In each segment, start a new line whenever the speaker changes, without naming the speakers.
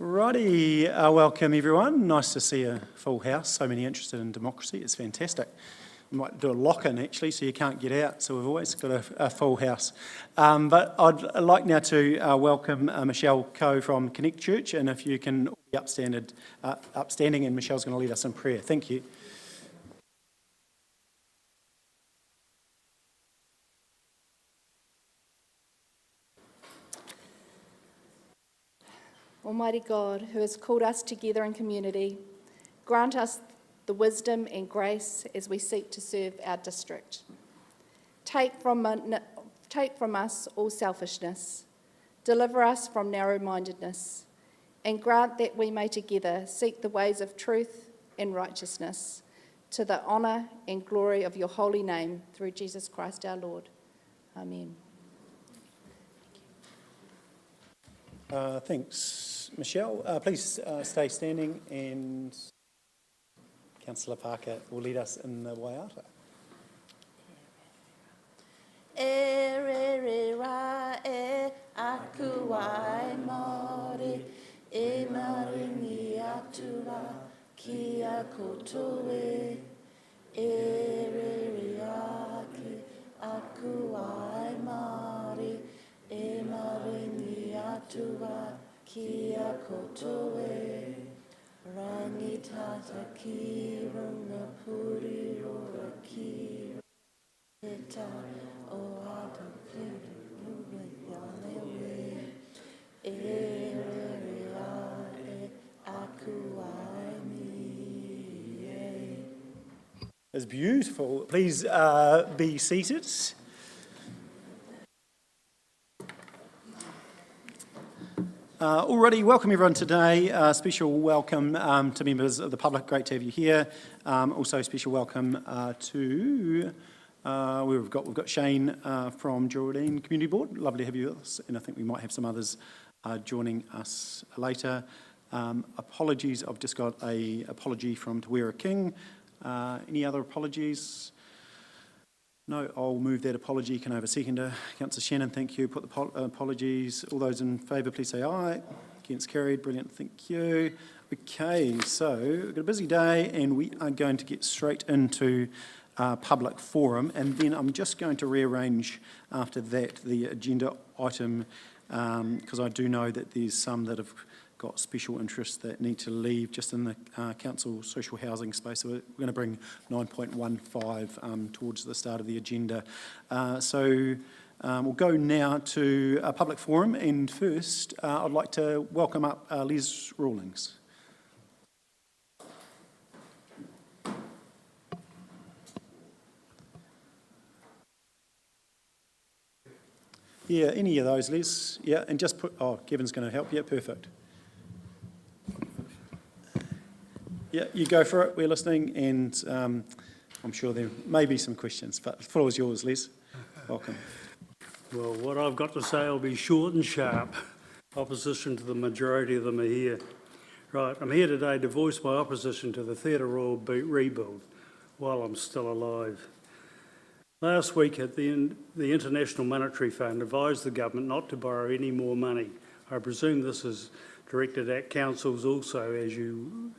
Righty, welcome everyone. Nice to see a full house, so many interested in democracy. It's fantastic. We might do a lock-in actually, so you can't get out, so we've always got a full house. But I'd like now to welcome Michelle Coe from Connect Church, and if you can all be upstanding, and Michelle's going to lead us in prayer. Thank you.
Almighty God, who has called us together in community, grant us the wisdom and grace as we seek to serve our district. Take from us all selfishness, deliver us from narrow-mindedness, and grant that we may together seek the ways of truth and righteousness to the honour and glory of your holy name through Jesus Christ our Lord. Amen.
Thanks, Michelle. Please stay standing, and Councillor Parker will lead us in the Waiata.
E re re ra e aku wai Māori, e maringi atura ki a koutou e. E re re ake aku wai Māori, e maringi atua ki a koutou e. Rangi tata ki runga puri ora ki reta o ata puri ura yale we. E re a e aku ai mi e.
It's beautiful. Please be seated. Already, welcome everyone today. Special welcome to members of the public. Great to have you here. Also, special welcome to we've got Shane from Geraldine Community Board. Lovely to have you with us, and I think we might have some others joining us later. Apologies, I've just got an apology from Tawera King. Any other apologies? No, I'll move that apology. Can I have a seconder? Councillor Shannon, thank you. Put the apologies. All those in favour, please say aye. Against carried. Brilliant, thank you. Okay, so we've got a busy day, and we are going to get straight into public forum, and then I'm just going to rearrange after that the agenda item, because I do know that there's some that have got special interests that need to leave just in the council social housing space. So we're going to bring 9.15 towards the start of the agenda. So we'll go now to a public forum, and first I'd like to welcome up Les Rawlings. Yeah, any of those, Les? Yeah, and just put, Kevin's going to help. Yeah, perfect. Yeah, you go for it. We're listening, and I'm sure there may be some questions, but the floor is yours, Les. Welcome.
Well, what I've got to say will be short and sharp. Opposition to the majority of them are here. Right, I'm here today to voice my opposition to the Theatre Royal rebuild while I'm still alive. Last week, the International Monetary Fund advised the government not to borrow any more money. I presume this is directed at councils also, as you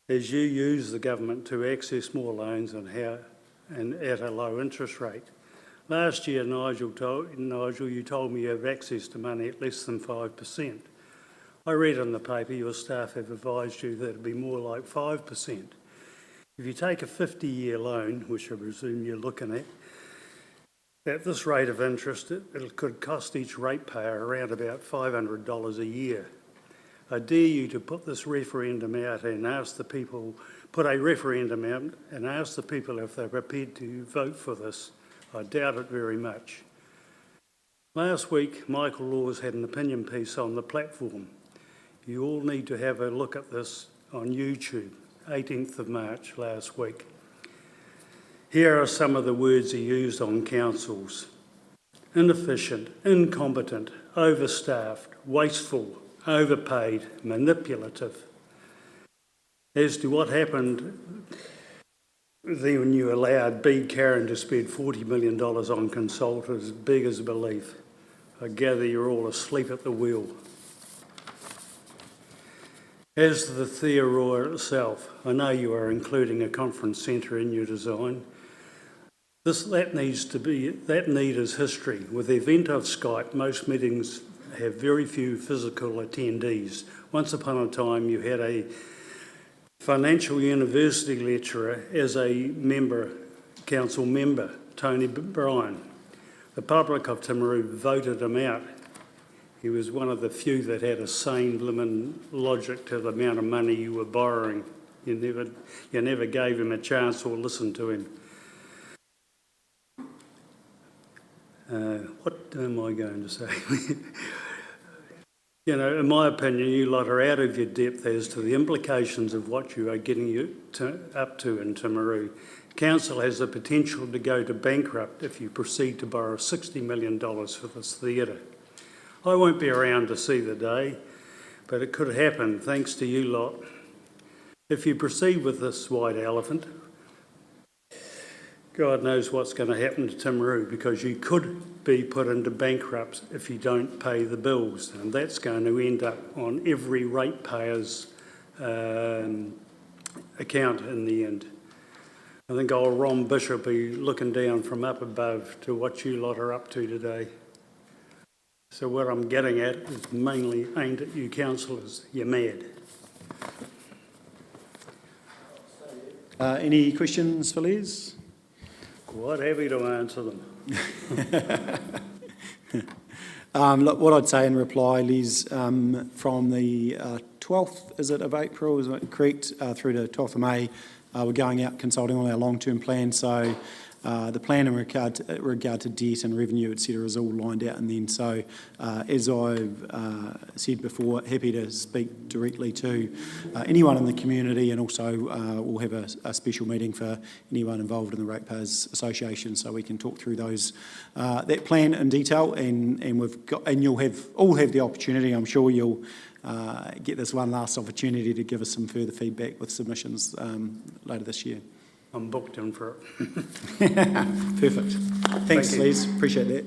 use the government to access more loans and at a low interest rate. Last year, Nigel, you told me you have access to money at less than 5%. I read in the paper your staff have advised you that it'd be more like 5%. If you take a 50-year loan, which I presume you're looking at this rate of interest, it could cost each ratepayer around about $500 a year. I dare you to put this referendum out and ask the people, put a referendum out and ask the people if they're prepared to vote for this. I doubt it very much. Last week, Michael Laws had an opinion piece on the platform. You all need to have a look at this on YouTube, 18th of March last week. Here are some of the words he used on councils: inefficient, incompetent, overstaffed, wasteful, overpaid, manipulative. As to what happened when you allowed B. Karen to spend $40 million on consultants, big as belief. I gather you're all asleep at the wheel. As the Thearoa itself, I know you are including a conference centre in your design. That need is history. With the event of Skype, most meetings have very few physical attendees. Once upon a time, you had a financial university lecturer as a council member, Tony Bryan. The public of Timaru voted him out. He was one of the few that had a sane limit logic to the amount of money you were borrowing. You never gave him a chance or listened to him. What am I going to say? In my opinion, you lot are out of your depth as to the implications of what you are getting up to in Timaru. Council has the potential to go to bankrupt if you proceed to borrow $60 million for this theatre. I won't be around to see the day, but it could happen thanks to you lot. If you proceed with this white elephant, God knows what's going to happen to Timaru, because you could be put into bankrupt if you don't pay the bills, and that's going to end up on every ratepayer's account in the end. I think old Ron Bishop will be looking down from up above to what you lot are up to today. So what I'm getting at is mainly aimed at you councillors. You're mad.
Any questions for Les?
Quite happy to answer them.
Look, what I'd say in reply, Les, from the 12th, is it, of April, is it correct, through to 12th of May, we're going out consulting on our long-term plan. So the plan in regard to debt and revenue, etc., is all lined out. And then, so as I've said before, happy to speak directly to anyone in the community, and also we'll have a special meeting for anyone involved in the Ratepayers Association, so we can talk through that plan in detail. And you'll all have the opportunity. I'm sure you'll get this one last opportunity to give us some further feedback with submissions later this year.
I'm booked in for it.
Perfect. Thanks,
Thank you.
Les. Appreciate that.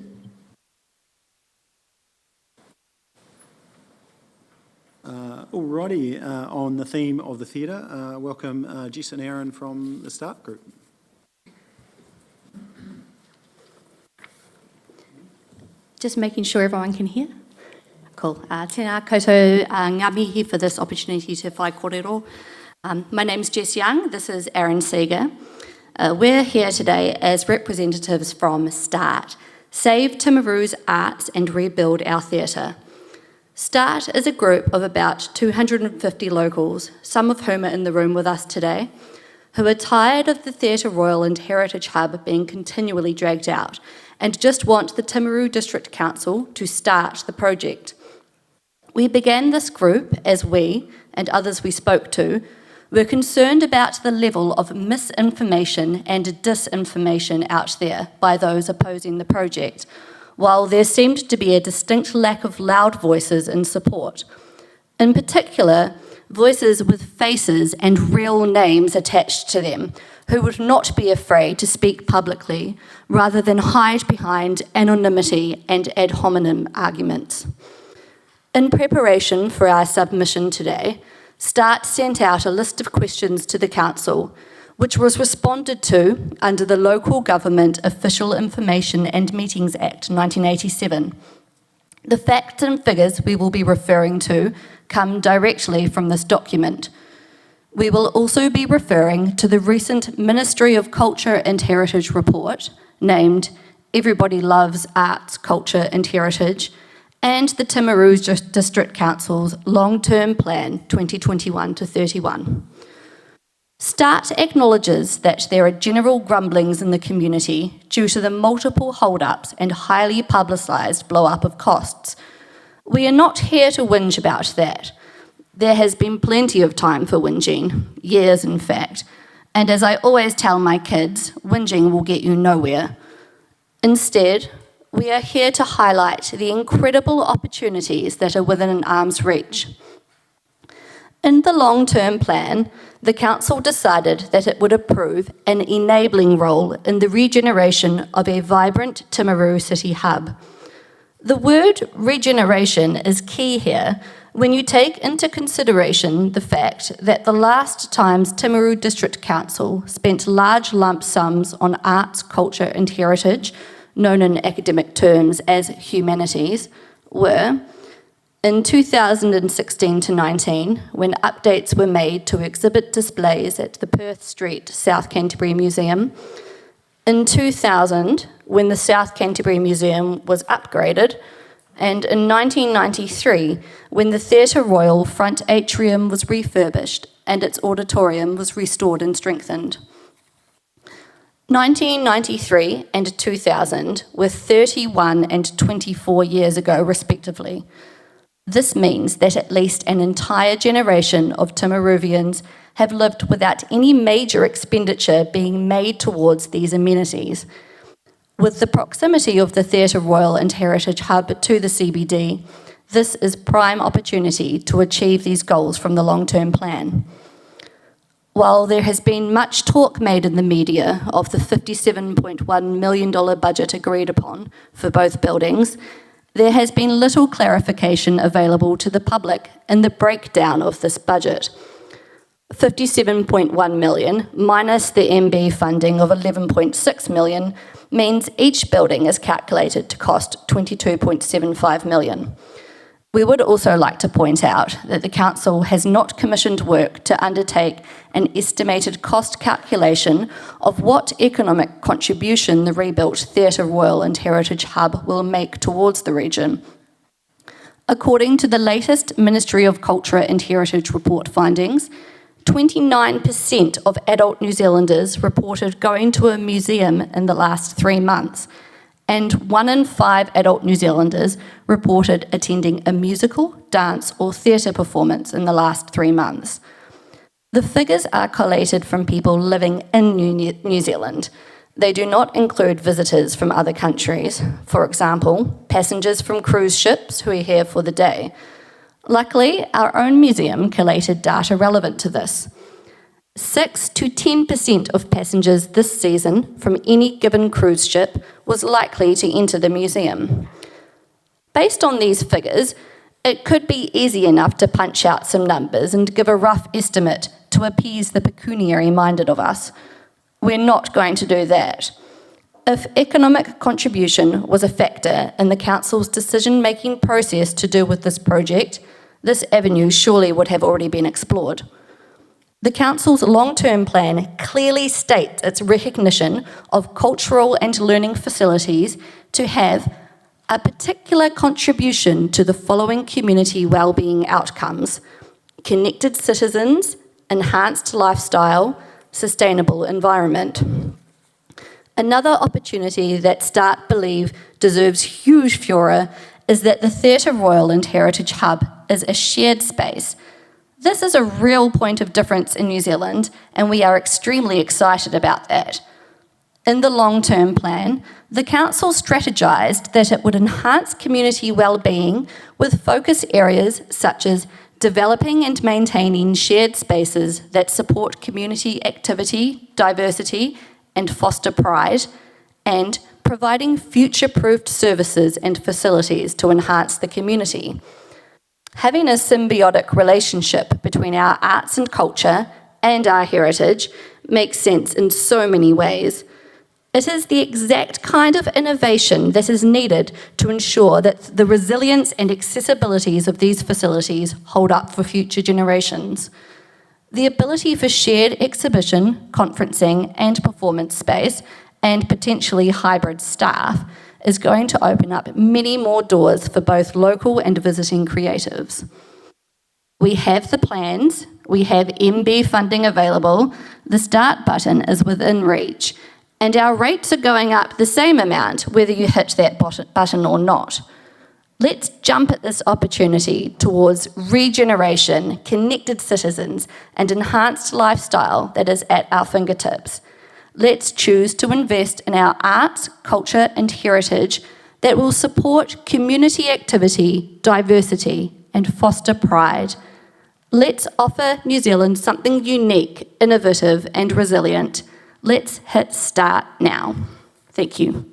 Alrighty, on the theme of the theatre, welcome Jess and Aaron from the Start Group.
Just making sure everyone can hear. Cool. Tēnā koutou ngā mihi for this opportunity to whai kōrero. My name's Jess Young, this is Aaron Seeger. We're here today as representatives from START, Save Timaru's Arts and Rebuild Our Theatre. START is a group of about 250 locals, some of whom are in the room with us today, who are tired of the Theatre Royal and Heritage Hub being continually dragged out and just want the Timaru District Council to start the project. We began this group as we, and others we spoke to, were concerned about the level of misinformation and disinformation out there by those opposing the project, while there seemed to be a distinct lack of loud voices in support. In particular, voices with faces and real names attached to them, who would not be afraid to speak publicly, rather than hide behind anonymity and ad hominem arguments. In preparation for our submission today, START sent out a list of questions to the Council, which was responded to under the Local Government Official Information and Meetings Act 1987. The facts and figures we will be referring to come directly from this document. We will also be referring to the recent Ministry of Culture and Heritage report, named Everybody Loves Arts, Culture and Heritage, and the Timaru District Council's Long-Term Plan 2021 to 31. START acknowledges that there are general grumblings in the community due to the multiple hold-ups and highly publicised blow-up of costs. We are not here to whinge about that. There has been plenty of time for whinging, years in fact, and as I always tell my kids, whinging will get you nowhere. Instead, we are here to highlight the incredible opportunities that are within an arm's reach. In the long-term plan, the Council decided that it would approve an enabling role in the regeneration of a vibrant Timaru city hub. The word regeneration is key here, When you take into consideration the fact that the last times Timaru District Council spent large lump sums on arts, culture and heritage, known in academic terms as humanities, were in 2016 to 19, when updates were made to exhibit displays at the Perth Street South Canterbury Museum, in 2000, when the South Canterbury Museum was upgraded, and in 1993, when the Theatre Royal front atrium was refurbished and its auditorium was restored and strengthened. 1993 and 2000 were 31 and 24 years ago, respectively. This means that at least an entire generation of Timaruvians have lived without any major expenditure being made towards these amenities. With the proximity of the Theatre Royal and Heritage Hub to the CBD, this is prime opportunity to achieve these goals from the long-term plan. While there has been much talk made in the media of the $57.1 million budget agreed upon for both buildings, there has been little clarification available to the public in the breakdown of this budget. 57.1 million minus the MB funding of 11.6 million means each building is calculated to cost 22.75 million. We would also like to point out that the Council has not commissioned work to undertake an estimated cost calculation of what economic contribution the rebuilt Theatre Royal and Heritage Hub will make towards the region. According to the latest Ministry of Culture and Heritage report findings, 29% of adult New Zealanders reported going to a museum in the last 3 months, and 1 in 5 adult New Zealanders reported attending a musical, dance or theatre performance in the last 3 months. The figures are collated from people living in New Zealand. They do not include visitors from other countries, for example, passengers from cruise ships who are here for the day. Luckily, our own museum collated data relevant to this. 6 to 10% of passengers this season from any given cruise ship was likely to enter the museum. Based on these figures, it could be easy enough to punch out some numbers and give a rough estimate to appease the pecuniary-minded of us. We're not going to do that. If economic contribution was a factor in the Council's decision-making process to do with this project, this avenue surely would have already been explored. The Council's long-term plan clearly states its recognition of cultural and learning facilities to have a particular contribution to the following community wellbeing outcomes: connected citizens, enhanced lifestyle, sustainable environment. Another opportunity that Start Believe deserves huge furore is that the Theatre Royal and Heritage Hub is a shared space. This is a real point of difference in New Zealand, and we are extremely excited about that. In the long-term plan, the Council strategised that it would enhance community wellbeing with focus areas such as developing and maintaining shared spaces that support community activity, diversity, and foster pride, and providing future-proofed services and facilities to enhance the community. Having a symbiotic relationship between our arts and culture and our heritage makes sense in so many ways. It is the exact kind of innovation that is needed to ensure that the resilience and accessibilities of these facilities hold up for future generations. The ability for shared exhibition, conferencing, and performance space, and potentially hybrid staff, is going to open up many more doors for both local and visiting creatives. We have the plans, we have MB funding available, the start button is within reach, and our rates are going up the same amount whether you hit that button or not. Let's jump at this opportunity towards regeneration, connected citizens, and enhanced lifestyle that is at our fingertips. Let's choose to invest in our arts, culture, and heritage that will support community activity, diversity, and foster pride. Let's offer New Zealand something unique, innovative, and resilient. Let's hit start now. Thank you.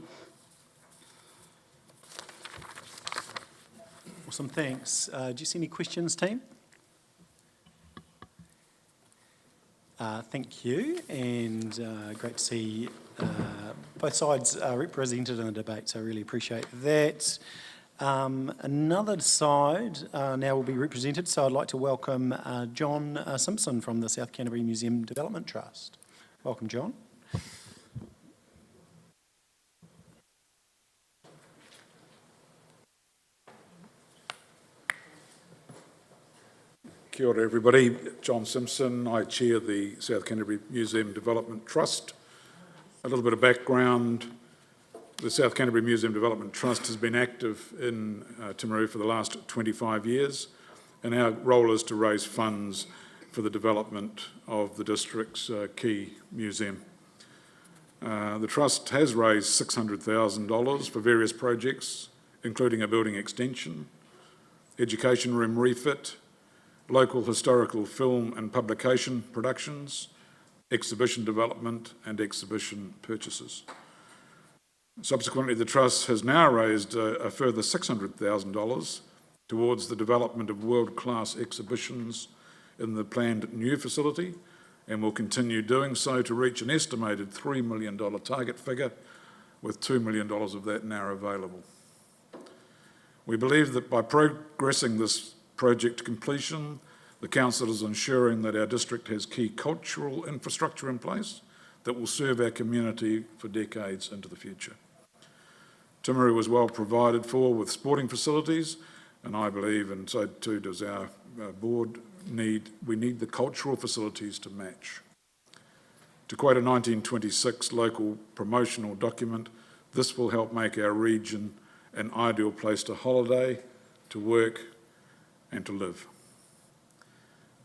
Awesome, thanks. Do you see any questions, team? Thank you, and great to see both sides represented in the debate, so I really appreciate that. Another side now will be represented, so I'd like to welcome John Simpson from the South Canterbury Museum Development Trust. Welcome, John.
Kia ora everybody, John Simpson, I chair the South Canterbury Museum Development Trust. A little bit of background, the South Canterbury Museum Development Trust has been active in Timaru for the last 25 years, and our role is to raise funds for the development of the district's key museum. The Trust has raised $600,000 for various projects, including a building extension, education room refit, local historical film and publication productions, exhibition development and exhibition purchases. Subsequently, the Trust has now raised a further $600,000 towards the development of world-class exhibitions in the planned new facility, and will continue doing so to reach an estimated $3 million target figure, with $2 million of that now available. We believe that by progressing this project to completion, the Council is ensuring that our district has key cultural infrastructure in place that will serve our community for decades into the future. Timaru was well provided for with sporting facilities, and I believe, and so too does our board, we need the cultural facilities to match. To quote a 1926 local promotional document, this will help make our region an ideal place to holiday, to work, and to live.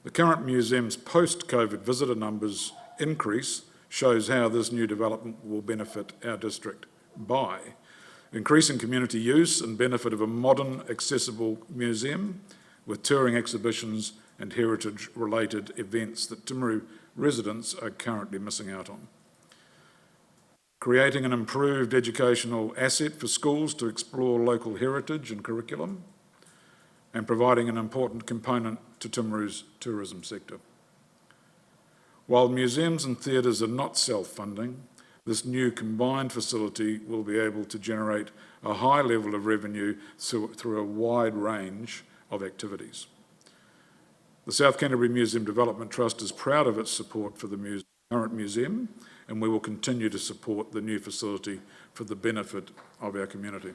The current museum's post-COVID visitor numbers increase shows how this new development will benefit our district by increasing community use and benefit of a modern, accessible museum with touring exhibitions and heritage-related events that Timaru residents are currently missing out on. Creating an improved educational asset for schools to explore local heritage and curriculum, and providing an important component to Timaru's tourism sector. While museums and theatres are not self-funding, this new combined facility will be able to generate a high level of revenue through a wide range of activities. The South Canterbury Museum Development Trust is proud of its support for the current museum, and we will continue to support the new facility for the benefit of our community.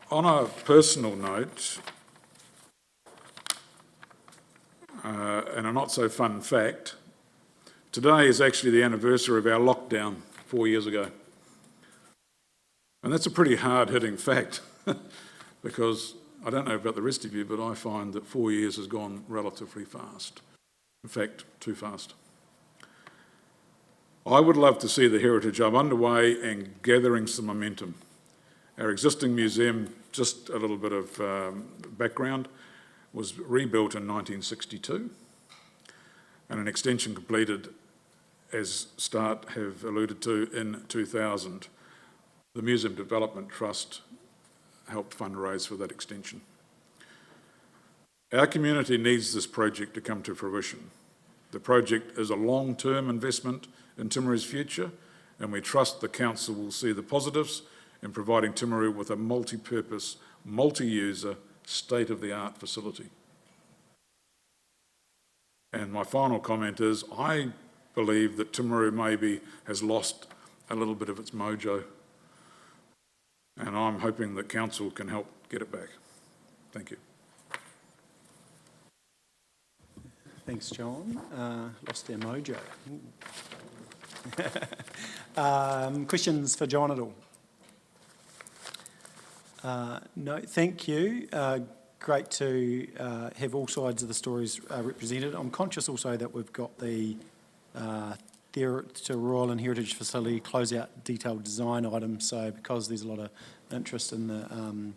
On a personal note, and a not so fun fact, today is actually the anniversary of our lockdown 4 years ago. And that's a pretty hard-hitting fact because I don't know about the rest of you, but I find that 4 years has gone relatively fast. In fact, too fast. I would love to see the Heritage Hub underway and gathering some momentum. Our existing museum, just a little bit of background, was rebuilt in 1962 and an extension completed, as Start have alluded to, in 2000. The Museum Development Trust helped fundraise for that extension. Our community needs this project to come to fruition. The project is a long-term investment in Timaru's future, and we trust the Council will see the positives in providing Timaru with a multi-purpose, multi-user, state-of-the-art facility. And my final comment is, I believe that Timaru maybe has lost a little bit of its mojo, and I'm hoping that Council can help get it back. Thank you.
Thanks, John. Lost their mojo. Questions for John at all? No, thank you. Great to have all sides of the stories represented. I'm conscious also that we've got the Royal and Heritage Facility closeout detailed design item, so because there's a lot of interest in the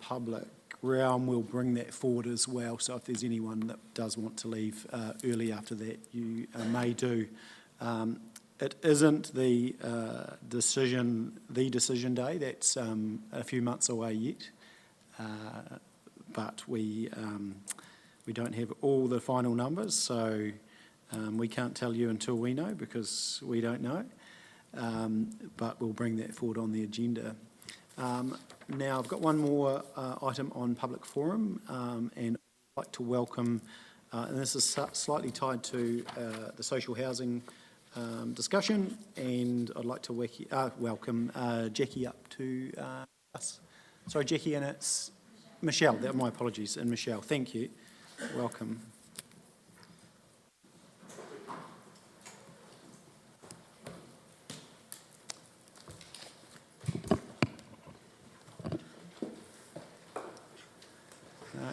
public realm, we'll bring that forward as well. So if there's anyone that does want to leave early after that, you may do. It isn't the decision day. That's a few months away yet. But we don't have all the final numbers, so we can't tell you until we know, because we don't know. But we'll bring that forward on the agenda. Now, I've got one more item on public forum, and I'd like to welcome, and this is slightly tied to the social housing discussion, and I'd like to welcome Jackie up to us. Sorry, Jackie, and it's Michelle. My apologies, and Michelle. Thank you. Welcome.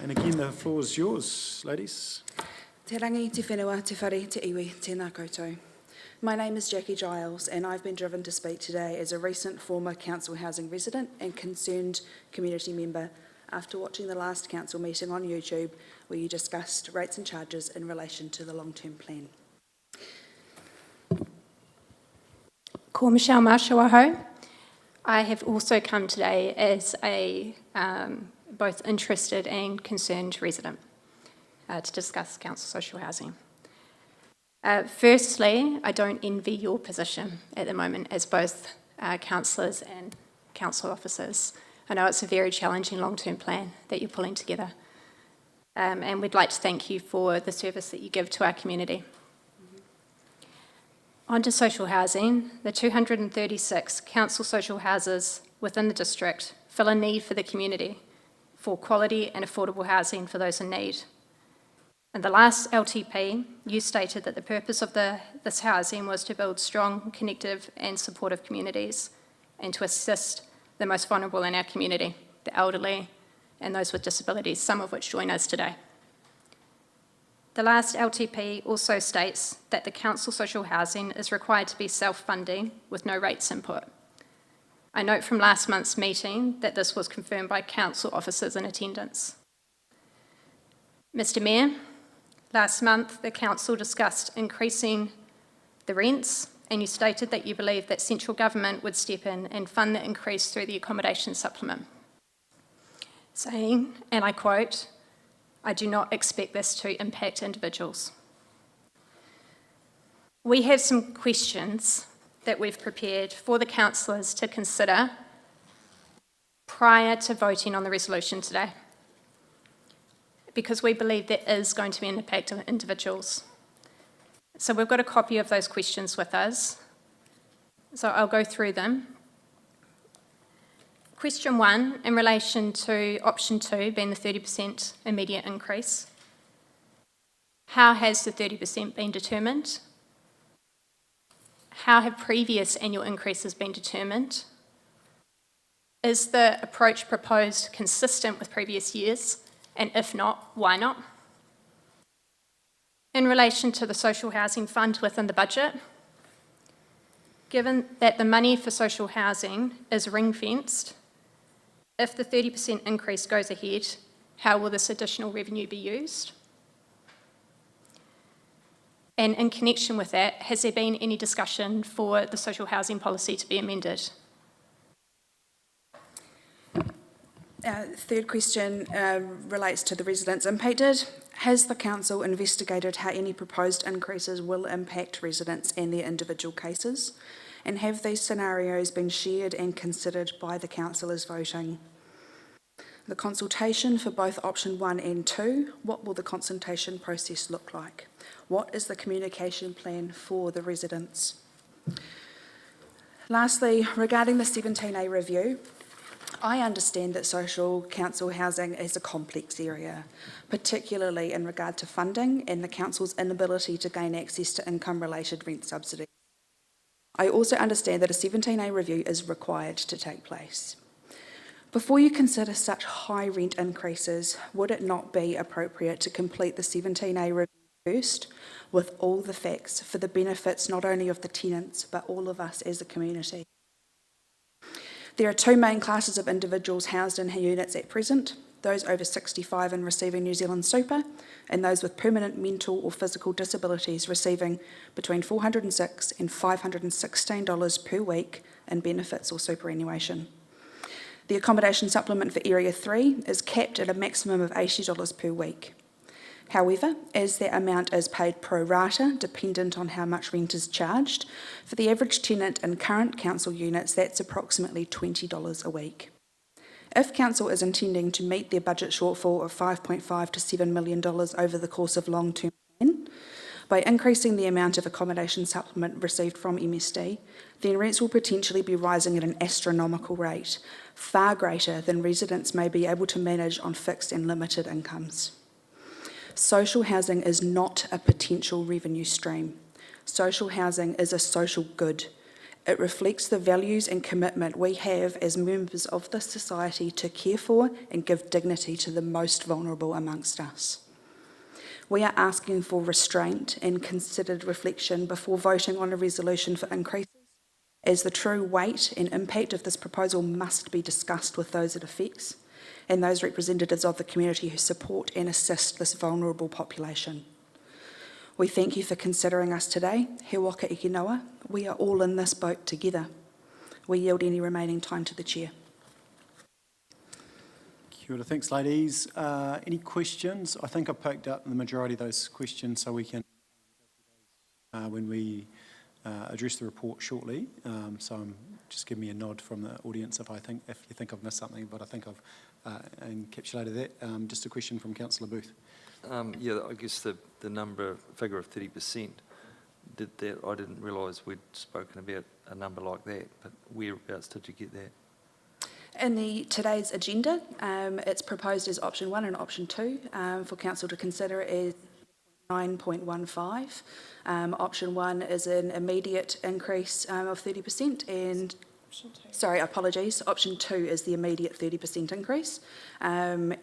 And again, the floor is yours, ladies.
Te rangi, te whenua, te whare, te iwi, tēnā koutou. My name is Jackie Giles, and I've been driven to speak today as a recent former council housing resident and concerned community member after watching the last council meeting on YouTube where you discussed rates and charges in relation to the long-term plan.
Ko Michelle Marshawaho. I have also come today as a both interested and concerned resident to discuss council social housing. Firstly, I don't envy your position at the moment as both councillors and council officers. I know it's a very challenging long-term plan that you're pulling together, and we'd like to thank you for the service that you give to our community. On to social housing, the 236 council social houses within the district fill a need for the community for quality and affordable housing for those in need. In the last LTP, you stated that the purpose of this housing was to build strong, connective and supportive communities and to assist the most vulnerable in our community, the elderly and those with disabilities, some of which join us today. The last LTP also states that the council social housing is required to be self-funding with no rates input. I note from last month's meeting that this was confirmed by council officers in attendance. Mr. Mayor, last month the council discussed increasing the rents, and you stated that you believe that central government would step in and fund the increase through the accommodation supplement, saying, and I quote, "I do not expect this to impact individuals." We have some questions that we've prepared for the councillors to consider prior to voting on the resolution today, because we believe there is going to be an impact on individuals. So we've got a copy of those questions with us, so I'll go through them. Question 1, in relation to option 2, being the 30% immediate increase. How has the 30% been determined? How have previous annual increases been determined? Is the approach proposed consistent with previous years? And if not, why not? In relation to the social housing fund within the budget, given that the money for social housing is ring-fenced, if the 30% increase goes ahead, how will this additional revenue be used? And in connection with that, has there been any discussion for the social housing policy to be amended?
Third question relates to the residents impacted. Has the council investigated how any proposed increases will impact residents and their individual cases? And have these scenarios been shared and considered by the councillors voting? The consultation for both option 1 and 2, what will the consultation process look like? What is the communication plan for the residents? Lastly, regarding the 17A review, I understand that social council housing is a complex area, particularly in regard to funding and the council's inability to gain access to income-related rent subsidies. I also understand that a 17A review is required to take place. Before you consider such high rent increases, would it not be appropriate to complete the 17A review first with all the facts for the benefits not only of the tenants but all of us as a community? There are two main classes of individuals housed in units at present, those over 65 and receiving New Zealand Super, and those with permanent mental or physical disabilities receiving between $406 and $516 per week in benefits or superannuation. The accommodation supplement for Area 3 is capped at a maximum of $80 per week. However, as that amount is paid pro rata, dependent on how much rent is charged, for the average tenant in current council units, that's approximately $20 a week. If council is intending to meet their budget shortfall of $5.5 to $7 million over the course of long-term plan, by increasing the amount of accommodation supplement received from MSD, then rents will potentially be rising at an astronomical rate, far greater than residents may be able to manage on fixed and limited incomes. Social housing is not a potential revenue stream. Social housing is a social good. It reflects the values and commitment we have as members of this society to care for and give dignity to the most vulnerable amongst us. We are asking for restraint and considered reflection before voting on a resolution for increases, as the true weight and impact of this proposal must be discussed with those it affects and those representatives of the community who support and assist this vulnerable population. We thank you for considering us today. He waka iki noa. We are all in this boat together. We yield any remaining time to the Chair.
Kia ora, thanks ladies. Any questions? I think I've picked up the majority of those questions so we can when we address the report shortly. So just give me a nod from the audience if you think I've missed something, but I think I've encapsulated that. Just a question from Councillor Booth.
Yeah, I guess the figure of 30%, I didn't realise we'd spoken about a number like that, but whereabouts did you get that?
In today's agenda, it's proposed as option 1 and option 2 for council to consider as 9.15. Option 1 is an immediate increase of 30% and sorry, apologies. Option 2 is the immediate 30% increase, and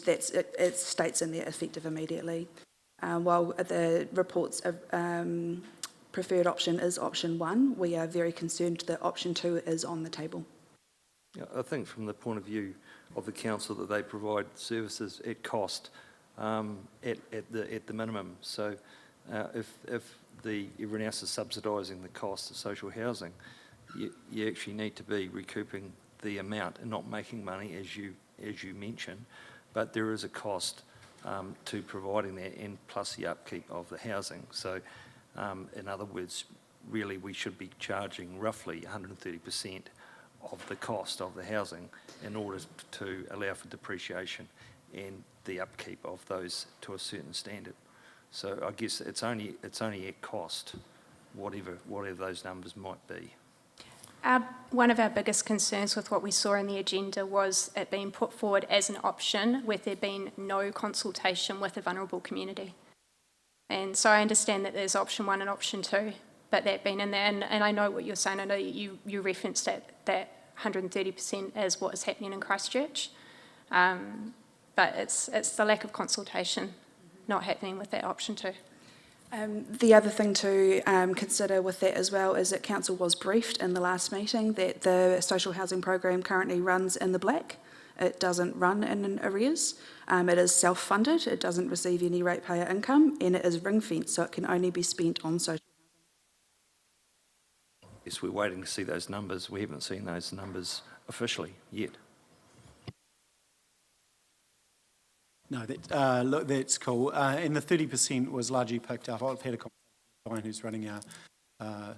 it states in there effective immediately. While the report's preferred option is option 1, we are very concerned that option 2 is on the table.
Yeah, I think from the point of view of the council that they provide services at cost at the minimum. So if everyone else is subsidising the cost of social housing, you actually need to be recouping the amount and not making money, as you mentioned, but there is a cost to providing that, and plus the upkeep of the housing. So in other words, really we should be charging roughly 130% of the cost of the housing in order to allow for depreciation and the upkeep of those to a certain standard. So I guess it's only at cost, whatever those numbers might be.
One of our biggest concerns with what we saw in the agenda was it being put forward as an option with there being no consultation with the vulnerable community. And so I understand that there's option 1 and option 2, but that being in there, and I know what you're saying, I know you referenced that 130% as what is happening in Christchurch, but it's the lack of consultation not happening with that option 2.
The other thing to consider with that as well is that council was briefed in the last meeting that the social housing program currently runs in the black. It doesn't run in arrears. It is self-funded. It doesn't receive any ratepayer income, and it is ring-fenced, so it can only be spent on social housing.
Yes, we're waiting to see those numbers. We haven't seen those numbers officially yet.
No, look, that's cool. And the 30% was largely picked up. I've had a conversation with Brian, who's running our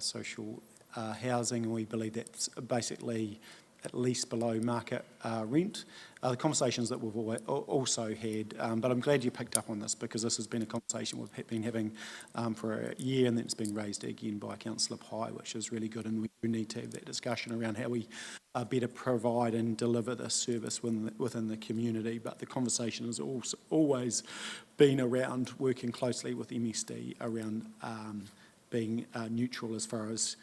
social housing, and we believe that's basically at least below market rent. The conversations that we've also had, but I'm glad you picked up on this because this has been a conversation we've been having for a year, and then it's been raised again by Councillor Pye, which is really good, and we do need to have that discussion around how we better provide and deliver this service within the community. But the conversation has also always been around working closely with MSD around being neutral as far as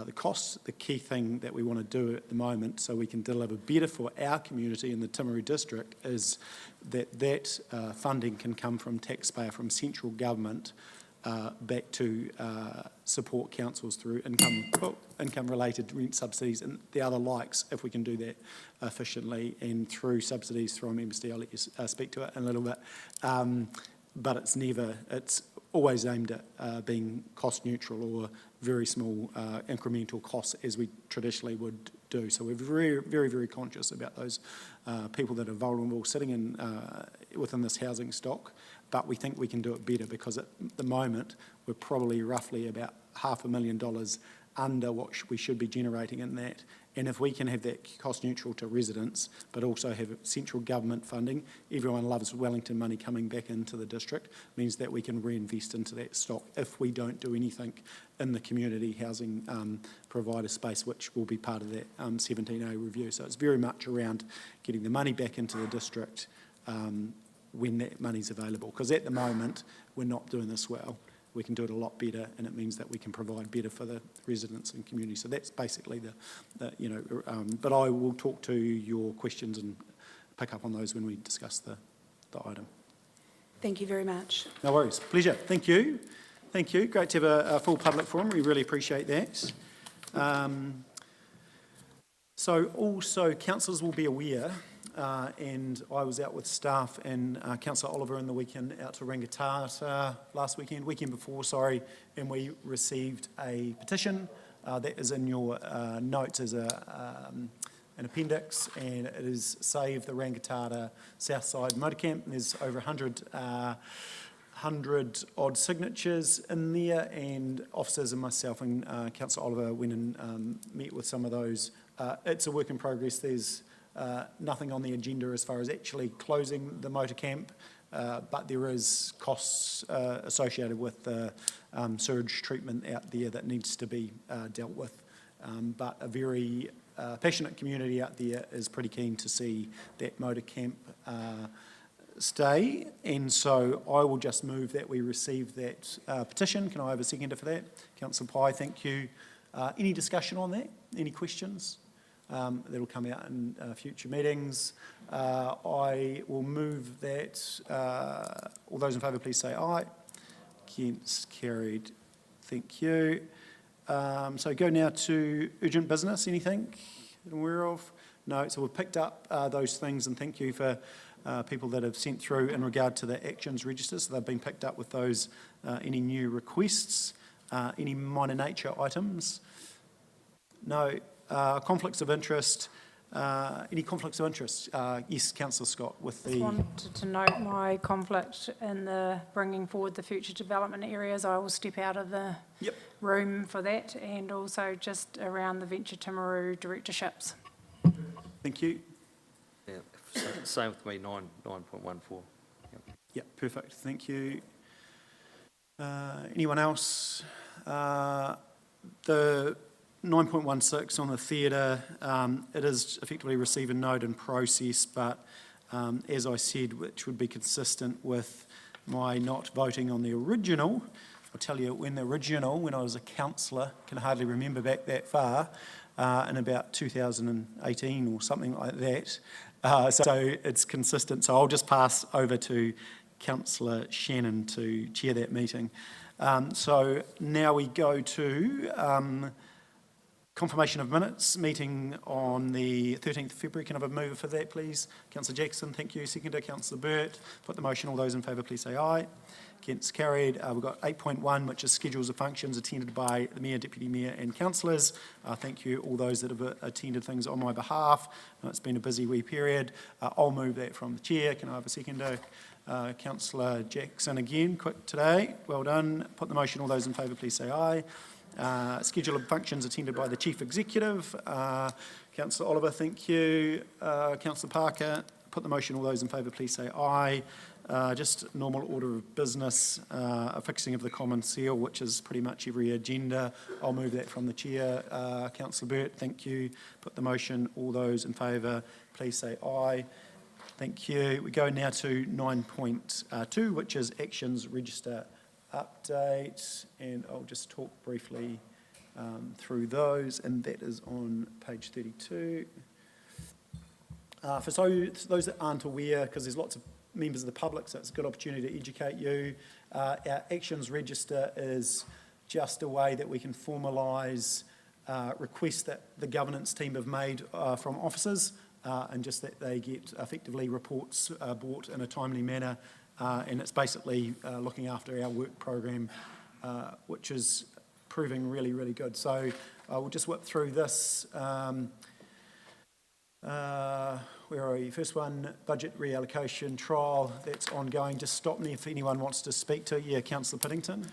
the costs. The key thing that we want to do at the moment so we can deliver better for our community in the Timaru district is that funding can come from taxpayer, from central government, back to support councils through income-related rent subsidies and the other likes, if we can do that efficiently, and through subsidies through MSD. I'll let you speak to it in a little bit. But it's always aimed at being cost neutral or very small incremental costs, as we traditionally would do. So we're very, very, very conscious about those people that are vulnerable sitting in within this housing stock, but we think we can do it better because at the moment we're probably roughly about $500,000 under what we should be generating in that. And if we can have that cost neutral to residents, but also have central government funding, everyone loves Wellington money coming back into the district, means that we can reinvest into that stock if we don't do anything in the community housing provider space, which will be part of that 17A review. So it's very much around getting the money back into the district when that money's available. Because at the moment, we're not doing this well. We can do it a lot better, and it means that we can provide better for the residents and community. So that's basically but I will talk to your questions and pick up on those when we discuss the item.
Thank you very much.
No worries. Pleasure. Thank you. Thank you. Great to have a full public forum. We really appreciate that. So also, councillors will be aware, and I was out with staff and Councillor Oliver in the weekend out to Rangitata weekend before, and we received a petition that is in your notes as an appendix, and it is Save the Rangitata Southside Motor Camp. And there's over 100 odd signatures in there, and officers and myself and Councillor Oliver went and met with some of those. It's a work in progress. There's nothing on the agenda as far as actually closing the motor camp, but there is costs associated with the sewage treatment out there that needs to be dealt with. But a very passionate community out there is pretty keen to see that motor camp stay, and so I will just move that we receive that petition. Can I have a seconder for that? Councillor Pye, thank you. Any discussion on that? Any questions? That'll come out in future meetings. I will move that. All those in favour, please say aye. Against, carried. Thank you. So go now to urgent business. Anything you're aware of? No. So we've picked up those things, and thank you for people that have sent through in regard to the actions register. So they've been picked up with those. Any new requests? Any minor nature items? No. Conflicts of interest. Any conflicts of interest? Yes, Councillor Scott with the...
I wanted to note my conflict in the bringing forward the future development areas. I will step out of the room for that, and also just around the Venture Timaru directorships.
Thank you.
Yeah, same with me, 9.14.
Yeah, perfect. Thank you. Anyone else? The 9.16 on the theatre, it is effectively receive a note and process, but as I said, which would be consistent with my not voting on the original. I'll tell you, when I was a councillor, can hardly remember back that far, in about 2018 or something like that. So it's consistent. So I'll just pass over to Councillor Shannon to chair that meeting. So now we go to confirmation of minutes, meeting on the 13th of February. Can I have a mover for that, please? Councillor Jackson, thank you. Seconder, Councillor Burt. Put the motion. All those in favour, please say aye. Against, carried. We've got 8.1, which is schedules of functions attended by the Mayor, Deputy Mayor and councillors. Thank you, all those that have attended things on my behalf. It's been a busy wee period. I'll move that from the chair. Can I have a seconder? Councillor Jackson again, quick today. Well done. Put the motion. All those in favour, please say aye. Schedule of functions attended by the Chief Executive. Councillor Oliver, thank you. Councillor Parker, put the motion. All those in favour, please say aye. Just normal order of business, a fixing of the common seal, which is pretty much every agenda. I'll move that from the chair. Councillor Burt, thank you. Put the motion. All those in favour, please say aye. Thank you. We go now to 9.2, which is actions register update, and I'll just talk briefly through those, and that is on page 32. For those that aren't aware, because there's lots of members of the public, so it's a good opportunity to educate you. Our actions register is just a way that we can formalise requests that the governance team have made from officers, and just that they get effectively reports brought in a timely manner, and it's basically looking after our work program, which is proving really, really good. So we'll just whip through this. Where are we? First one, budget reallocation trial, that's ongoing. Just stop me if anyone wants to speak to it. Yeah, Councillor Piddington.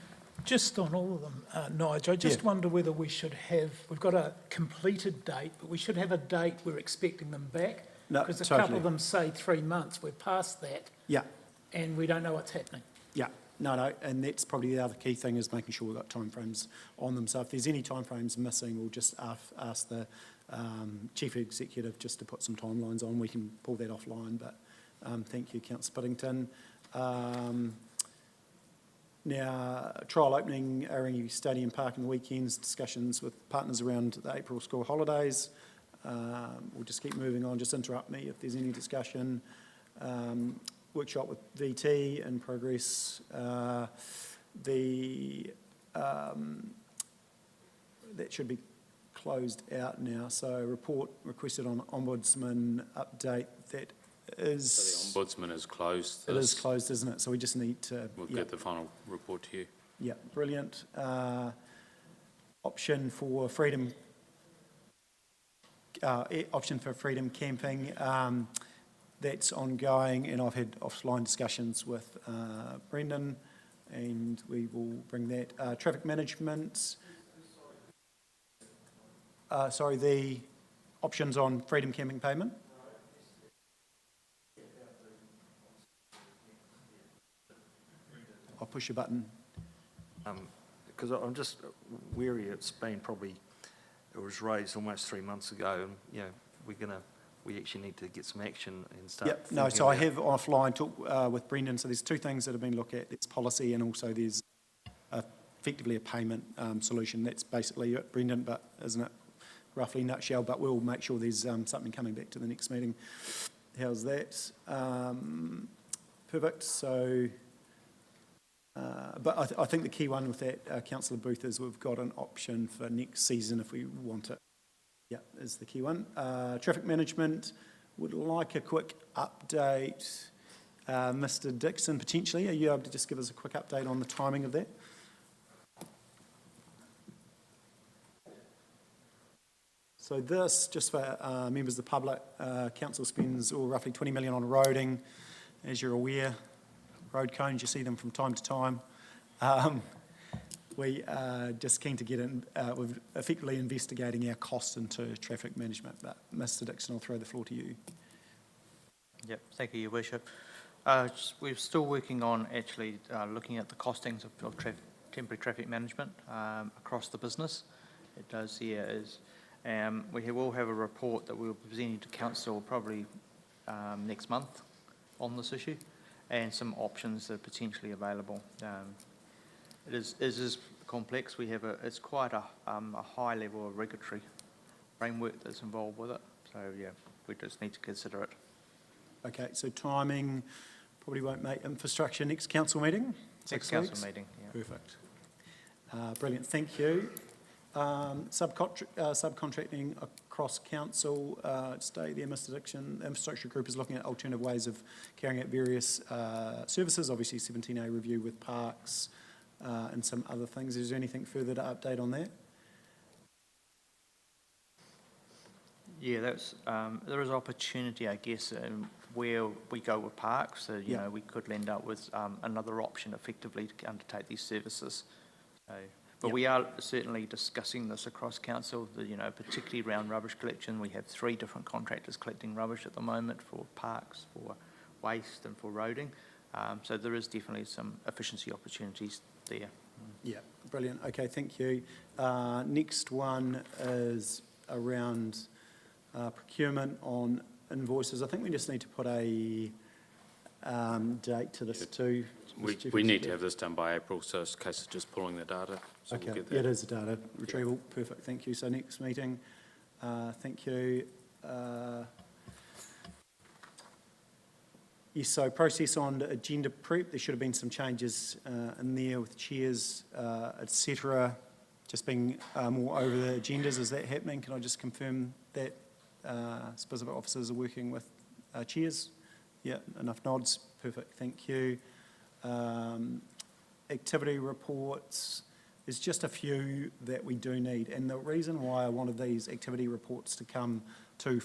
Just on all of them, Nigel, I just wonder whether we should have, we've got a completed date, but we should have a date we're expecting them back.
No,
Because a
totally.
couple of them say 3 months, we're past that,
Yeah,
and we don't know what's happening.
yeah. No, and that's probably the other key thing, is making sure we've got timeframes on them. So if there's any timeframes missing, we'll just ask the Chief Executive just to put some timelines on. We can pull that offline, but thank you, Councillor Piddington. Now, trial opening Arangi Stadium Park in the weekends, discussions with partners around the April school holidays. We'll just keep moving on, just interrupt me if there's any discussion. Workshop with VT in progress. That should be closed out now. So report requested on Ombudsman update, that is...
So the Ombudsman is closed.
It is closed, isn't it? So we just need to...
We'll get the final report to you.
Yeah, brilliant. Option for freedom camping, that's ongoing, and I've had offline discussions with Brendan, and we will bring that. Traffic management. Sorry, the options on freedom camping payment. I'll push a button.
Because I'm just wary, it's been probably, it was raised almost 3 months ago, and, you know, we actually need to get some action and start.
Yep, no, so I have offline talked with Brendan, so there's 2 things that have been looked at. There's policy, and also there's effectively a payment solution. That's basically it, Brendan, but isn't it roughly nutshell? But we'll make sure there's something coming back to the next meeting. How's that? Perfect, so... but I think the key one with that, Councillor Booth, is we've got an option for next season if we want it. Yeah, is the key one. Traffic management, would like a quick update. Mr. Dixon, potentially, are you able to just give us a quick update on the timing of that? So this, just for members of the public, council spends roughly 20 million on roading. As you're aware, road cones, you see them from time to time. We are just keen to get in, with effectively investigating our costs into traffic management. But Mr. Dixon, I'll throw the floor to you.
Yep, thank you, Your Worship. We're still working on actually looking at the costings of temporary traffic management across the business. It does here is, we will have a report that we'll be presenting to council probably next month on this issue, and some options that are potentially available. It is complex. We have it's quite a high level of regulatory framework that's involved with it. So yeah, we just need to consider it.
Okay, so timing, probably won't make infrastructure next council meeting?
Next council meeting, yeah.
Perfect. Brilliant, thank you. Subcontracting across council, stay there, Mr. Dixon. The infrastructure group is looking at alternative ways of carrying out various services, obviously 17A review with parks and some other things. Is there anything further to update on that?
Yeah, that's there is opportunity, I guess, where we go with parks. So you know, we could end up with another option effectively to undertake these services. So, but we are certainly discussing this across council. You know, particularly around rubbish collection. We have 3 different contractors collecting rubbish at the moment for parks, for waste, and for roading. So there is definitely some efficiency opportunities there.
Yeah, brilliant. Okay, thank you. Next one is around procurement on invoices. I think we just need to put a date to this too.
We need to have this done by April, so it's a case of just pulling the data. So
okay,
we'll get that.
yeah, it is a data retrieval. Perfect, thank you. So next meeting, thank you. Yes, so process on agenda prep, there should have been some changes in there with chairs, et cetera, just being more over the agendas. Is that happening? Can I just confirm that specific officers are working with chairs? Yeah, enough nods. Perfect, thank you. Activity reports, there's just a few that we do need. And the reason why I wanted these activity reports to come to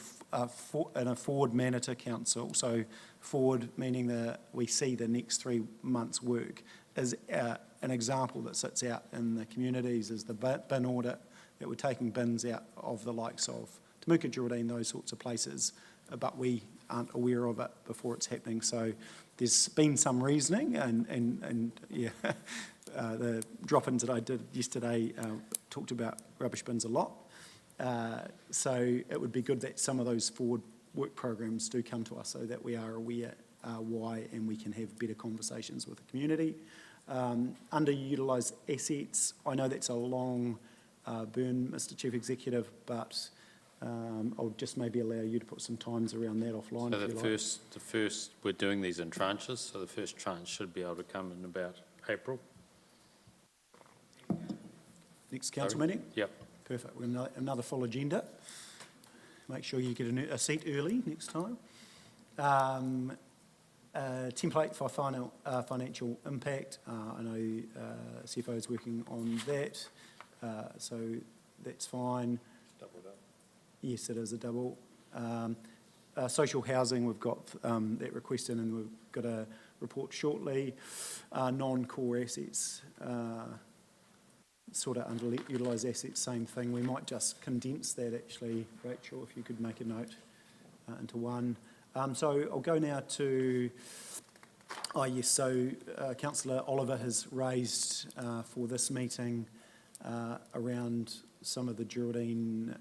in a forward manner to council, so forward meaning that we see the next 3 months' work, is an example that sits out in the communities is the bin audit, that we're taking bins out of the likes of Te Muka, Geraldine, those sorts of places, but we aren't aware of it before it's happening. So there's been some reasoning, and yeah, the drop-ins that I did yesterday talked about rubbish bins a lot. So it would be good that some of those forward work programs do come to us so that we are aware why, and we can have better conversations with the community. Underutilised assets, I know that's a long burn, Mr. Chief Executive, but I'll just maybe allow you to put some times around that offline
So
if you like.
the first, we're doing these in tranches, so the first tranche should be able to come in about April.
Next council
Sorry?
meeting?
Yep.
Perfect. We're going to another full agenda. Make sure you get a seat early next time. Template for financial impact. I know CFO is working on that, so that's fine.
Doubled up.
Yes, it is a double. Social housing, we've got that request in, and we've got a report shortly. Non-core assets, sort of underutilised assets, same thing. We might just condense that actually, Rachel, if you could make a note into one. So I'll go now to, yes, so Councillor Oliver has raised for this meeting around some of the Geraldine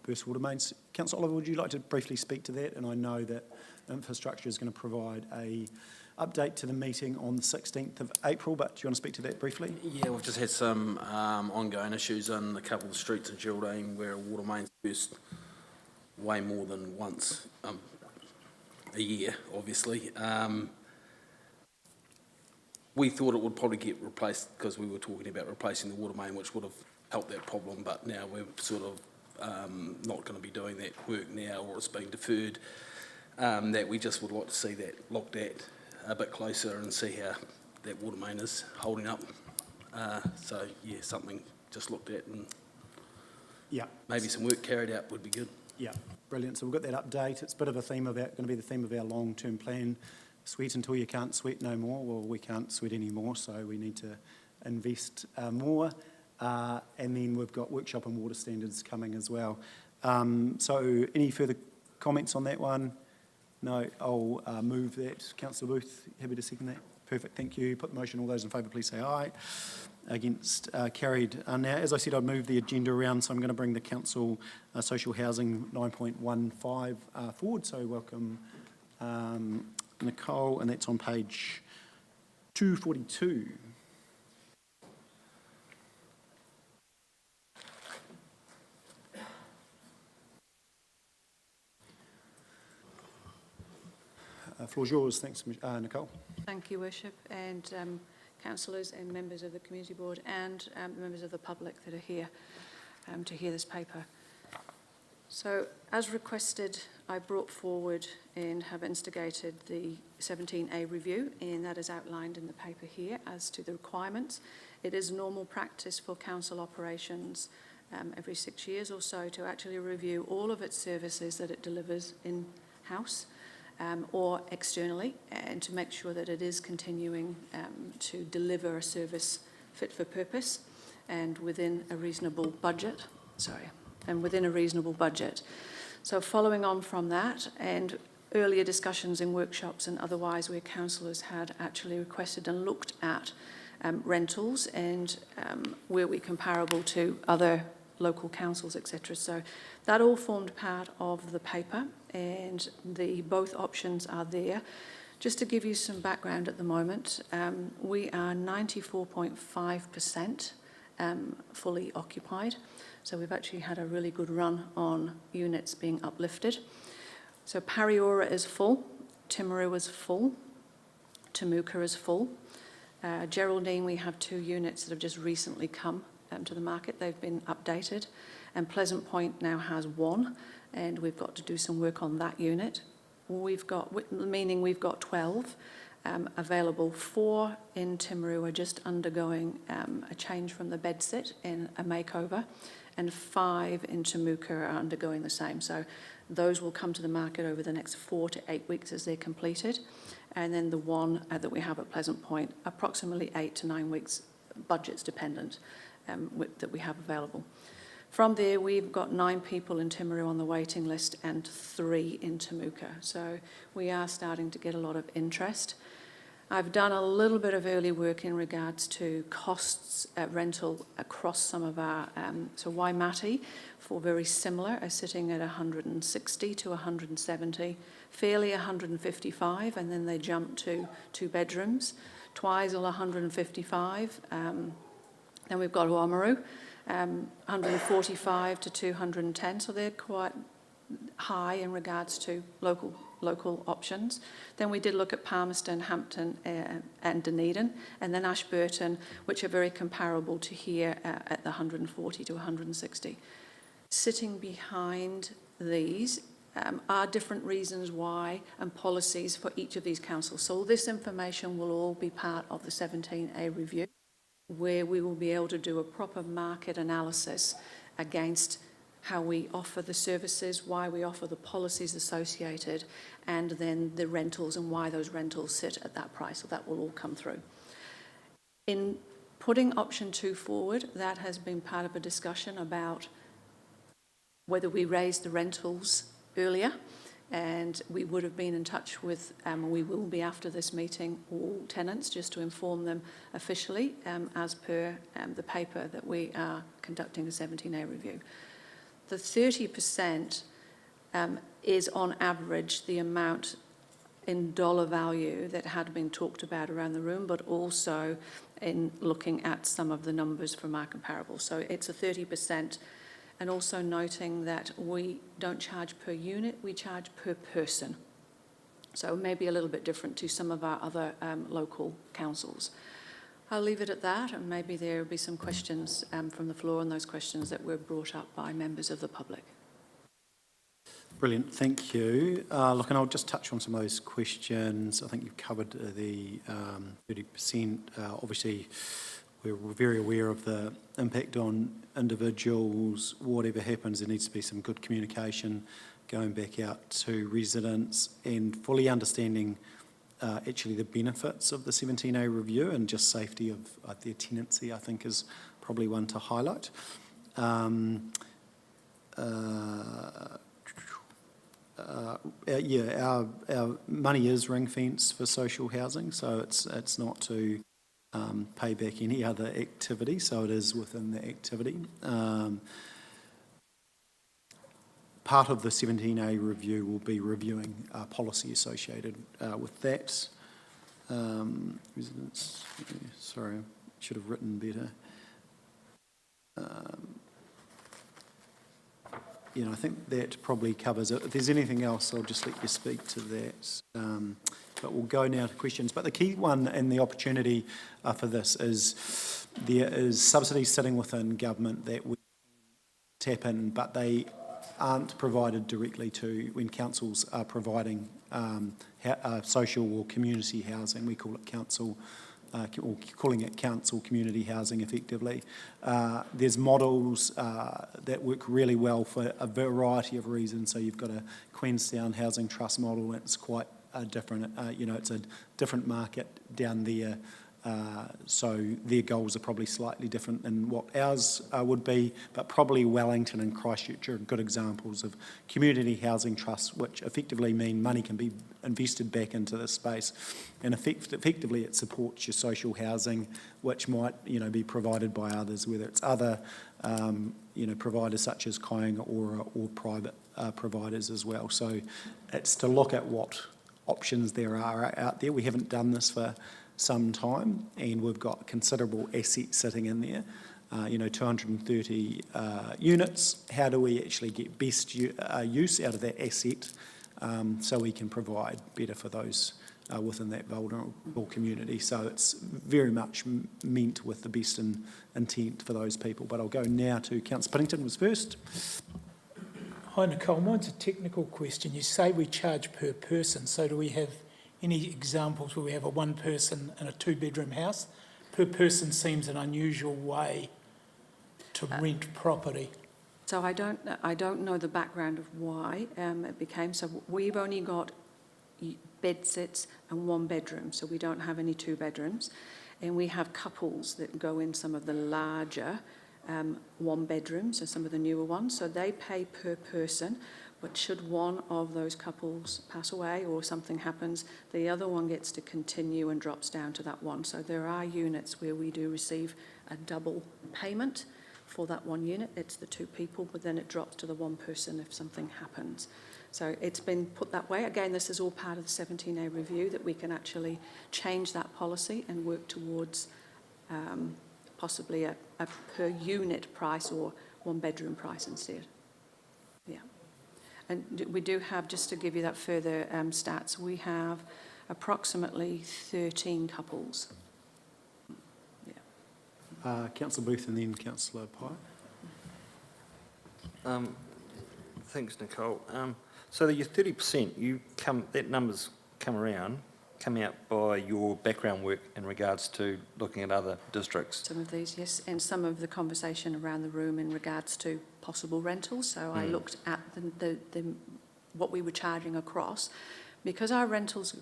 burst water mains. Councillor Oliver, would you like to briefly speak to that? And I know that infrastructure is going to provide a update to the meeting on the 16th of April, but do you want to speak to that briefly?
Yeah, we've just had some ongoing issues in a couple of streets in Geraldine where water mains burst way more than once a year, obviously. We thought it would probably get replaced because we were talking about replacing the water main, which would have helped that problem, but now we're sort of not going to be doing that work now, or it's being deferred. That we just would like to see that looked at a bit closer and see how that water main is holding up. So yeah, something just looked at, and
Yeah.
maybe some work carried out would be good.
Yeah, brilliant. So we've got that update. It's a bit of a theme of our, going to be the theme of our long-term plan. Sweat until you can't sweat no more. Well, we can't sweat anymore, so we need to invest more. And then we've got workshop and water standards coming as well. So any further comments on that one? No, I'll move that. Councillor Booth, happy to second that? Perfect, thank you. Put the motion. All those in favour, please say aye. Against, carried. Now, as I said, I'd move the agenda around, so I'm going to bring the council social housing 9.15 forward. So welcome Nicole, and that's on page 242. Floor's yours. Thanks, Nicole.
Thank you, Worship, and councillors and members of the Community Board and members of the public that are here to hear this paper. So, as requested, I brought forward and have instigated the 17A review, and that is outlined in the paper here as to the requirements. It is normal practice for council operations every 6 years or so to actually review all of its services that it delivers in-house or externally, and to make sure that it is continuing to deliver a service fit for purpose and within a reasonable budget. So following on from that, and earlier discussions in workshops and otherwise where councillors had actually requested and looked at rentals and were we comparable to other local councils, etc. So that all formed part of the paper, and both options are there. Just to give you some background at the moment, we are 94.5% fully occupied. So we've actually had a really good run on units being uplifted. So Pariora is full, Timaru is full. Temuka is full. Geraldine, we have 2 units that have just recently come to the market. They've been updated. And Pleasant Point now has 1, and we've got to do some work on that unit. Meaning we've got 12 available. 4 in Timaru are just undergoing a change from the bed set in a makeover, and 5 in Temuka are undergoing the same. So those will come to the market over the next 4 to 8 weeks as they're completed. And then the 1 that we have at Pleasant Point, approximately 8 to 9 weeks, budgets dependent, that we have available. From there, we've got 9 people in Timaru on the waiting list and 3 in Temuka. So we are starting to get a lot of interest. I've done a little bit of early work in regards to costs at rental across some of our, so Waimati, for very similar, are sitting at 160 to 170, Fairley 155, and then they jump to 2 bedrooms, Twizel 155, then we've got Oamaru, 145 to 210, so they're quite high in regards to local options. Then we did look at Palmerston, Hampton and Dunedin, and then Ashburton, which are very comparable to here at the 140 to 160. Sitting behind these are different reasons why and policies for each of these councils. So this information will all be part of the 17A review, where we will be able to do a proper market analysis against how we offer the services, why we offer the policies associated, and then the rentals and why those rentals sit at that price. So that will all come through. In putting option 2 forward, that has been part of a discussion about whether we raise the rentals earlier, and we would have been in touch with, we will be after this meeting, all tenants, just to inform them officially as per the paper that we are conducting a 17A review. The 30% is on average the amount in dollar value that had been talked about around the room, but also in looking at some of the numbers from our comparables. So it's a 30%, and also noting that we don't charge per unit, we charge per person. So maybe a little bit different to some of our other local councils. I'll leave it at that, and maybe there will be some questions from the floor, and those questions that were brought up by members of the public.
Brilliant, thank you. Look, and I'll just touch on some of those questions. I think you've covered the 30%. Obviously, we're very aware of the impact on individuals. Whatever happens, there needs to be some good communication going back out to residents and fully understanding actually the benefits of the 17A review, and just safety of their tenancy, I think, is probably one to highlight. Our money is ring-fenced for social housing, so it's not to pay back any other activity, so it is within the activity. Part of the 17A review will be reviewing policy associated with that. Residents, sorry, I should have written better. I think that probably covers it. If there's anything else, I'll just let you speak to that. But we'll go now to questions. But the key one and the opportunity for this is there is subsidies sitting within government that we tap in, but they aren't provided directly to when councils are providing social or community housing. We call it council, or calling it council community housing effectively. There's models that work really well for a variety of reasons. So you've got a Queenstown Housing Trust model that's quite different. It's a different market down there. So their goals are probably slightly different than what ours would be, but probably Wellington and Christchurch are good examples of community housing trusts, which effectively mean money can be invested back into this space, and effectively it supports your social housing, which might be provided by others, whether it's other providers such as Kāinga or private providers as well. So it's to look at what options there are out there. We haven't done this for some time, and we've got considerable assets sitting in there, 230 units. How do we actually get best use out of that asset so we can provide better for those within that vulnerable community. So it's very much meant with the best intent for those people. But I'll go now to Councillor Piddington was first.
Hi Nicole, mine's a technical question. You say we charge per person, so do we have any examples where we have a one person in a 2-bedroom house? Per person seems an unusual way to rent property.
So I don't know the background of why it became, so we've only got bed sits and 1 bedroom, so we don't have any 2 bedrooms. And we have couples that go in some of the larger 1 bedrooms, so some of the newer ones, so they pay per person, but should one of those couples pass away or something happens, the other one gets to continue and drops down to that one. So there are units where we do receive a double payment for that 1 unit. It's the 2 people, but then it drops to the 1 person if something happens. So it's been put that way. Again, this is all part of the 17A review, that we can actually change that policy and work towards possibly a per unit price or 1 bedroom price instead. Yeah. And we do have, just to give you that further stats, we have approximately 13 couples. Yeah.
Councillor Booth and then Councillor Pye.
Thanks, Nicole. So your 30%, that number's come out by your background work in regards to looking at other districts.
Some of these, yes, and some of the conversation around the room in regards to possible rentals. So I looked at what we were charging across, because our rentals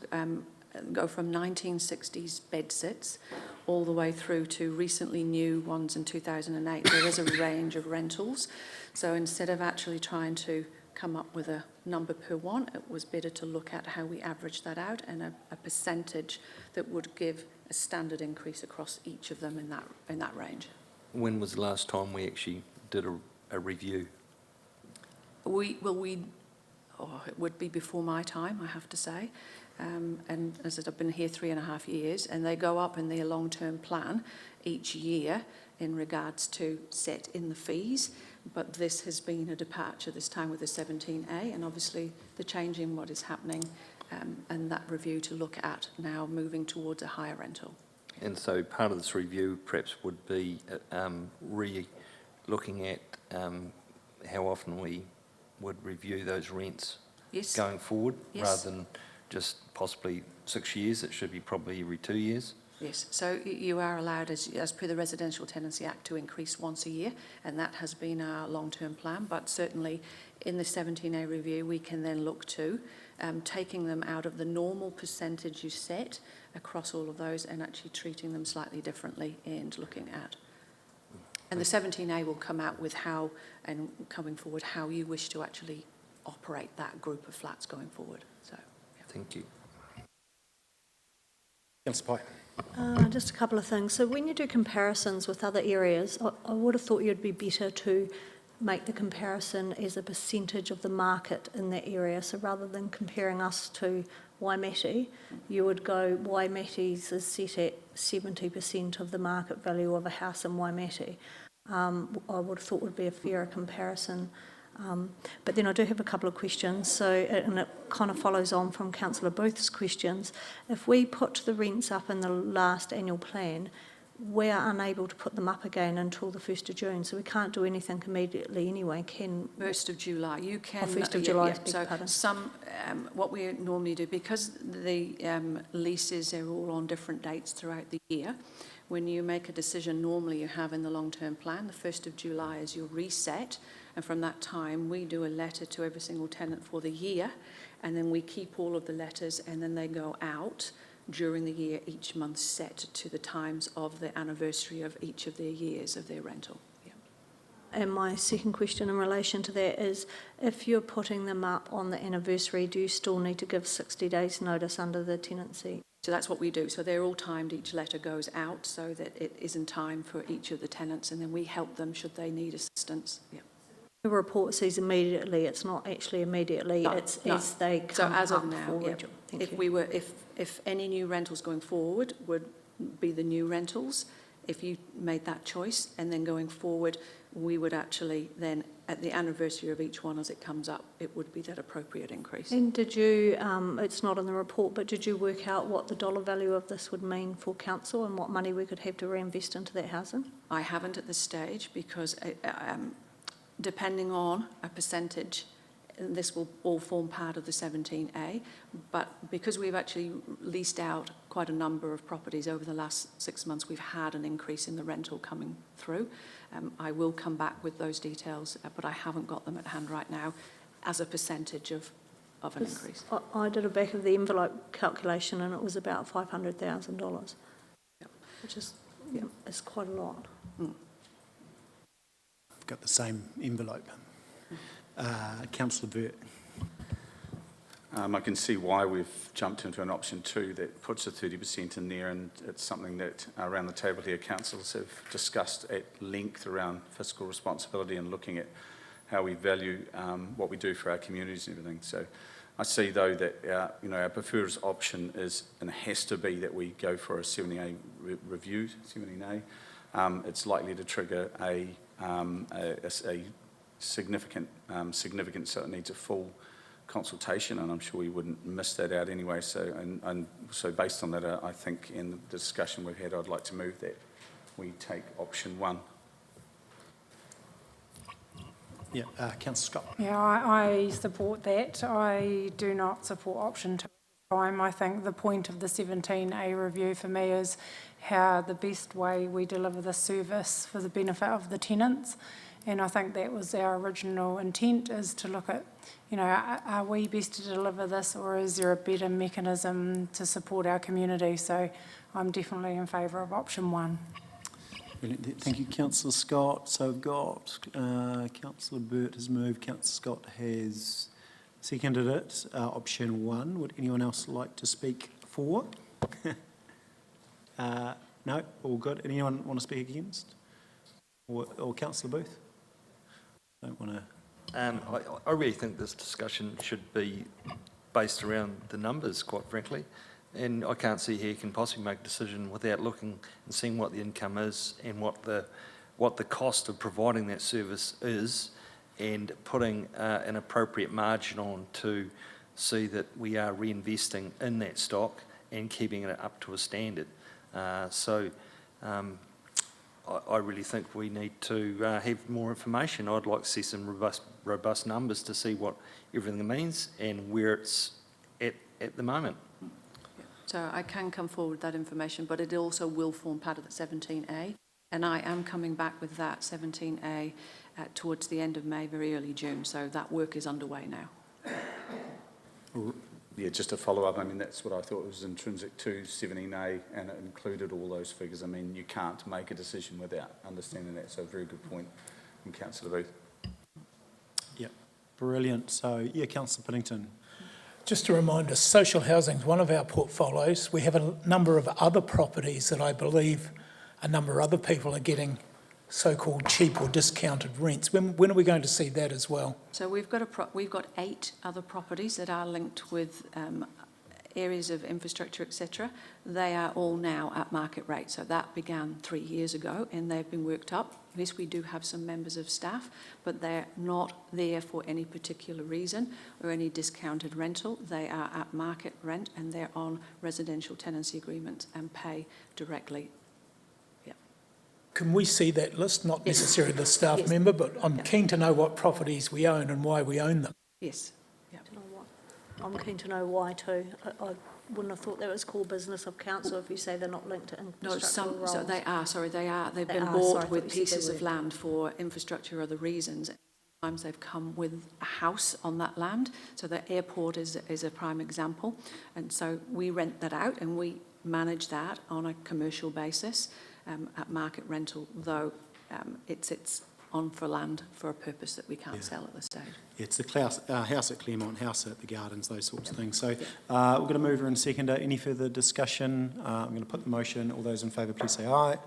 go from 1960s bed sits all the way through to recently new ones in 2008. There is a range of rentals. So instead of actually trying to come up with a number per one, it was better to look at how we average that out and a percentage that would give a standard increase across each of them in that range.
When was the last time we actually did a review?
It would be before my time, I have to say. And as I said, I've been here 3.5 years, and they go up in their long-term plan each year in regards to set in the fees. But this has been a departure this time with the 17A, and obviously the change in what is happening and that review to look at now moving towards a higher rental.
And so part of this review perhaps would be looking at how often we would review those rents going forward, rather than just possibly 6 years. It should be probably every 2 years.
Yes, so you are allowed, as per the Residential Tenancy Act, to increase once a year, and that has been our long-term plan. But certainly in the 17A review, we can then look to taking them out of the normal percentage you set across all of those and actually treating them slightly differently and looking at. And the 17A will come out with how, and coming forward, how you wish to actually operate that group of flats going forward. So, yeah.
Thank you.
Councillor Pye.
Just a couple of things. So when you do comparisons with other areas, I would have thought you'd be better to make the comparison as a percentage of the market in that area. So rather than comparing us to Waimate, you would go, Waimate's is set at 70% of the market value of a house in Waimate. I would have thought would be a fairer comparison. But then I do have a couple of questions, and it kind of follows on from Councillor Booth's questions. If we put the rents up in the last annual plan, we are unable to put them up again until the 1st of June, so we can't do anything immediately anyway, can...
1st of July, you can...
1st of July,
so what we normally do, because the leases are all on different dates throughout the year, when you make a decision, normally you have in the long-term plan, the 1st of July is your reset, and from that time we do a letter to every single tenant for the year, and then we keep all of the letters, and then they go out during the year, each month set to the times of the anniversary of each of their years of their rental. Yeah.
And my second question in relation to that is, if you're putting them up on the anniversary, do you still need to give 60 days notice under the tenancy?
So that's what we do. So they're all timed, each letter goes out so that it is in time for each of the tenants, and then we help them should they need assistance. Yeah.
The report says immediately, it's not actually immediately, as they come
as
up
of now,
forward.
Yeah. If any new rentals going forward would be the new rentals, if you made that choice, and then going forward, we would actually then at the anniversary of each one as it comes up, it would be that appropriate increase.
And did you, it's not in the report, but did you work out what the dollar value of this would mean for council and what money we could have to reinvest into that housing?
I haven't at this stage because depending on a percentage, this will all form part of the 17A, but because we've actually leased out quite a number of properties over the last 6 months, we've had an increase in the rental coming through. I will come back with those details, but I haven't got them at hand right now as a percentage of an increase.
I did a back of the envelope calculation and it was about $500,000, which is, is quite a lot.
I've got the same envelope. Councillor Burt.
I can see why we've jumped into an option 2 that puts a 30% in there, and it's something that around the table here councils have discussed at length around fiscal responsibility and looking at how we value what we do for our communities and everything. So I see though that our preferred option is, and it has to be, that we go for a 70A review, 70A. It's likely to trigger a significant, so it needs a full consultation, and I'm sure we wouldn't miss that out anyway. So, and so based on that, I think in the discussion we've had, I'd like to move that we take option 1.
Yeah, Councillor Scott.
Yeah, I support that. I do not support option 2 at this time. I think the point of the 17A review for me is how the best way we deliver the service for the benefit of the tenants. And I think that was our original intent, is to look at, are we best to deliver this, or is there a better mechanism to support our community? So I'm definitely in favour of option 1.
Brilliant. Thank you, Councillor Scott. So we've got Councillor Burt has moved, Councillor Scott has seconded it. Option 1. Would anyone else like to speak for? No? All good. Anyone want to speak against? Or Councillor Booth? Don't want to...
I really think this discussion should be based around the numbers, quite frankly. And I can't see how you can possibly make a decision without looking and seeing what the income is and what the cost of providing that service is, and putting an appropriate margin on to see that we are reinvesting in that stock and keeping it up to a standard. I really think we need to have more information. I'd like to see some robust numbers to see what everything means and where it's at the moment.
So I can come forward with that information, but it also will form part of the 17A, and I am coming back with that 17A towards the end of May, very early June, so that work is underway now.
Yeah, just to follow up, I mean, that's what I thought was intrinsic to 17A, and it included all those figures. I mean, you can't make a decision without understanding that, so a very good point from Councillor Booth.
Yeah, brilliant. So, yeah, Councillor Piddington.
Just a reminder, social housing is one of our portfolios. We have a number of other properties that I believe a number of other people are getting so-called cheap or discounted rents. When are we going to see that as well?
So we've got 8 other properties that are linked with areas of infrastructure, etc. They are all now at market rate. So that began 3 years ago, and they've been worked up. Yes, we do have some members of staff, but they're not there for any particular reason or any discounted rental. They are at market rent, and they're on residential tenancy agreements and pay directly.
Can we see that list? Not
Yes.
necessarily the staff
Yes.
member, but I'm keen to know what properties we own and why we own them.
Yes.
I'm keen to know why too. I wouldn't have thought that was core business of council if you say they're not linked to
No,
infrastructural roles.
so they are. Sorry, they are. They've
They
been
are,
bought
sorry, I
with
thought you said they
pieces of
were.
land for infrastructure or other reasons. Sometimes they've come with a house on that land. So the airport is a prime example. And so we rent that out and we manage that on a commercial basis at market rental, though it sits on for land for a purpose that we can't sell at this stage.
It's the house at Claremont, house at the Gardens, those sorts of things. So we're going to move her in seconder. Any further discussion? I'm going to put the motion. All those in favour, please say aye.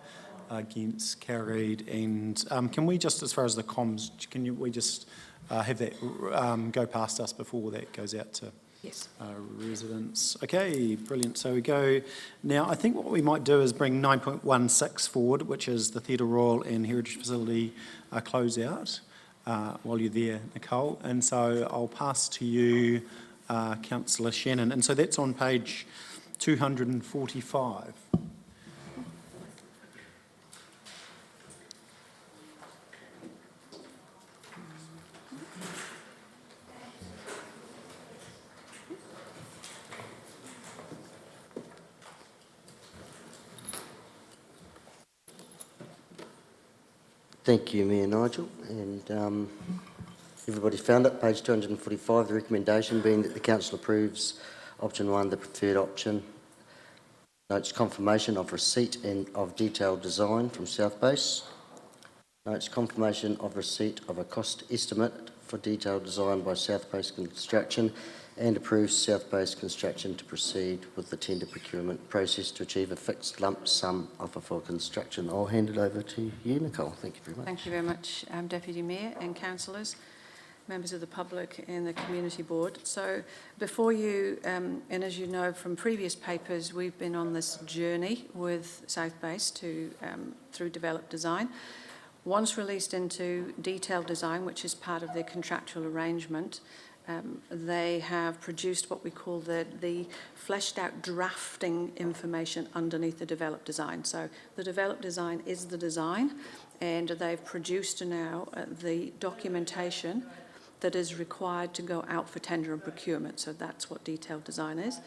Against, carried. And can we just, as far as the comms, we just have that go past us before that goes out to residents? Okay, brilliant. So we go now. I think what we might do is bring 9.16 forward, which is the Theatre Royal and Heritage Facility closeout. while you're there, Nicole. And so I'll pass to you, Councillor Shannon. And so that's on page 245.
Thank you, Mayor Nigel. And everybody's found it, page 245, the recommendation being that the council approves option 1, the preferred option. Notes confirmation of receipt and of detailed design from South Base. Notes confirmation of receipt of a cost estimate for detailed design by South Base Construction, and approves South Base Construction to proceed with the tender procurement process to achieve a fixed lump sum offer for construction. I'll hand it over to you, Nicole. Thank you very much.
Thank you very much, Deputy Mayor and councillors, members of the public and the Community Board. So before you, and as you know from previous papers, we've been on this journey with South Base to, through developed design. Once released into detailed design, which is part of their contractual arrangement, they have produced what we call the fleshed out drafting information underneath the developed design. So the developed design is the design, and they've produced now the documentation that is required to go out for tender and procurement. So that's what detailed design is.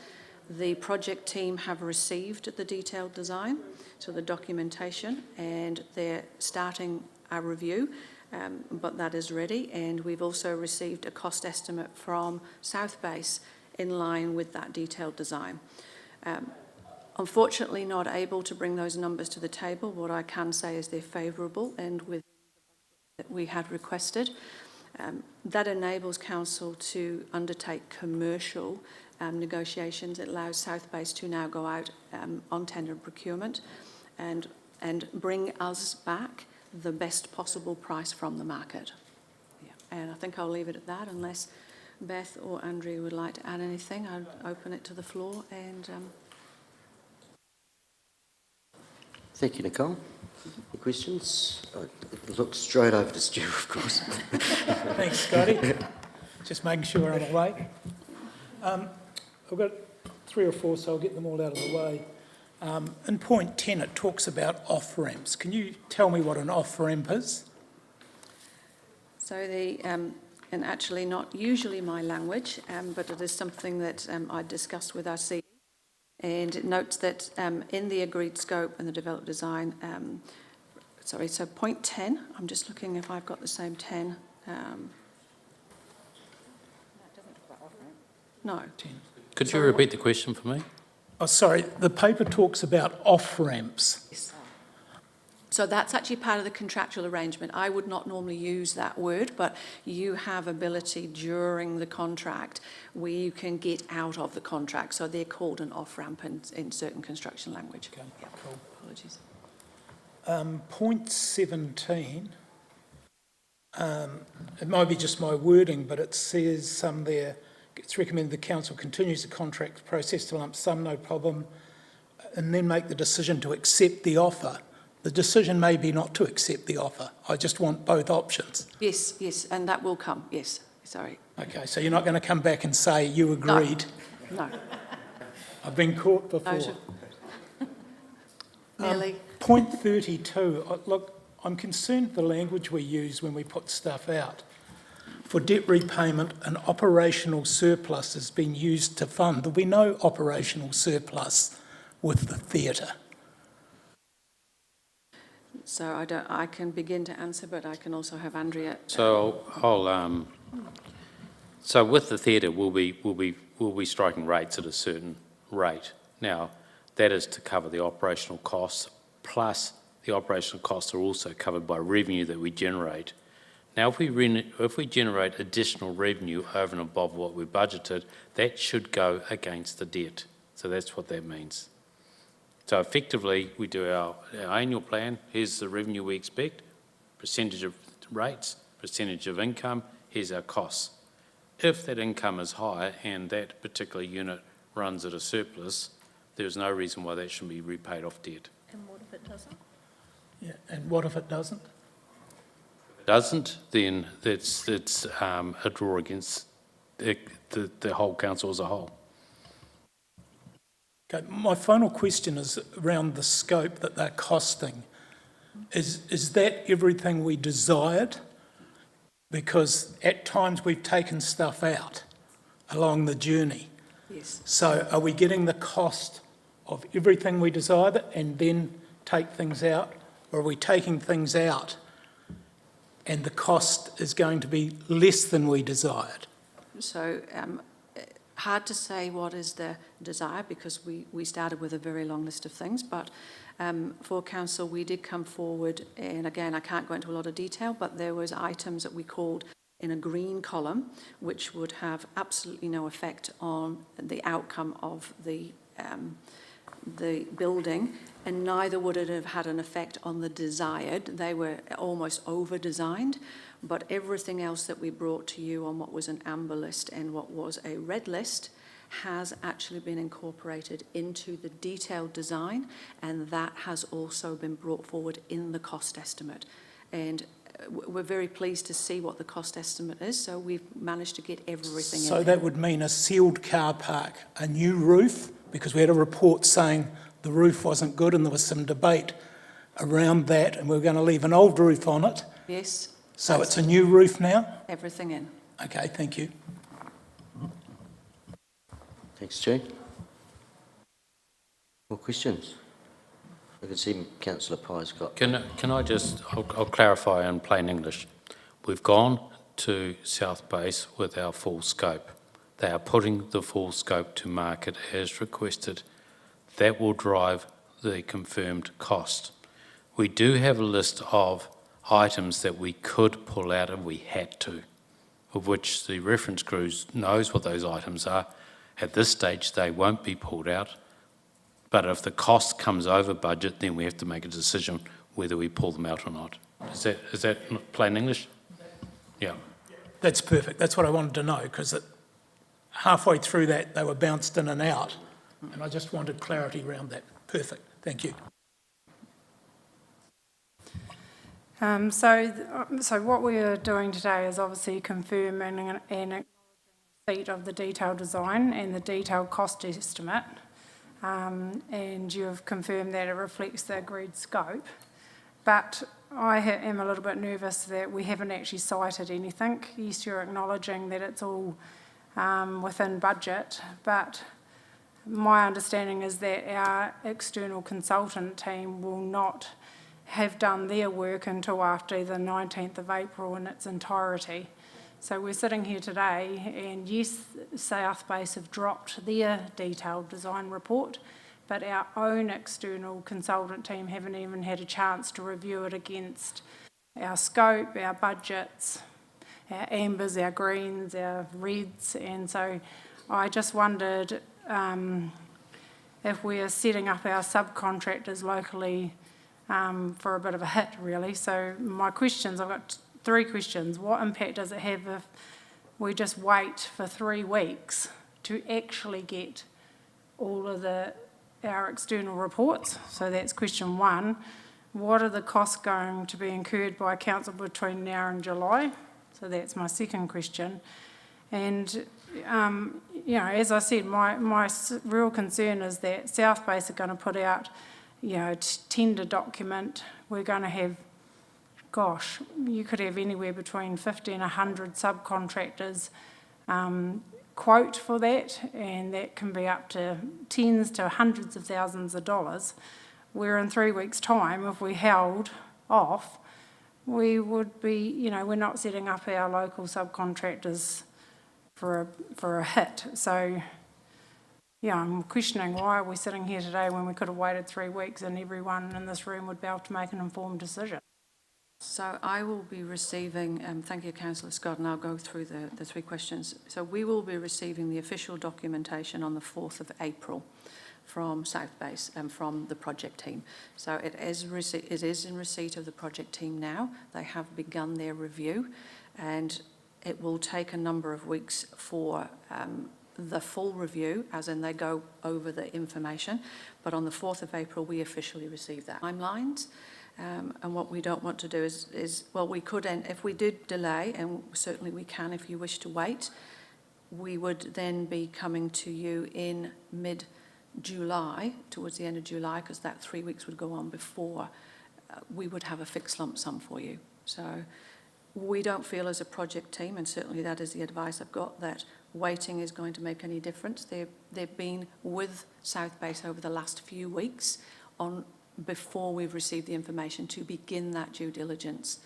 The project team have received the detailed design, so the documentation, and they're starting a review. But that is ready, and we've also received a cost estimate from South Base in line with that detailed design. Unfortunately not able to bring those numbers to the table. What I can say is they're favourable and with the budget that we had requested. That enables Council to undertake commercial negotiations. It allows South Base to now go out on tender and procurement and bring us back the best possible price from the market. Yeah. And I think I'll leave it at that unless Beth or Andrea would like to add anything. I'll open it to the floor and...
Thank you, Nicole. Any questions? Look straight over to Stu, of course.
Thanks, Scotty. Just making sure I'm awake. I've got 3 or 4, so I'll get them all out of the way. In point 10, it talks about off-ramps. Can you tell me what an off-ramp is?
So and actually not usually my language, but it is something that I discussed with our CEO, and it notes that in the agreed scope and the developed design, so point 10, I'm just looking if I've got the same 10. No.
10.
Could you repeat the question for me?
Oh, sorry, the paper talks about off-ramps.
Yes. So that's actually part of the contractual arrangement. I would not normally use that word, but you have ability during the contract where you can get out of the contract. So they're called an off-ramp in certain construction language.
Okay,
yeah.
cool.
Apologies.
Point 17, it might be just my wording, but it says some there, it's recommended the council continues the contract process to lump sum, no problem, and then make the decision to accept the offer. The decision may be not to accept the offer. I just want both options.
Yes, yes, and that will come, yes, sorry.
Okay, so you're not going to come back and say you agreed?
No.
I've been caught before.
Nearly.
Point 32, look, I'm concerned the language we use when we put stuff out. For debt repayment, an operational surplus has been used to fund. There'll be no operational surplus with the theatre.
So I can begin to answer, but I can also have Andrea.
So so with the theatre, we'll be striking rates at a certain rate. Now, that is to cover the operational costs, plus the operational costs are also covered by revenue that we generate. Now, if we generate additional revenue over and above what we budgeted, that should go against the debt. So that's what that means. So effectively, we do our annual plan. Here's the revenue we expect, percentage of rates, percentage of income, here's our costs. If that income is high and that particular unit runs at a surplus, there's no reason why that shouldn't be repaid off debt.
And what if it doesn't?
Yeah, and what if it doesn't?
If it doesn't, then it's a draw against the whole council as a whole.
Okay, my final question is around the scope that they're costing. Is that everything we desired? Because at times we've taken stuff out along the journey.
Yes.
So are we getting the cost of everything we desired and then take things out? Or are we taking things out and the cost is going to be less than we desired?
So hard to say what is the desire because we started with a very long list of things, but for council we did come forward, and again I can't go into a lot of detail, but there was items that we called in a green column which would have absolutely no effect on the outcome of the building, and neither would it have had an effect on the desired. They were almost over-designed, but everything else that we brought to you on what was an amber list and what was a red list has actually been incorporated into the detailed design, and that has also been brought forward in the cost estimate. And we're very pleased to see what the cost estimate is, so we've managed to get everything in.
So that would mean a sealed car park, a new roof, because we had a report saying the roof wasn't good and there was some debate around that, and we were going to leave an old roof on it.
Yes.
So it's a new roof now?
Everything in.
Okay, thank you.
Thanks, Chair. More questions? I can see Councillor Pye's got...
Can I just, I'll clarify in plain English. We've gone to South Base with our full scope. They are putting the full scope to market as requested. That will drive the confirmed cost. We do have a list of items that we could pull out if we had to, of which the reference crews knows what those items are. At this stage, they won't be pulled out. But if the cost comes over budget, then we have to make a decision whether we pull them out or not. Is that plain English? Yeah.
That's perfect. That's what I wanted to know, because halfway through that, they were bounced in and out, and I just wanted clarity around that. Perfect. Thank you.
So what we are doing today is obviously confirming and acknowledging receipt of the detailed design and the detailed cost estimate. And you have confirmed that it reflects the agreed scope. But I am a little bit nervous that we haven't actually cited anything. Yes, you're acknowledging that it's all within budget, but my understanding is that our external consultant team will not have done their work until after the 19th of April in its entirety. So we're sitting here today, and yes, South Base have dropped their detailed design report, but our own external consultant team haven't even had a chance to review it against our scope, our budgets, our ambers, our greens, our reds, and so I just wondered if we are setting up our subcontractors locally for a bit of a hit, really. So my questions, I've got 3 questions. What impact does it have if we just wait for 3 weeks to actually get all of our external reports? So that's question 1. What are the costs going to be incurred by council between now and July? So that's my second question. And, as I said, my real concern is that South Base are going to put out, a tender document. We're going to have, gosh, you could have anywhere between 50 and 100 subcontractors quote for that, and that can be up to tens to hundreds of thousands of dollars, where in 3 weeks' time, if we held off, we would be, we're not setting up our local subcontractors for a hit. So, I'm questioning why are we sitting here today when we could have waited 3 weeks and everyone in this room would be able to make an informed decision.
So I will be receiving, thank you Councillor Scott, and I'll go through the 3 questions. So we will be receiving the official documentation on the 4th of April from South Base and from the project team. So it is in receipt of the project team now. They have begun their review, and it will take a number of weeks for the full review, as in they go over the information. But on the 4th of April, we officially receive that. Timelines. And what we don't want to do is well, we could, and if we did delay, and certainly we can if you wish to wait, we would then be coming to you in mid-July, towards the end of July, because that 3 weeks would go on before we would have a fixed lump sum for you. So we don't feel as a project team, and certainly that is the advice I've got, that waiting is going to make any difference. They've been with South Base over the last few weeks on before we've received the information to begin that due diligence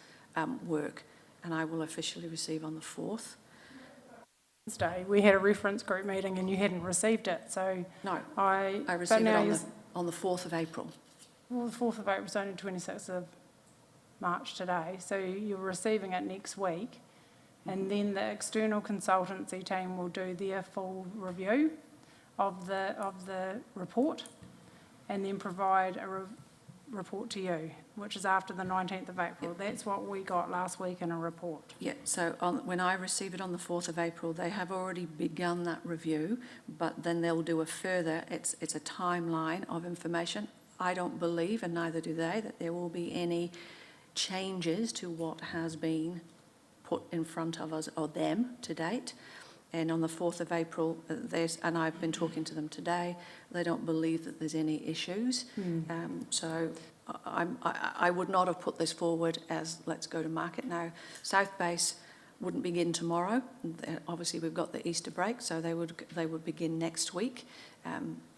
work, and I will officially receive on the 4th.
Wednesday, we had a reference group meeting and you hadn't received it, so
No,
I
received it on the 4th of April.
Well, the 4th of April is only 26th of March today, so you're receiving it next week, and then the external consultancy team will do their full review of the report, and then provide a report to you, which is after the 19th of April. That's what we got last week in a report.
Yeah, so when I receive it on the 4th of April, they have already begun that review, but then they'll do a further, it's a timeline of information. I don't believe, and neither do they, that there will be any changes to what has been put in front of us or them to date. And on the 4th of April, and I've been talking to them today, they don't believe that there's any issues. So I would not have put this forward as let's go to market now. South Base wouldn't begin tomorrow. Obviously, we've got the Easter break, so they would begin next week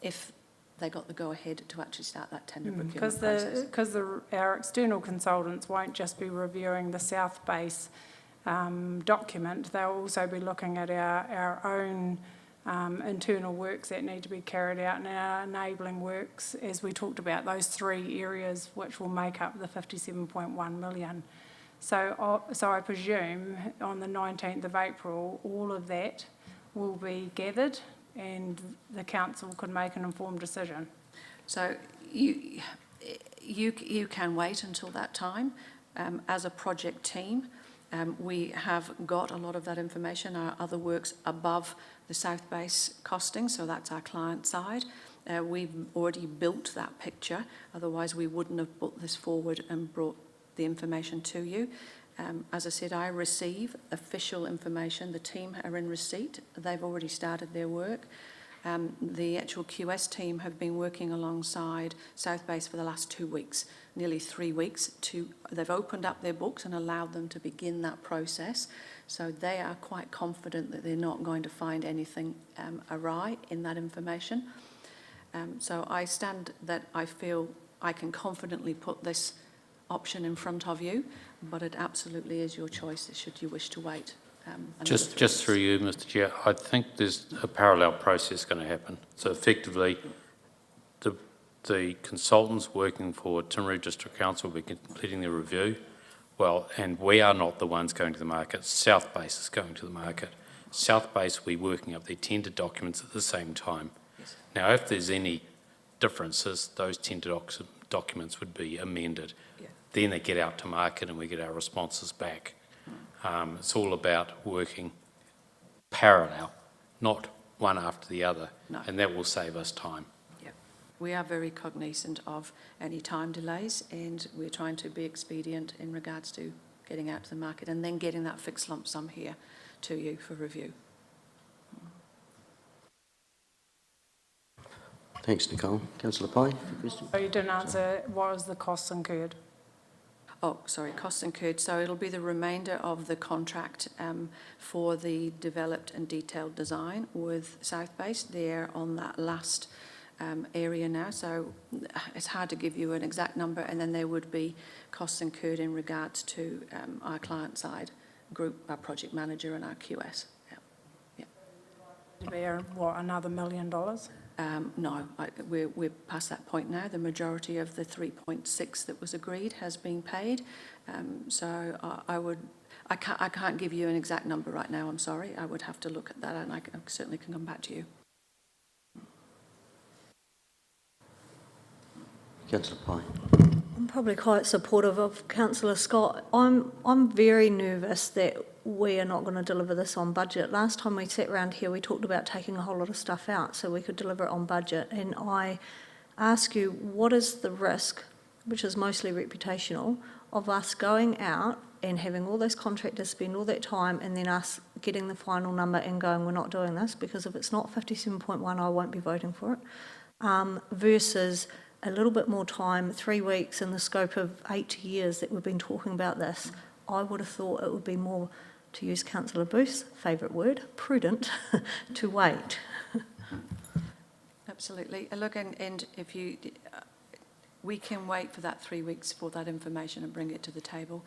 if they got the go-ahead to actually start that tender procurement process.
Because our external consultants won't just be reviewing the South Base document, they'll also be looking at our own internal works that need to be carried out and our enabling works, as we talked about, those 3 areas which will make up the 57.1 million. So I presume on the 19th of April, all of that will be gathered and the council could make an informed decision.
So you can wait until that time. As a project team, we have got a lot of that information, our other works above the South Base costing, so that's our client side. We've already built that picture, otherwise we wouldn't have put this forward and brought the information to you. As I said, I receive official information. The team are in receipt. They've already started their work. The actual QS team have been working alongside South Base for the last 2 weeks, nearly 3 weeks. They've opened up their books and allowed them to begin that process. So they are quite confident that they're not going to find anything awry in that information. So I stand that I feel I can confidently put this option in front of you, but it absolutely is your choice should you wish to wait.
Just through you, Mr Chair, I think there's a parallel process going to happen. So effectively, the consultants working for Timaru District Council will be completing their review. Well, and we are not the ones going to the market. South Base is going to the market. South Base will be working up their tender documents at the same time.
Yes.
Now, if there's any differences, those tender documents would be amended.
Yeah.
Then they get out to market and we get our responses back. It's all about working parallel, not one after the other,
No.
and that will save us time.
Yeah. We are very cognizant of any time delays, and we're trying to be expedient in regards to getting out to the market and then getting that fixed lump sum here to you for review.
Thanks, Nicole. Councillor Pye, for question.
So you didn't answer what was the costs incurred?
Oh, sorry, costs incurred. So it'll be the remainder of the contract for the developed and detailed design with South Base. They're on that last area now, so it's hard to give you an exact number, and then there would be costs incurred in regards to our client side group, our project manager and our QS. Yeah.
To be, what, another $1 million?
No, we're past that point now. The majority of the 3.6 that was agreed has been paid. So I can't give you an exact number right now, I'm sorry. I would have to look at that, and I certainly can come back to you.
Councillor Pye.
I'm probably quite supportive of Councillor Scott. I'm very nervous that we are not going to deliver this on budget. Last time we sat around here, we talked about taking a whole lot of stuff out so we could deliver it on budget. And I ask you, what is the risk which is mostly reputational, of us going out and having all those contractors spend all that time and then us getting the final number and going, we're not doing this, because if it's not 57.1, I won't be voting for it, versus a little bit more time, 3 weeks in the scope of 8 years that we've been talking about this. I would have thought it would be more, to use Councillor Booth's favourite word, prudent, to wait.
Absolutely. Look, and if you, we can wait for that 3 weeks for that information and bring it to the table.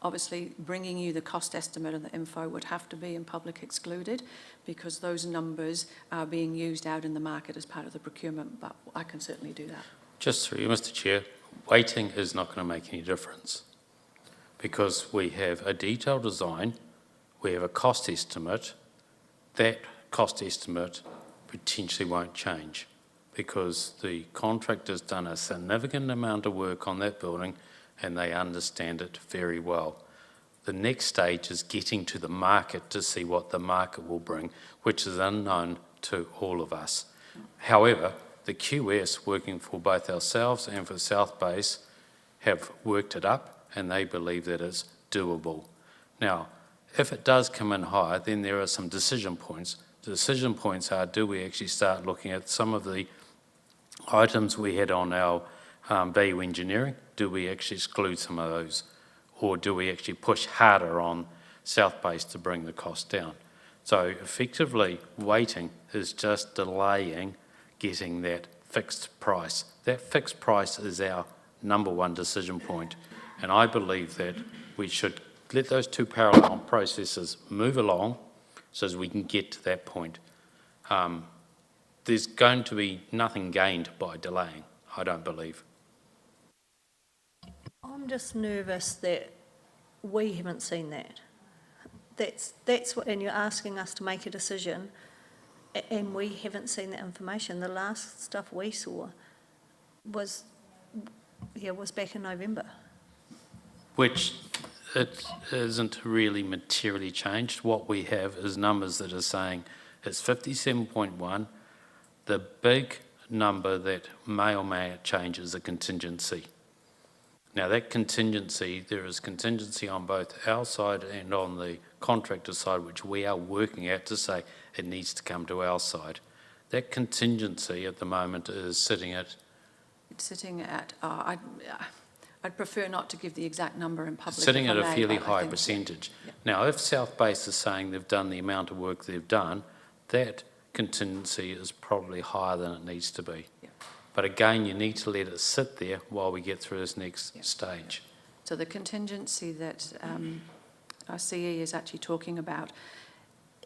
Obviously, bringing you the cost estimate and the info would have to be in public excluded, because those numbers are being used out in the market as part of the procurement, but I can certainly do that.
Just through you, Mr Chair, waiting is not going to make any difference, because we have a detailed design, we have a cost estimate. That cost estimate potentially won't change, because the contractor's done a significant amount of work on that building and they understand it very well. The next stage is getting to the market to see what the market will bring, which is unknown to all of us. However, the QS, working for both ourselves and for South Base, have worked it up and they believe that it's doable. Now, if it does come in higher, then there are some decision points. The decision points are, do we actually start looking at some of the items we had on our value engineering? Do we actually exclude some of those? Or do we actually push harder on South Base to bring the cost down? So effectively, waiting is just delaying getting that fixed price. That fixed price is our number one decision point. And I believe that we should let those two parallel processes move along so as we can get to that point. There's going to be nothing gained by delaying, I don't believe.
I'm just nervous that we haven't seen that. That's what, and you're asking us to make a decision, and we haven't seen that information. The last stuff we saw was back in November.
Which it isn't really materially changed. What we have is numbers that are saying it's 57.1. The big number that may or may not change is a contingency. Now that contingency, there is contingency on both our side and on the contractor side, which we are working at to say it needs to come to our side. That contingency at the moment is sitting at...
It's sitting at, I'd prefer not to give the exact number in public.
Sitting at a fairly
but I
high
think-
percentage.
Yeah.
Now, if South Base is saying they've done the amount of work they've done, that contingency is probably higher than it needs to be.
Yeah.
But again, you need to let it sit there while we get through this next stage.
So the contingency that our CE is actually talking about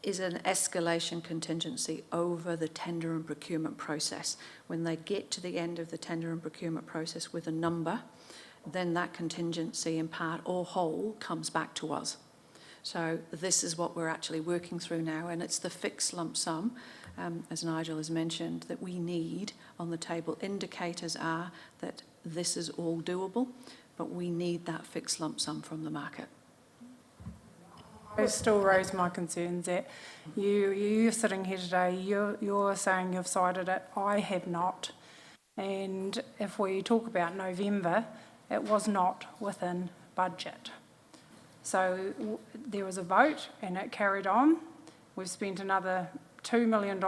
is an escalation contingency over the tender and procurement process. When they get to the end of the tender and procurement process with a number, then that contingency in part or whole comes back to us. So this is what we're actually working through now, and it's the fixed lump sum, as Nigel has mentioned, that we need on the table. Indicators are that this is all doable, but we need that fixed lump sum from the market.
I still raise my concerns that you're sitting here today, you're saying you've cited it, I have not. And if we talk about November, it was not within budget. So there was a vote and it carried on. We've spent another $2 million.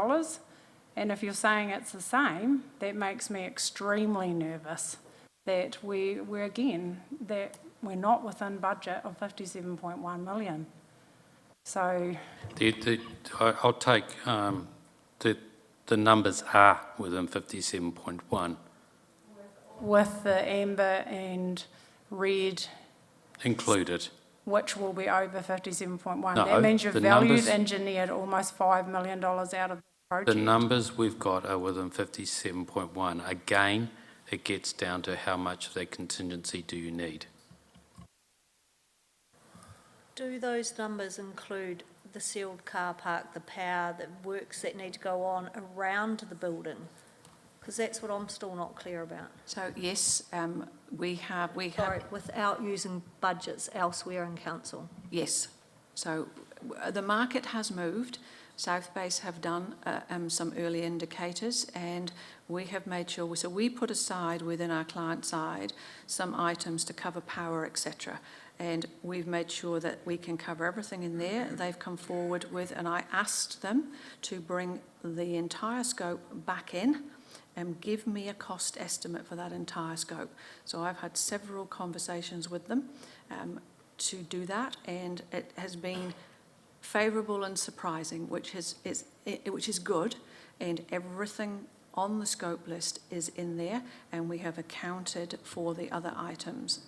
And if you're saying it's the same, that makes me extremely nervous that we're not within budget of 57.1 million. So
I'll take the numbers are within 57.1.
with the amber and red,
Included.
which will be over 57.1.
No,
That means you've
the
valued
numbers-
engineered almost $5 million out of the project.
The numbers we've got are within 57.1. Again, it gets down to how much of that contingency do you need.
Do those numbers include the sealed car park, the power, the works that need to go on around the building? Because that's what I'm still not clear about.
So yes, we have.
Sorry, without using budgets elsewhere in council.
Yes. So the market has moved. South Base have done some early indicators, and we have made sure, so we put aside within our client side some items to cover power, etc. And we've made sure that we can cover everything in there. They've come forward with, and I asked them to bring the entire scope back in and give me a cost estimate for that entire scope. So I've had several conversations with them to do that, and it has been favourable and surprising, which is good, and everything on the scope list is in there, and we have accounted for the other items.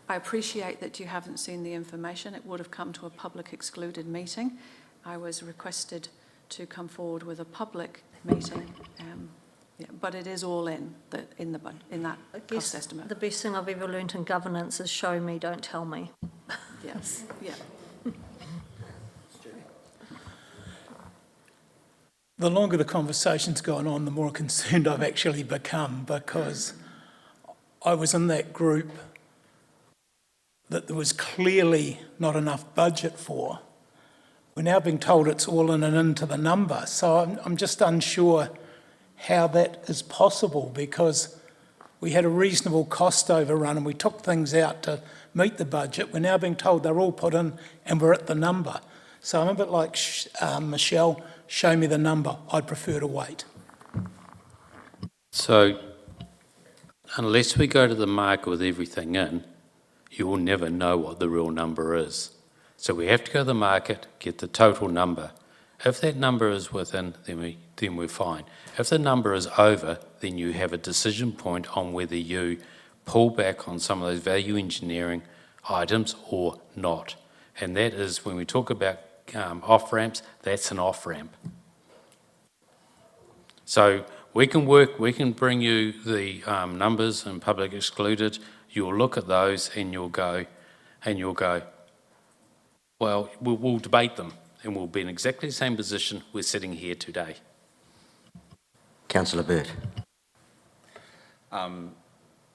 I appreciate that you haven't seen the information. It would have come to a public excluded meeting. I was requested to come forward with a public meeting, but it is all in that cost estimate.
The best thing I've ever learnt in governance is show me, don't tell me.
Yes, yeah.
The longer the conversation's gone on, the more concerned I've actually become, because I was in that group that there was clearly not enough budget for. We're now being told it's all in and into the number, so I'm just unsure how that is possible, because we had a reasonable cost overrun and we took things out to meet the budget. We're now being told they're all put in and we're at the number. So I'm a bit like Michelle, show me the number. I'd prefer to wait.
So unless we go to the market with everything in, you will never know what the real number is. So we have to go to the market, get the total number. If that number is within, then we're fine. If the number is over, then you have a decision point on whether you pull back on some of those value engineering items or not. And that is, when we talk about off-ramps, that's an off-ramp. So we can bring you the numbers and public excluded. You'll look at those and you'll go, well, we'll debate them, and we'll be in exactly the same position we're sitting here today.
Councillor Burt.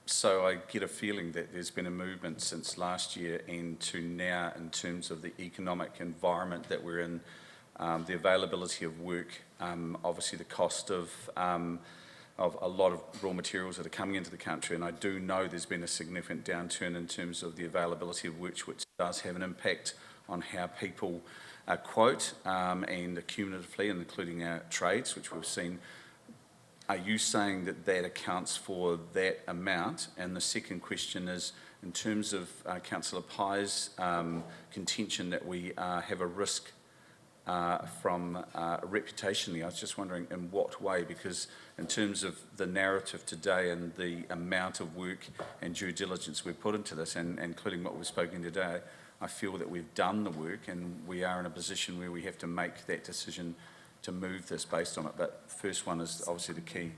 So I get a feeling that there's been a movement since last year and to now in terms of the economic environment that we're in, the availability of work, obviously the cost of a lot of raw materials that are coming into the country, and I do know there's been a significant downturn in terms of the availability of work, which does have an impact on how people quote and cumulatively, including our trades, which we've seen. Are you saying that that accounts for that amount? And the second question is, in terms of Councillor Pye's contention that we have a risk from reputationally, I was just wondering in what way, because in terms of the narrative today and the amount of work and due diligence we've put into this, and including what we've spoken today, I feel that we've done the work and we are in a position where we have to make that decision to move this based on it. But first one is obviously the key.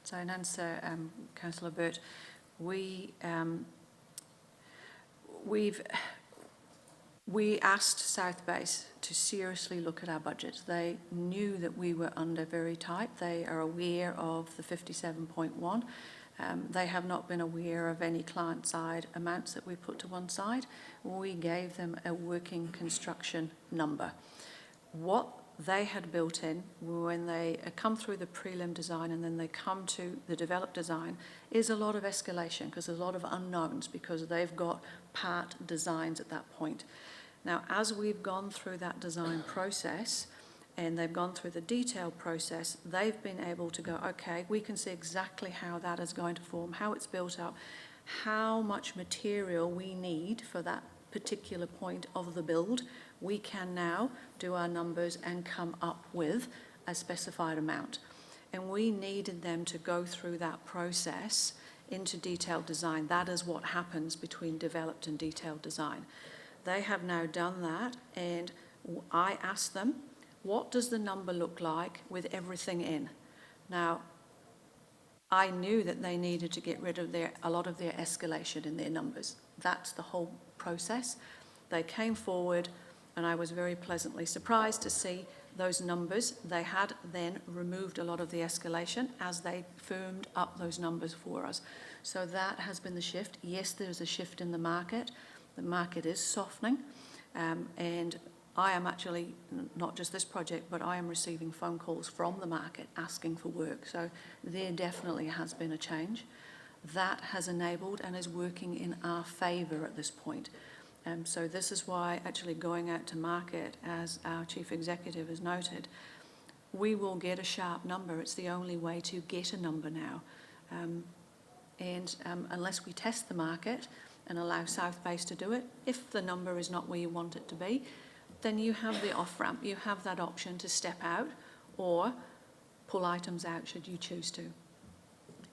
So in answer, Councillor Burt, we asked South Base to seriously look at our budget. They knew that we were under very tight. They are aware of the 57.1. They have not been aware of any client-side amounts that we put to one side. We gave them a working construction number. What they had built in when they come through the prelim design and then they come to the developed design is a lot of escalation, because there's a lot of unknowns, because they've got part designs at that point. Now, as we've gone through that design process and they've gone through the detailed process, they've been able to go, okay, we can see exactly how that is going to form, how it's built up, how much material we need for that particular point of the build. We can now do our numbers and come up with a specified amount. And we needed them to go through that process into detailed design. That is what happens between developed and detailed design. They have now done that, and I asked them, what does the number look like with everything in? Now, I knew that they needed to get rid of a lot of their escalation in their numbers. That's the whole process. They came forward, and I was very pleasantly surprised to see those numbers. They had then removed a lot of the escalation as they firmed up those numbers for us. So that has been the shift. Yes, there's a shift in the market. The market is softening, and I am actually, not just this project, but I am receiving phone calls from the market asking for work. So there definitely has been a change. That has enabled and is working in our favour at this point. So this is why actually going out to market, as our Chief Executive has noted, we will get a sharp number. It's the only way to get a number now. Unless we test the market and allow South Base to do it, if the number is not where you want it to be, then you have the off-ramp, you have that option to step out or pull items out should you choose to.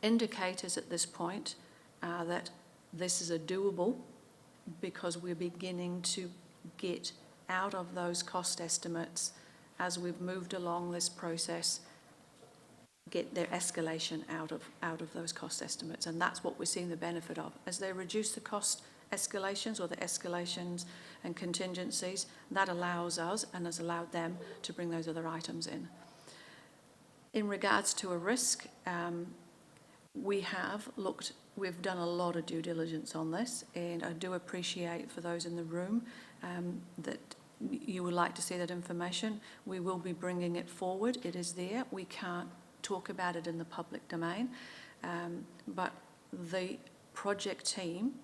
Indicators at this point are that this is a doable because we're beginning to get out of those cost estimates as we've moved along this process, get their escalation out of those cost estimates, and that's what we're seeing the benefit of. As they reduce the cost escalations or the escalations and contingencies, that allows us and has allowed them to bring those other items in. In regards to a risk, we've done a lot of due diligence on this, and I do appreciate for those in the room that you would like to see that information. We will be bringing it forward. It is there. We can't talk about it in the public domain, but the project team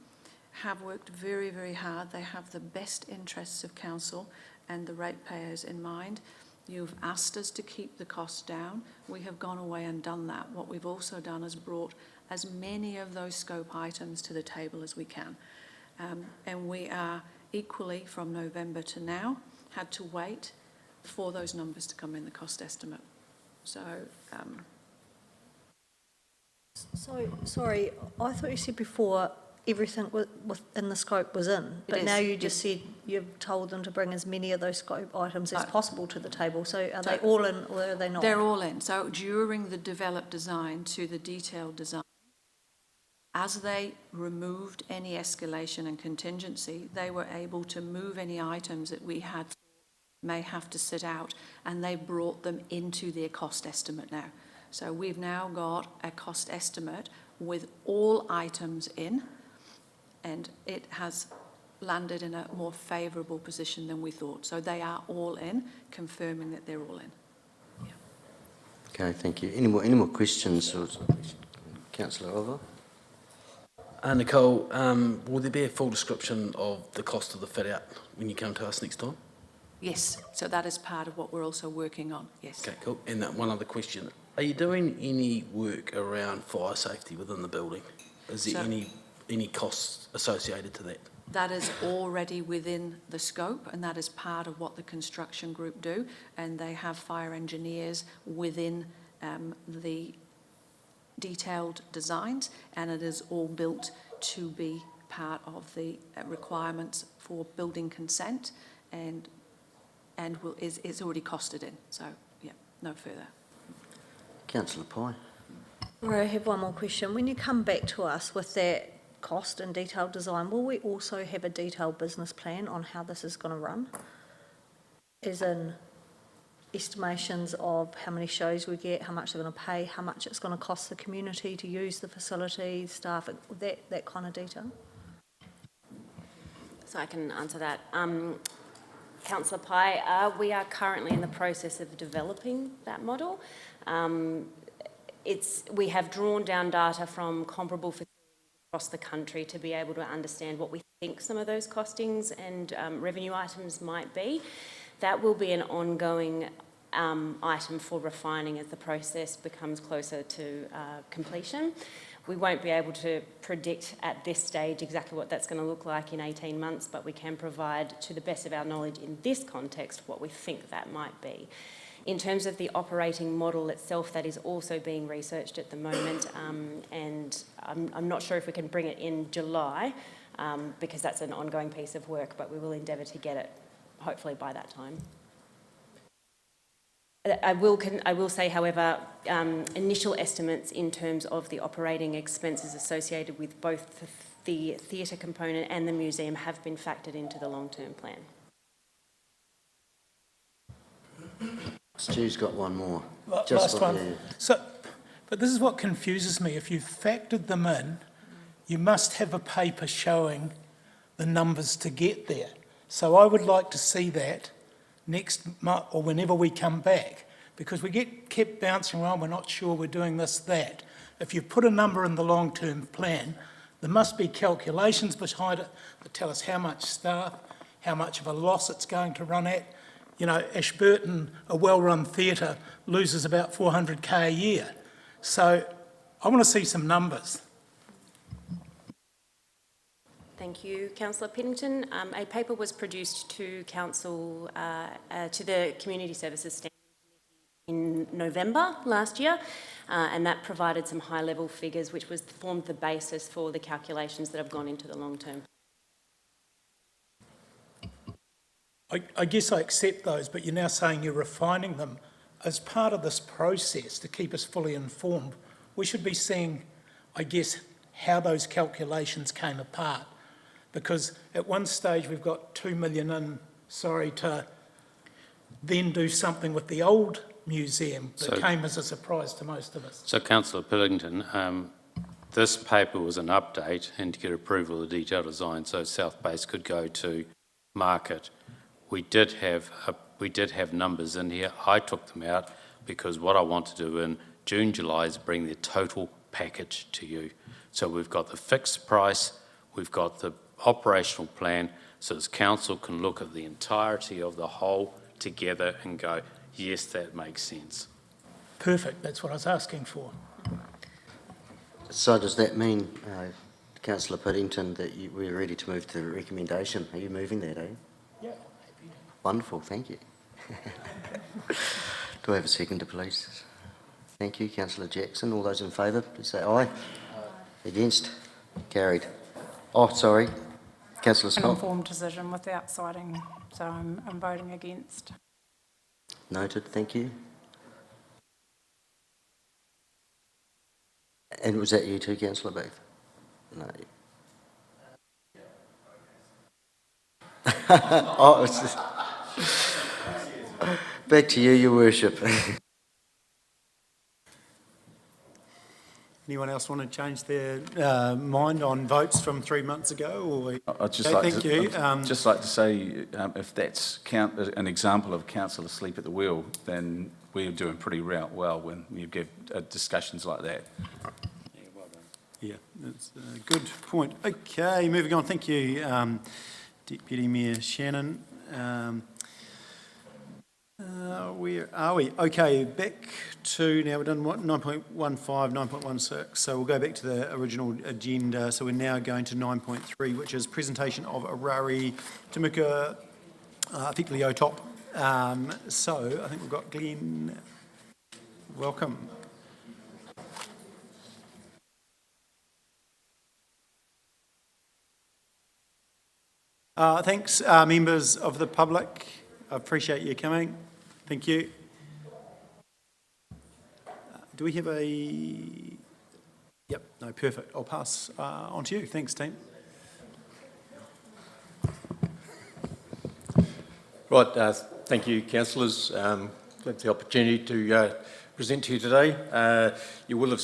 have worked very, very hard. They have the best interests of council and the ratepayers in mind. You've asked us to keep the costs down. We have gone away and done that. What we've also done is brought as many of those scope items to the table as we can. And we are equally, from November to now, had to wait for those numbers to come in the cost estimate. So,
sorry, I thought you said before everything within the scope was in, but now you just said you've told them to bring as many of those scope items as possible to the table. So are they all in or are they not?
They're all in. So during the developed design to the detailed design, as they removed any escalation and contingency, they were able to move any items that we had may have to sit out, and they brought them into their cost estimate now. So we've now got a cost estimate with all items in, and it has landed in a more favourable position than we thought. So they are all in, confirming that they're all in. Yeah.
Okay, thank you. Any more questions? Councillor Oliver?
Nicole, will there be a full description of the cost of the fit out when you come to us next time?
Yes, so that is part of what we're also working on, yes.
Okay, cool. And one other question. Are you doing any work around fire safety within the building? Is there any costs associated to that?
That is already within the scope, and that is part of what the construction group do, and they have fire engineers within the detailed designs, and it is all built to be part of the requirements for building consent, and it's already costed in. So, yeah, no further.
Councillor Pye.
I have one more question. When you come back to us with that cost and detailed design, will we also have a detailed business plan on how this is going to run? As in estimations of how many shows we get, how much they're going to pay, how much it's going to cost the community to use the facility, staff, that kind of detail?
So I can answer that. Councillor Pye, we are currently in the process of developing that model. We have drawn down data from comparable facilities across the country to be able to understand what we think some of those costings and revenue items might be. That will be an ongoing item for refining as the process becomes closer to completion. We won't be able to predict at this stage exactly what that's going to look like in 18 months, but we can provide, to the best of our knowledge in this context, what we think that might be. In terms of the operating model itself, that is also being researched at the moment, and I'm not sure if we can bring it in July, because that's an ongoing piece of work, but we will endeavour to get it hopefully by that time. I will say, however, initial estimates in terms of the operating expenses associated with both the theatre component and the museum have been factored into the long-term plan.
Stu's got one more.
Last one. So, but this is what confuses me. If you've factored them in, you must have a paper showing the numbers to get there. So I would like to see that next month or whenever we come back, because we get kept bouncing around, we're not sure we're doing this, that. If you put a number in the long-term plan, there must be calculations behind it that tell us how much staff, how much of a loss it's going to run at. You know, Ashburton, a well-run theatre, loses about 400k a year. So I want to see some numbers.
Thank you, Councillor Pennington. A paper was produced to Council, to the Community Services Standing Committee in November last year, and that provided some high-level figures which formed the basis for the calculations that have gone into the long-term.
I guess I accept those, but you're now saying you're refining them. As part of this process to keep us fully informed, we should be seeing, I guess, how those calculations came apart. Because at one stage we've got 2 million in, to then do something with the old museum that came as a surprise to most of us.
So, Councillor Pillington, this paper was an update and to get approval of the detailed design so South Base could go to market. We did have numbers in here. I took them out because what I want to do in June, July is bring the total package to you. So we've got the fixed price, we've got the operational plan, so as council can look at the entirety of the whole together and go, yes, that makes sense.
Perfect, that's what I was asking for.
So does that mean, Councillor Piddington, that we're ready to move to the recommendation? Are you moving that, eh?
Yeah.
Wonderful, thank you. Do I have a seconder, please? Thank you, Councillor Jackson. All those in favour, please say aye. Aye. Against? Carried. Oh, sorry. Councillor
An
Scott.
informed decision without citing, so I'm voting against.
Noted, thank you. And was that you too, Councillor Booth? No. Oh, it's just... Back to you, Your Worship.
Anyone else want to change their mind on votes from 3 months ago? Or...
I'd just,
Okay,
like,
thank you.
just like to say, if that's an example of council asleep at the wheel, then we're doing pretty well when you give discussions like that.
Yeah, that's a good point. Okay, moving on. Thank you, Deputy Mayor Shannon. Where are we? Okay, back to, now we've done what, 9.15, 9.16, so we'll go back to the original agenda. So we're now going to 9.3, which is presentation of Arari Timuka, effectively OTOP. So I think we've got Glenn. Welcome. Thanks, members of the public. I appreciate you coming. Thank you. Do we have a... Yep, no, perfect. I'll pass on to you. Thanks, team.
Right, thank you, councillors. Glad for the opportunity to present to you today. You will have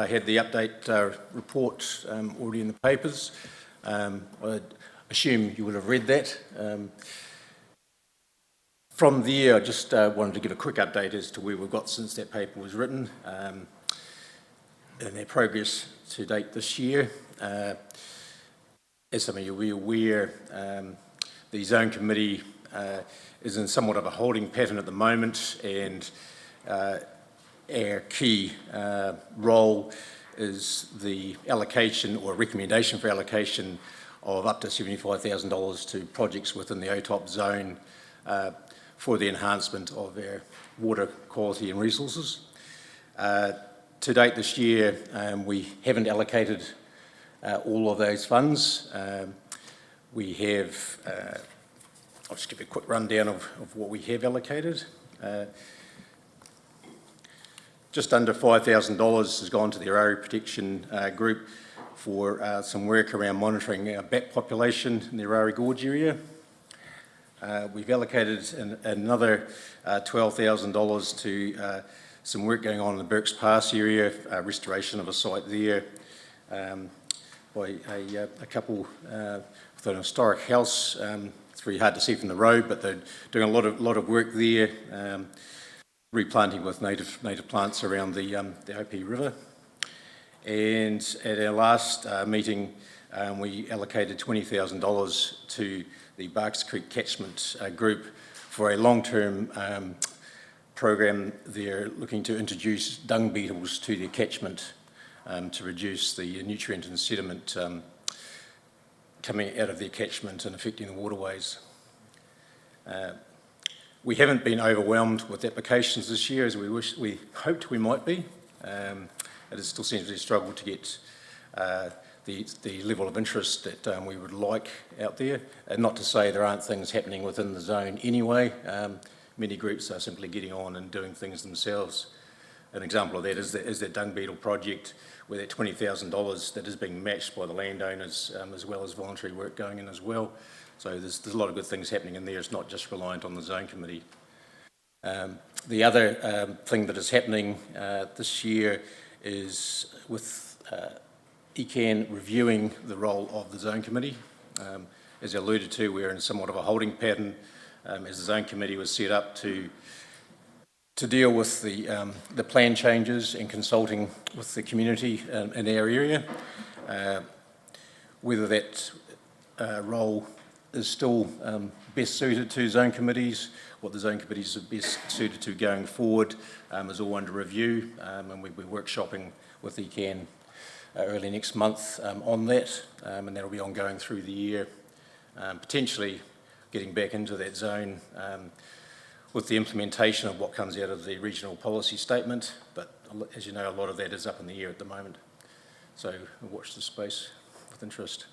had the update report already in the papers. I assume you will have read that. From there, I just wanted to give a quick update as to where we've got since that paper was written and their progress to date this year. As some of you will be aware, the Zone Committee is in somewhat of a holding pattern at the moment, and our key role is the allocation or recommendation for allocation of up to $75,000 to projects within the OTOP zone for the enhancement of our water quality and resources. To date this year, we haven't allocated all of those funds. We have, I'll just give you a quick rundown of what we have allocated. Just under $5,000 has gone to the Arari Protection Group for some work around monitoring our bat population in the Arari Gorge area. We've allocated another $12,000 to some work going on in the Burks Pass area, restoration of a site there by a couple with an historic house. It's very hard to see from the road, but they're doing a lot of work there, replanting with native plants around the OP River. And at our last meeting, we allocated $20,000 to the Barks Creek Catchment Group for a long-term program. They're looking to introduce dung beetles to their catchment to reduce the nutrient and sediment coming out of their catchment and affecting the waterways. We haven't been overwhelmed with applications this year as we hoped we might be. It still seems to be a struggle to get the level of interest that we would like out there. And not to say there aren't things happening within the zone anyway. Many groups are simply getting on and doing things themselves. An example of that is that dung beetle project, where that $20,000 that is being matched by the landowners, as well as voluntary work going in as well. So there's a lot of good things happening in there. It's not just reliant on the zone committee. The other thing that is happening this year is with ECAN reviewing the role of the zone committee. As I alluded to, we're in somewhat of a holding pattern as the zone committee was set up to deal with the plan changes and consulting with the community in our area. Whether that role is still best suited to zone committees, what the zone committees are best suited to going forward is all under review, and we'll be workshopping with ECAN early next month on that, and that'll be ongoing through the year, potentially getting back into that zone with the implementation of what comes out of the regional policy statement, but as you know, a lot of that is up in the air at the moment. So watch the space with interest.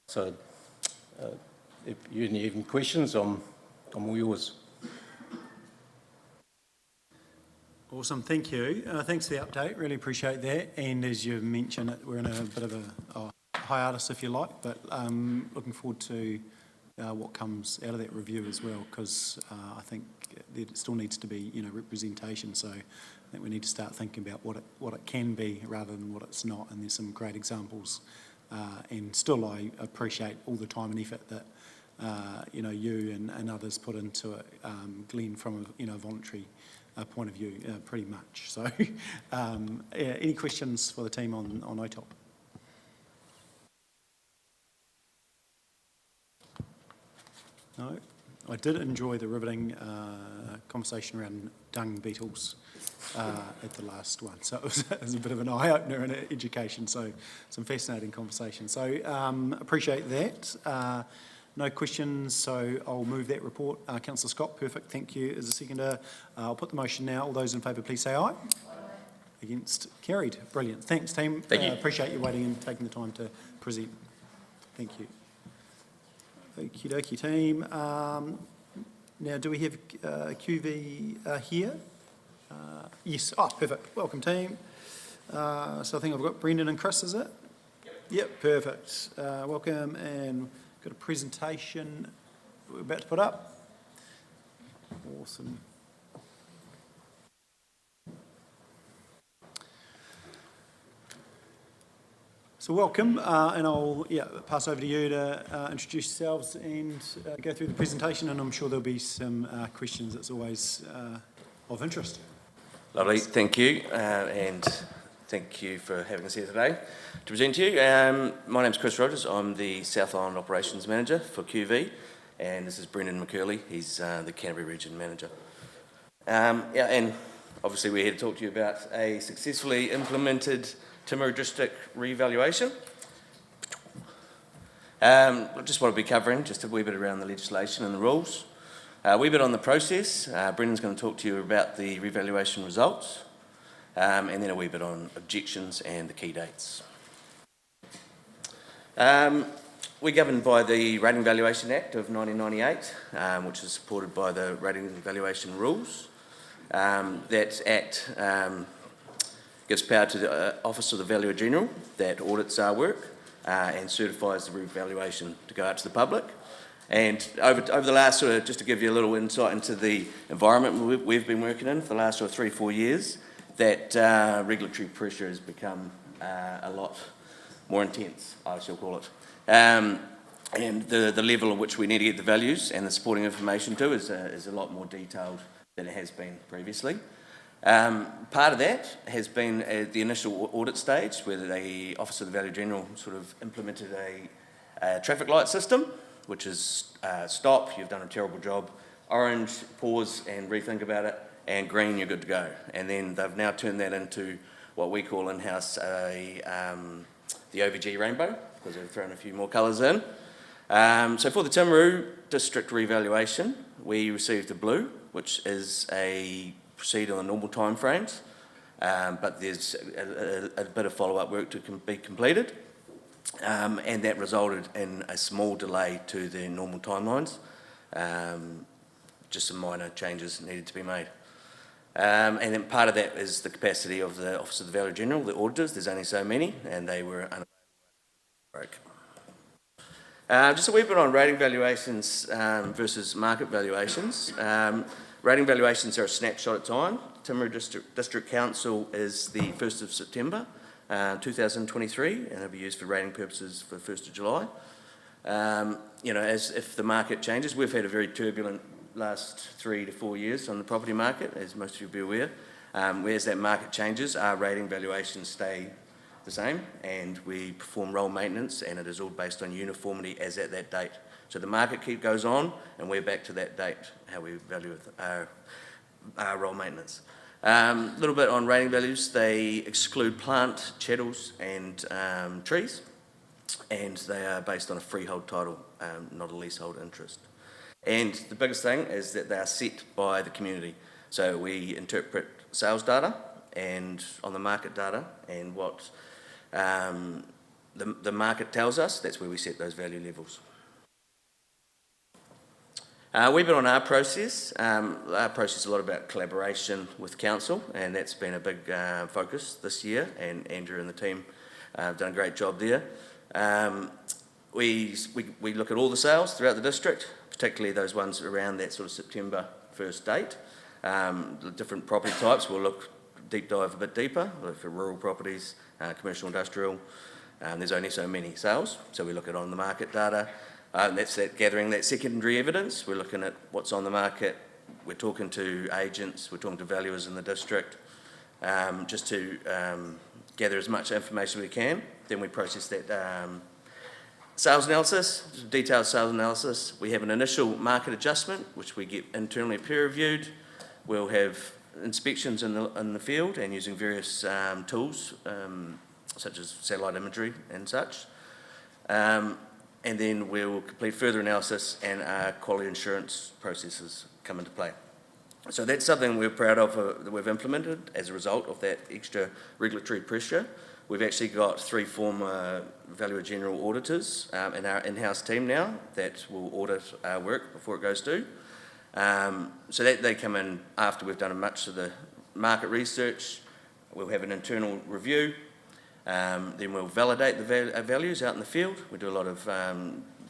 So if you have any questions, I'm all yours.
Awesome, thank you. Thanks for the update, really appreciate that. And as you mentioned, we're in a bit of a hiatus, if you like, but looking forward to what comes out of that review as well, because I think there still needs to be, representation. So I think we need to start thinking about what it can be rather than what it's not. And there's some great examples. And still, I appreciate all the time and effort that you and others put into it, Glenn, from a voluntary point of view, pretty much. So, any questions for the team on OTOP? No, I did enjoy the riveting conversation around dung beetles at the last one. So it was a bit of an eye-opener in education, so some fascinating conversation. So appreciate that. No questions, so I'll move that report. Councillor Scott, perfect, thank you. As a seconder, I'll put the motion now. All those in favour, please say aye. Aye. Against, carried. Brilliant. Thanks, team.
Thank you.
Appreciate you waiting and taking the time to present. Thank you. Okie dokie, team. Now, do we have QV here? Yes. Oh, perfect. Welcome, team. So I think I've got Brendan and Chris, is it? Yep, perfect. Welcome, and got a presentation we're about to put up. Awesome. So welcome, and I'll pass over to you to introduce yourselves and go through the presentation, and I'm sure there'll be some questions. That's always of interest.
Lovely, thank you, and thank you for having us here today to present to you. My name's Chris Rogers. I'm the South Island Operations Manager for QV, and this is Brendan McCurley. He's the Canterbury Region Manager. And obviously we're here to talk to you about a successfully implemented Timaru District revaluation. Just what I'll be covering, just a wee bit around the legislation and the rules. A wee bit on the process. Brendan's going to talk to you about the revaluation results, and then a wee bit on objections and the key dates. We're governed by the Rating Valuation Act of 1998, which is supported by the Rating Valuation Rules. That Act gives power to the Office of the Valuer General that audits our work and certifies the revaluation to go out to the public. And over the last just to give you a little insight into the environment we've been working in for the last 3-4 years, that regulatory pressure has become a lot more intense, I shall call it. and the level at which we need to get the values and the supporting information to is a lot more detailed than it has been previously. Part of that has been at the initial audit stage, where the Office of the Valuer-General sort of implemented a traffic light system, which is stop, you've done a terrible job, orange, pause and rethink about it, and green, you're good to go. And then they've now turned that into what we call in-house the OVG rainbow, because they've thrown a few more colours in. So for the Timaru district revaluation, we received the blue, which is proceed on the normal timeframes, but there's a bit of follow-up work to be completed, and that resulted in a small delay to the normal timelines. Just some minor changes needed to be made. And then part of that is the capacity of the Office of the Valuer-General, the auditors. There's only so many, and they were unavailable. Just a wee bit on rating valuations versus market valuations. Rating valuations are a snapshot at time. Timaru District Council is the 1st of September 2023, and they'll be used for rating purposes for the 1st of July. You know, as if the market changes, we've had a very turbulent last 3 to 4 years on the property market, as most of you will be aware. Whereas that market changes, our rating valuations stay the same, and we perform roll maintenance, and it is all based on uniformity as at that date. So the market goes on, and we're back to that date, how we value our roll maintenance. A little bit on rating values. They exclude plant, chattels and trees, and they are based on a freehold title, not a leasehold interest. And the biggest thing is that they are set by the community. So we interpret sales data and on the market data, and what the market tells us, that's where we set those value levels. A wee bit on our process. Our process is a lot about collaboration with council, and that's been a big focus this year, and Andrew and the team have done a great job there. We look at all the sales throughout the district, particularly those ones around that sort of September 1st date. The different property types, we'll look deep dive a bit deeper. We'll look for rural properties, commercial, industrial. There's only so many sales, so we look at on the market data. That's that gathering that secondary evidence. We're looking at what's on the market. We're talking to agents. We're talking to valuers in the district, just to gather as much information we can. Then we process that sales analysis, detailed sales analysis. We have an initial market adjustment, which we get internally peer reviewed. We'll have inspections in the field and using various tools, such as satellite imagery and such. And then we'll complete further analysis, and our quality assurance processes come into play. So that's something we're proud of that we've implemented as a result of that extra regulatory pressure. We've actually got 3 former Valuer-General auditors in our in-house team now that will audit our work before it goes due. So that they come in after we've done much of the market research. We'll have an internal review. Then we'll validate the values out in the field. We do a lot of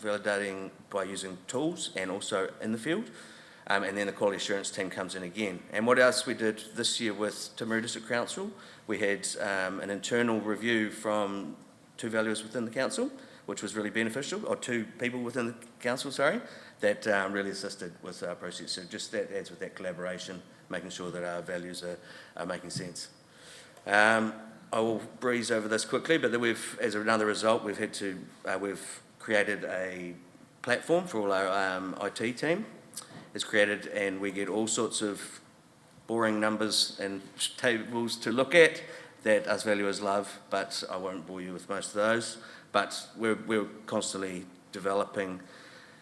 validating by using tools and also in the field. And then the quality assurance team comes in again. And what else we did this year with Timaru District Council, we had an internal review from 2 valuers within the council, which was really beneficial, or 2 people within the council, sorry, that really assisted with our process. So just that adds with that collaboration, making sure that our values are making sense. I will breeze over this quickly, but then as another result, we've created a platform for all our IT team. It's created, and we get all sorts of boring numbers and tables to look at that us valuers love, but I won't bore you with most of those. But we're constantly developing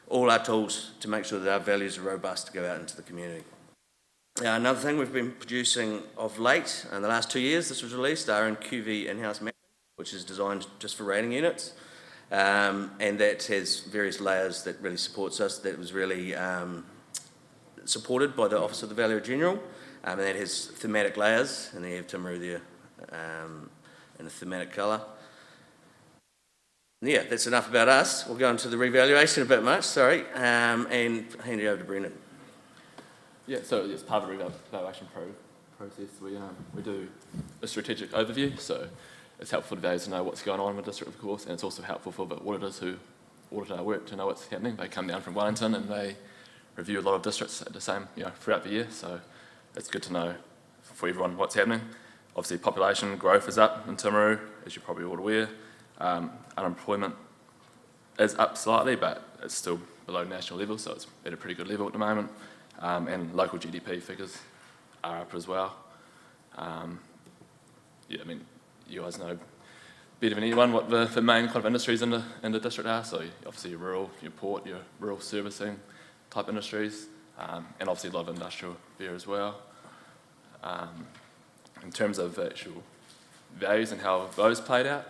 all our tools to make sure that our values are robust to go out into the community. Another thing we've been producing of late, in the last 2 years this was released, our own QV in-house mapping, which is designed just for rating units, and that has various layers that really supports us. That was really supported by the Office of the Valuer-General, and that has thematic layers, and then you have Timaru there in a thematic colour. Yeah, that's enough about us. We'll go into the revaluation a bit much, sorry, and hand it over to Brendan.
Yeah, so as part of the revaluation process, we do a strategic overview, so it's helpful to those to know what's going on in the district, of course, and it's also helpful for the auditors who audit our work to know what's happening. They come down from Wellington and they review a lot of districts at the same, throughout the year. So it's good to know for everyone what's happening. Obviously, population growth is up in Timaru, as you're probably all aware. Unemployment is up slightly, but it's still below national level, so it's at a pretty good level at the moment. And local GDP figures are up as well. You guys know better than anyone what the main kind of industries in the district are. So obviously your rural, your port, your rural servicing type industries, and obviously a lot of industrial there as well. In terms of actual values and how those played out,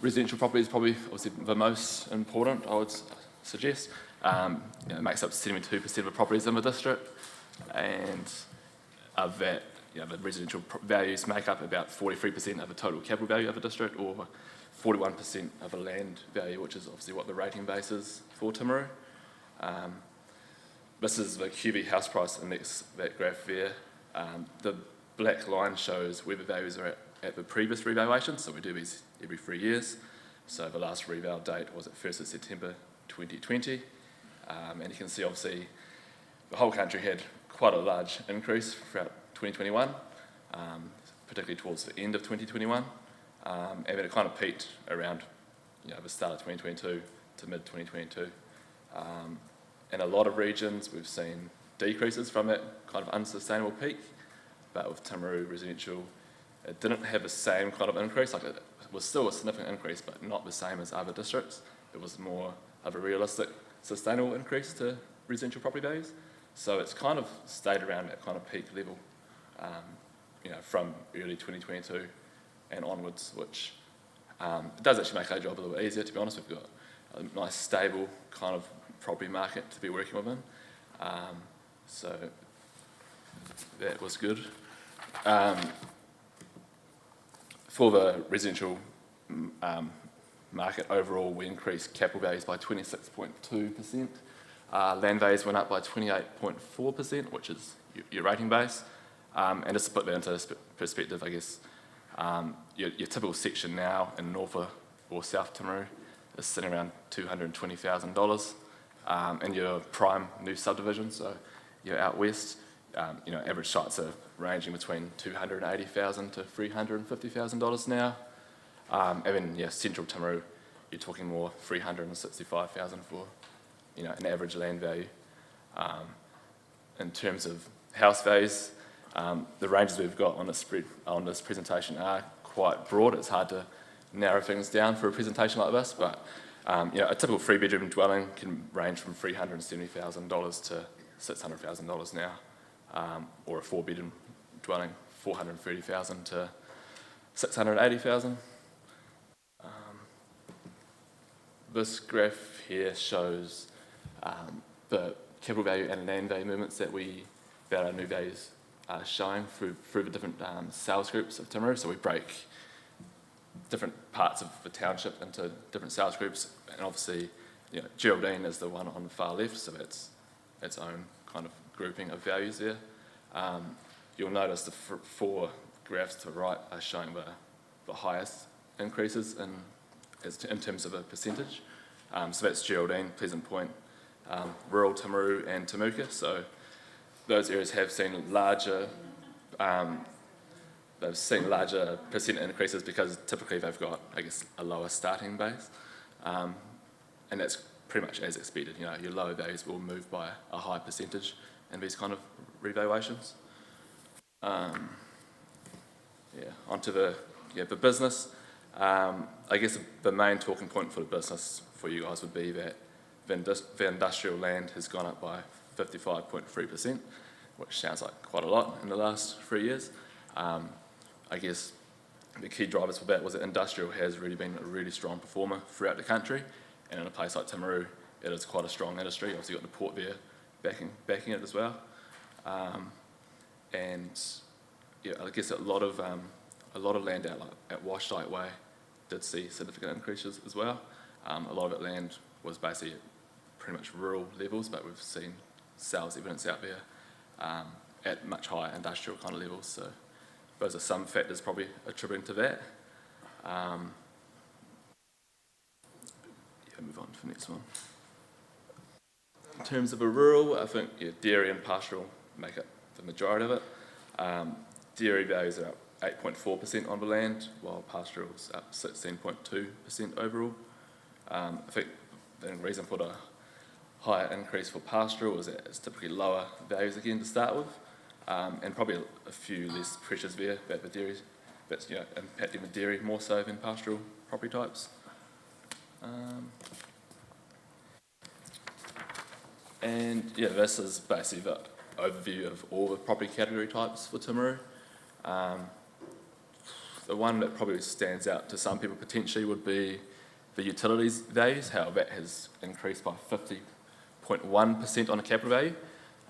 residential property is probably obviously the most important, I would suggest. It makes up 72% of the properties in the district, and of that, the residential values make up about 43% of the total capital value of the district, or 41% of the land value, which is obviously what the rating base is for Timaru. This is the QV house price index, that graph there. The black line shows where the values are at the previous revaluation, so we do these every 3 years. So the last reval date was at 1st of September 2020, and you can see obviously the whole country had quite a large increase throughout 2021, particularly towards the end of 2021, and then it kind of peaked around the start of 2022 to mid-2022. In a lot of regions we've seen decreases from that kind of unsustainable peak, but with Timaru residential, it didn't have the same kind of increase. Like, it was still a significant increase, but not the same as other districts. It was more of a realistic, sustainable increase to residential property values. So it's kind of stayed around that kind of peak level, from early 2022 and onwards, which it does actually make our job a little bit easier, to be honest. We've got a nice, stable kind of property market to be working within. So that was good. For the residential market overall, we increased capital values by 26.2%. Land values went up by 28.4%, which is your rating base. And just to put that into perspective, I guess, your typical section now in North or South Timaru is sitting around $220,000. And your prime new subdivision, so you're out west, average sites are ranging between $280,000 to $350,000 now. And then, central Timaru, you're talking more $365,000 for, an average land value. In terms of house values, the ranges we've got on this presentation are quite broad. It's hard to narrow things down for a presentation like this, but a typical 3-bedroom dwelling can range from $370,000 to $600,000 now, or a 4-bedroom dwelling, $430,000 to $680,000. This graph here shows the capital value and land value movements that our new values are showing through the different sales groups of Timaru. So we break different parts of the township into different sales groups, and obviously, Geraldine is the one on the far left, so that's its own kind of grouping of values there. You'll notice the 4 graphs to the right are showing the highest increases in terms of a percentage. So that's Geraldine, Pleasant Point, rural Timaru and Temuka. So those areas have seen larger percent increases because typically they've got, I guess, a lower starting base. And that's pretty much as expected. Your lower values will move by a high percentage in these kind of revaluations. Onto the business. I guess the main talking point for the business for you guys would be that the industrial land has gone up by 55.3%, which sounds like quite a lot in the last 3 years. I guess the key drivers for that was that industrial has really been a really strong performer throughout the country, and in a place like Timaru, it is quite a strong industry. Obviously, you've got the port there backing it as well. I guess a lot of land out at Washlight Way did see significant increases as well. A lot of that land was basically at pretty much rural levels, but we've seen sales evidence out there at much higher industrial kind of levels. So those are some factors probably attributing to that. Okay, move on to the next one. In terms of a rural, I think dairy and pastoral make up the majority of it. Dairy values are up 8.4% on the land, while pastoral's up 16.2% overall. I think the reason for the higher increase for pastoral is that it's typically lower values again to start with, and probably a few less pressures there that the dairy, that's impacting the dairy more so than pastoral property types. And yeah, this is basically the overview of all the property category types for Timaru. The one that probably stands out to some people potentially would be the utilities values, how that has increased by 50.1% on a capital value.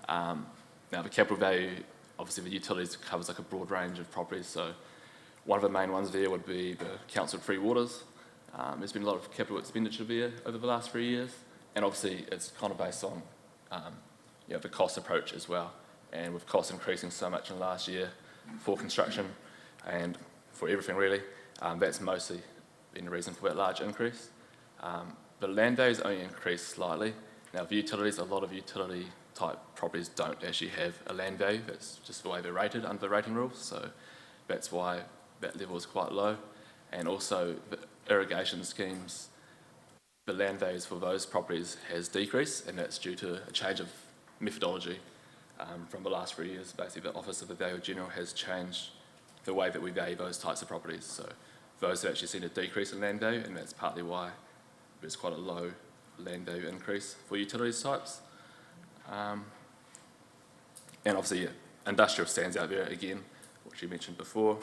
Now the capital value, obviously the utilities covers like a broad range of properties, so one of the main ones there would be the council free waters. There's been a lot of capital expenditure there over the last 3 years, and obviously it's kind of based on the cost approach as well. And with costs increasing so much in the last year for construction and for everything really, that's mostly been the reason for that large increase. The land values only increased slightly. Now for utilities, a lot of utility type properties don't actually have a land value. That's just the way they're rated under the rating rules, so that's why that level is quite low. And also the irrigation schemes, the land values for those properties has decreased, and that's due to a change of methodology from the last 3 years. Basically the Office of the Valuer General has changed the way that we value those types of properties. So those have actually seen a decrease in land value, and that's partly why there's quite a low land value increase for utilities types. And obviously industrial stands out there again, which you mentioned before.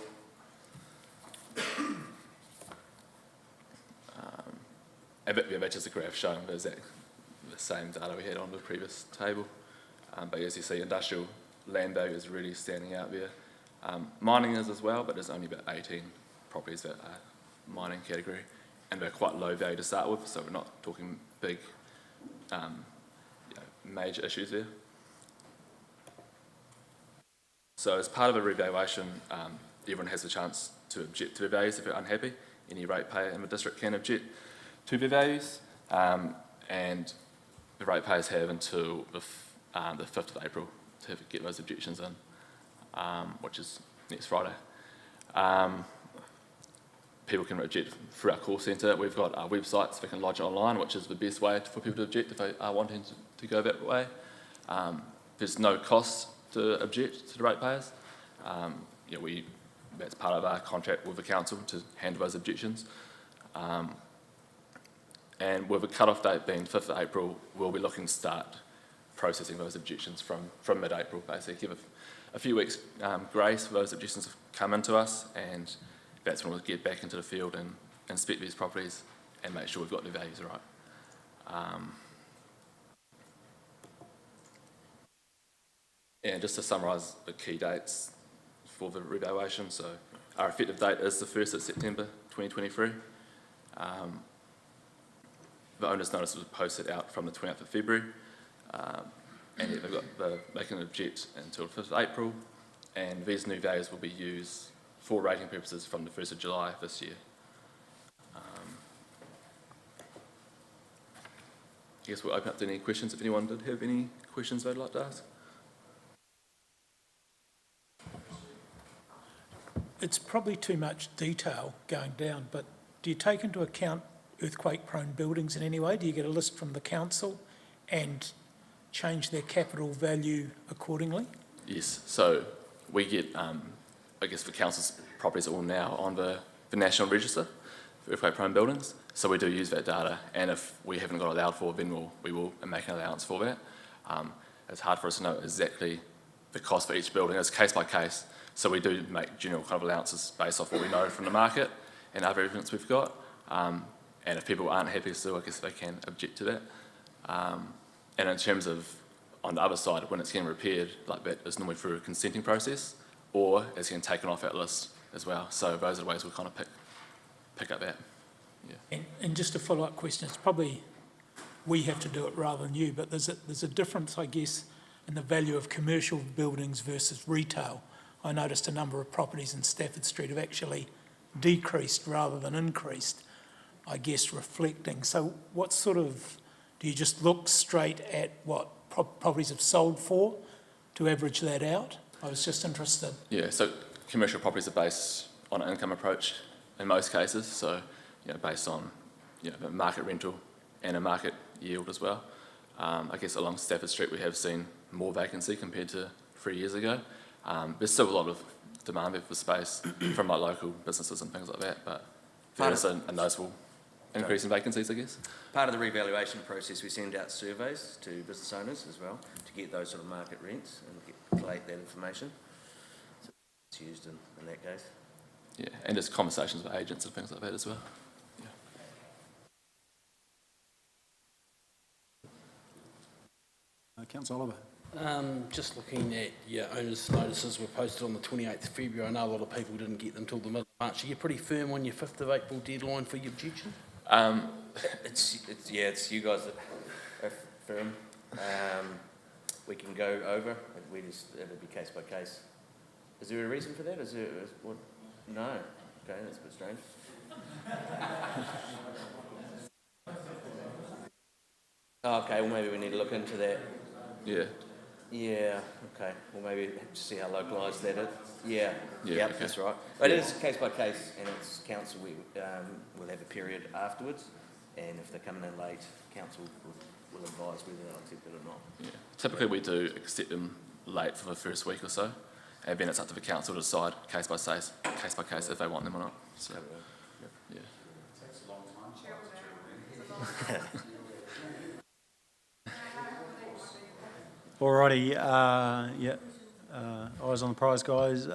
That's just a graph showing the same data we had on the previous table. But as you see, industrial land value is really standing out there. Mining is as well, but there's only about 18 properties that are mining category, and they're quite low value to start with, so we're not talking big major issues there. So as part of a revaluation, everyone has the chance to object to the values if they're unhappy. Any ratepayer in the district can object to the values, and the ratepayers have until the 5th of April to get those objections in, which is next Friday. People can object through our call centre. We've got our websites, they can lodge it online, which is the best way for people to object if they are wanting to go that way. There's no cost to object to the ratepayers. That's part of our contract with the council to handle those objections. And with the cut-off date being 5th of April, we'll be looking to start processing those objections from mid-April, basically. Give a few weeks grace for those objections to come into us, and that's when we'll get back into the field and inspect these properties and make sure we've got the values right. And just to summarise the key dates for the revaluation, so our effective date is the 1st of September 2023. The owner's notice was posted out from the 20th of February, and they can object until the 5th of April, and these new values will be used for rating purposes from the 1st of July this year. I guess we'll open up to any questions if anyone did have any questions they'd like to ask.
It's probably too much detail going down, but do you take into account earthquake-prone buildings in any way? Do you get a list from the council and change their capital value accordingly?
Yes, so we get, I guess the council's properties are all now on the National Register for earthquake-prone buildings, so we do use that data, and if we haven't got allowed for, then we will make an allowance for that. It's hard for us to know exactly the cost for each building. It's case by case, so we do make general kind of allowances based off what we know from the market and other evidence we've got. And if people aren't happy still, I guess they can object to that. And in terms of, on the other side, when it's getting repaired, like that is normally through a consenting process, or it's getting taken off that list as well. So those are the ways we kind of pick up that. Yeah.
And just a follow-up question, it's probably we have to do it rather than you, but there's a difference, I guess, in the value of commercial buildings versus retail. I noticed a number of properties in Stafford Street have actually decreased rather than increased. I guess, reflecting. So what sort of, do you just look straight at what properties have sold for to average that out? I was just interested.
Yeah, so commercial properties are based on an income approach in most cases, so based on the market rental and a market yield as well. I guess along Stafford Street we have seen more vacancy compared to 3 years ago. There's still a lot of demand there for space from like local businesses and things like that, but there is a noticeable increase in vacancies, I guess.
Part of the revaluation process, we send out surveys to business owners as well to get those sort of market rents and collate that information. So it's used in that case.
Yeah, and just conversations with agents and things like that as well.
Councillor Oliver.
Just looking at your owners' notices were posted on the 28th of February. I know a lot of people didn't get them till the middle of March. Are you pretty firm on your 5th of April deadline for your objection?
It's you guys that are firm. We can go over. It'll be case by case. Is there a reason for that? What? No. Okay, that's a bit strange. Okay, well maybe we need to look into that.
Yeah.
Yeah, okay. Well, maybe have to see how localised that is. Yeah,
okay.
That's right. But it is case by case, and it's council. We'll have a period afterwards, and if they're coming in late, council will advise whether they'll accept it or not.
Yeah. Typically, we do accept them late for the first week or so, and then it's up to the council to decide case by case if they want them or not. So, yeah.
It takes a long time.
Alrighty, eyes on the prize, guys.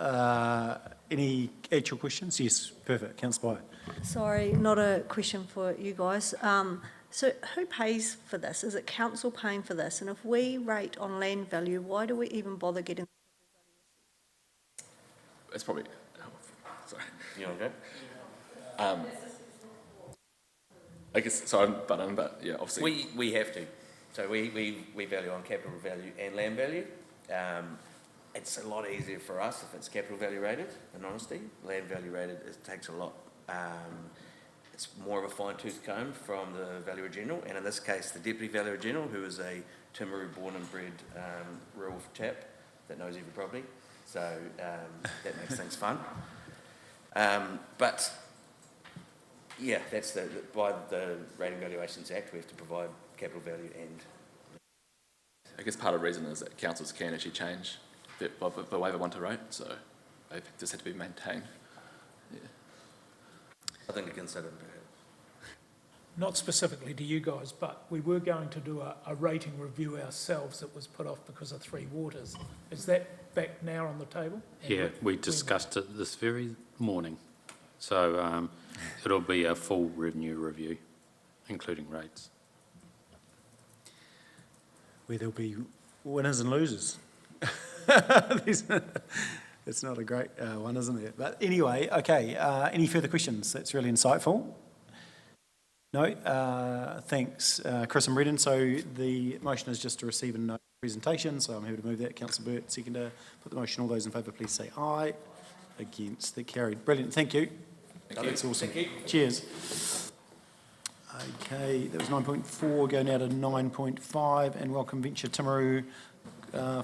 Any actual questions? Yes, perfect. Councillor Byer.
Sorry, not a question for you guys. So who pays for this? Is it council paying for this? And if we rate on land value, why do we even bother getting?
It's probably. Sorry.
You want to go?
I guess so. I'm button, but yeah, obviously
we have to. So we value on capital value and land value. It's a lot easier for us if it's capital value rated, in honesty. Land value rated, it takes a lot. It's more of a fine-tooth comb from the Valuer General, and in this case, the Deputy Valuer General, who is a Timaru born and bred rural chap that knows every property. So that makes things fun. But yeah, that's by the Rating Valuations Act, we have to provide capital value and.
I guess part of the reason is that councils can actually change the way they want to rate, so they just have to be maintained. Yeah.
I think to consider.
Not specifically to you guys, but we were going to do a rating review ourselves that was put off because of Three Waters. Is that back now on the table?
Yeah, we discussed it this very morning. So it'll be a full revenue review, including rates.
Where there'll be winners and losers. It's not a great one, isn't it? But anyway, okay, any further questions? That's really insightful. No? Thanks, Chris and Brendan. So the motion is just to receive a presentation, so I'm happy to move that. Councillor Burt, seconder. Put the motion. All those in favour, please say aye. Against, that carried. Brilliant, thank you. That's awesome.
Thank you.
Cheers. Okay, that was 9.4, go now to 9.5, and welcome Venture Timaru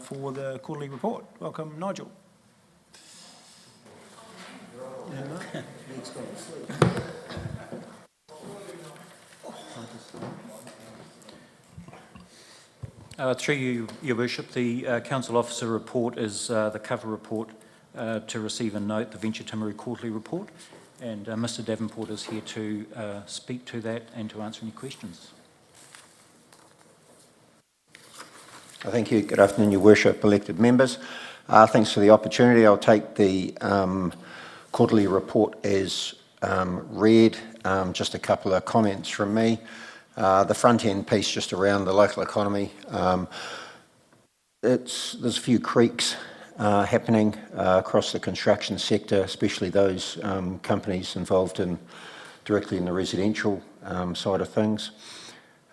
for the quarterly report. Welcome, Nigel.
Through you, Your Worship, the Council Officer report is the cover report to receive and note the Venture Timaru quarterly report. And Mr Davenport is here to speak to that and to answer any questions.
Thank you. Good afternoon, Your Worship, elected members. Thanks for the opportunity. I'll take the quarterly report as read. Just a couple of comments from me. The front end piece just around the local economy. There's a few creaks happening across the construction sector, especially those companies involved directly in the residential side of things.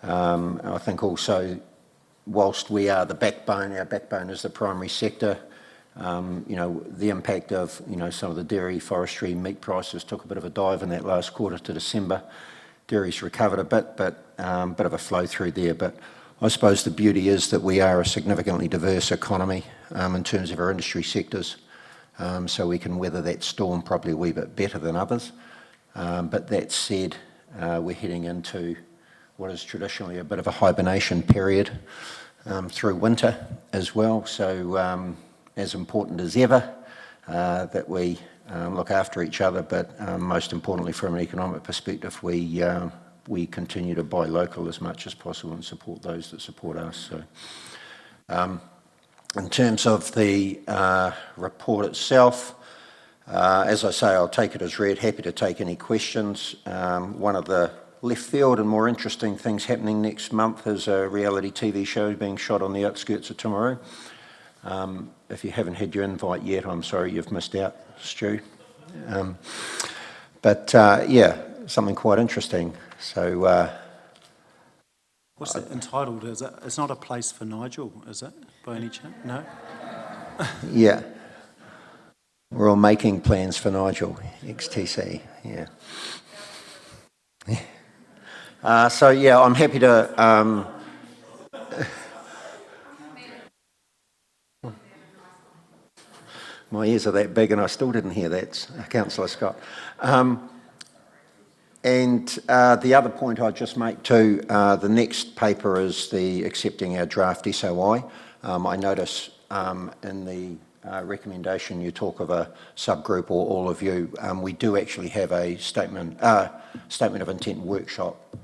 I think also, whilst we are the backbone, our backbone is the primary sector, the impact of some of the dairy, forestry, meat prices took a bit of a dive in that last quarter to December, dairy's recovered a bit, but bit of a flow through there. But I suppose the beauty is that we are a significantly diverse economy in terms of our industry sectors, so we can weather that storm probably a wee bit better than others. But that said, we're heading into what is traditionally a bit of a hibernation period through winter as well. So as important as ever that we look after each other, but most importantly from an economic perspective, we continue to buy local as much as possible and support those that support us. So in terms of the report itself, as I say, I'll take it as read. Happy to take any questions. One of the left field and more interesting things happening next month is a reality TV show being shot on the outskirts of Timaru. If you haven't had your invite yet, I'm sorry you've missed out, Stu. But yeah, something quite interesting. So
what's it entitled? Is it? It's not A Place for Nigel, is it? By any chance? No.
yeah, we're all making plans for Nigel, XTC. Yeah. So yeah, I'm happy to. My ears are that big, and I still didn't hear that, Councillor Scott. And the other point I'd just make too, the next paper is the accepting our draft SOI. I notice in the recommendation you talk of a subgroup or all of you. We do actually have a statement of intent workshop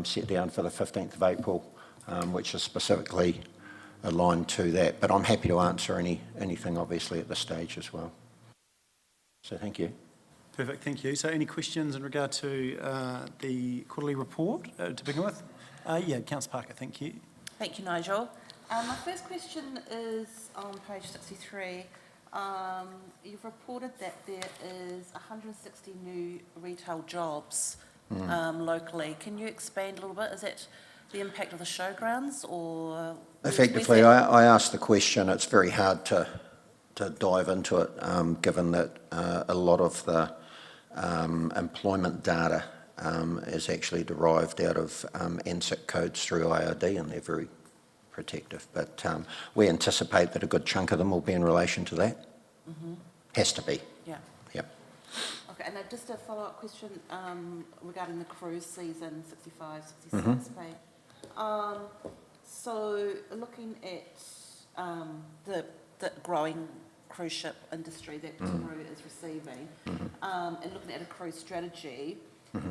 set down for the 15th of April, which is specifically aligned to that. But I'm happy to answer anything obviously at this stage as well. So thank you.
Perfect, thank you. So any questions in regard to the quarterly report to begin with? Yeah, Councillor Parker, thank you.
Thank you, Nigel. My first question is on page 63. You've reported that there is 160 new retail jobs locally. Can you expand a little bit? Is that the impact of the showgrounds or?
Effectively, I asked the question. It's very hard to dive into it, given that a lot of the employment data is actually derived out of NSIC codes through IRD, and they're very protective. But we anticipate that a good chunk of them will be in relation to that. Has to be.
Yeah.
Yep.
Okay, and just a follow-up question regarding the cruise season, 65, 66 pay. So looking at the growing cruise ship industry that Timaru is receiving, and looking at a cruise strategy,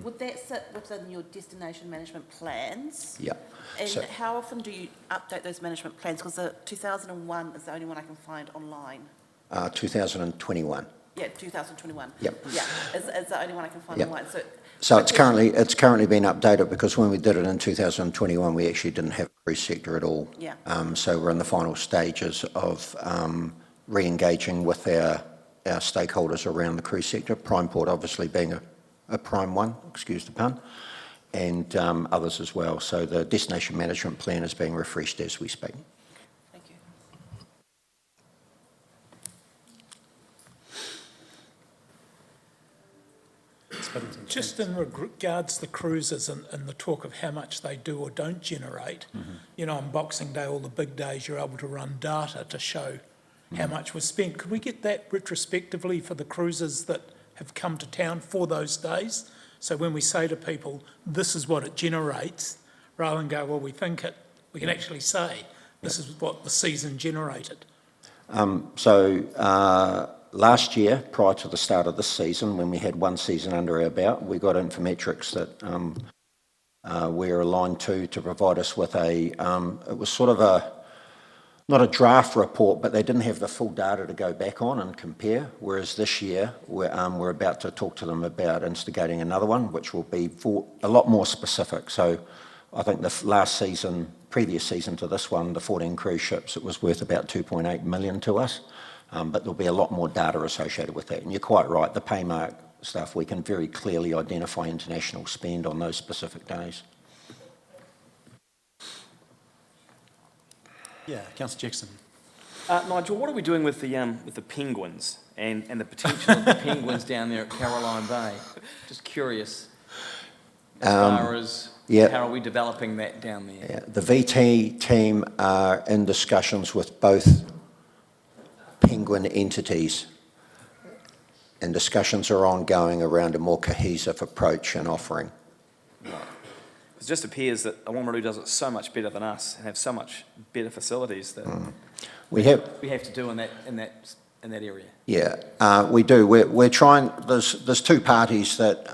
would that sit within your destination management plans?
Yeah.
And so, how often do you update those management plans? Because the 2001 is the only one I can find online.
2021.
Yeah, 2021.
Yep.
Yeah, is the only one I can find online.
So it's currently been updated because when we did it in 2021, we actually didn't have a cruise sector at all.
Yeah.
So we're in the final stages of re-engaging with our stakeholders around the cruise sector, Primeport obviously being a prime one, excuse the pun, and others as well. So the destination management plan is being refreshed as we speak.
Thank you.
Just in regards to the cruises and the talk of how much they do or don't generate, you know, on Boxing Day, all the big days, you're able to run data to show how much was spent. Could we get that retrospectively for the cruises that have come to town for those days? So when we say to people, this is what it generates, rather than go, well, we think it, we can actually say, this is what the season generated.
Last year, prior to the start of this season, when we had one season under our belt, we got Infometrics that we're aligned to provide us with it was sort of not a draft report, but they didn't have the full data to go back on and compare, whereas this year we're about to talk to them about instigating another one, which will be for a lot more specific. So I think the previous season to this one, the 14 cruise ships, it was worth about 2.8 million to us. But there'll be a lot more data associated with that. And you're quite right, the paymark stuff, we can very clearly identify international spend on those specific days.
Yeah, Councillor Jackson.
Nigel, what are we doing with the penguins and the potential of the penguins down there at Caroline Bay? Just curious. as far as
yeah.
how are we developing that down there?
Yeah, the VT team are in discussions with both Penguin entities, and discussions are ongoing around a more cohesive approach and offering.
It just appears that Oamaru does it so much better than us and have so much better facilities that
We have
to do in that area.
Yeah, we do. We're trying. There's two parties that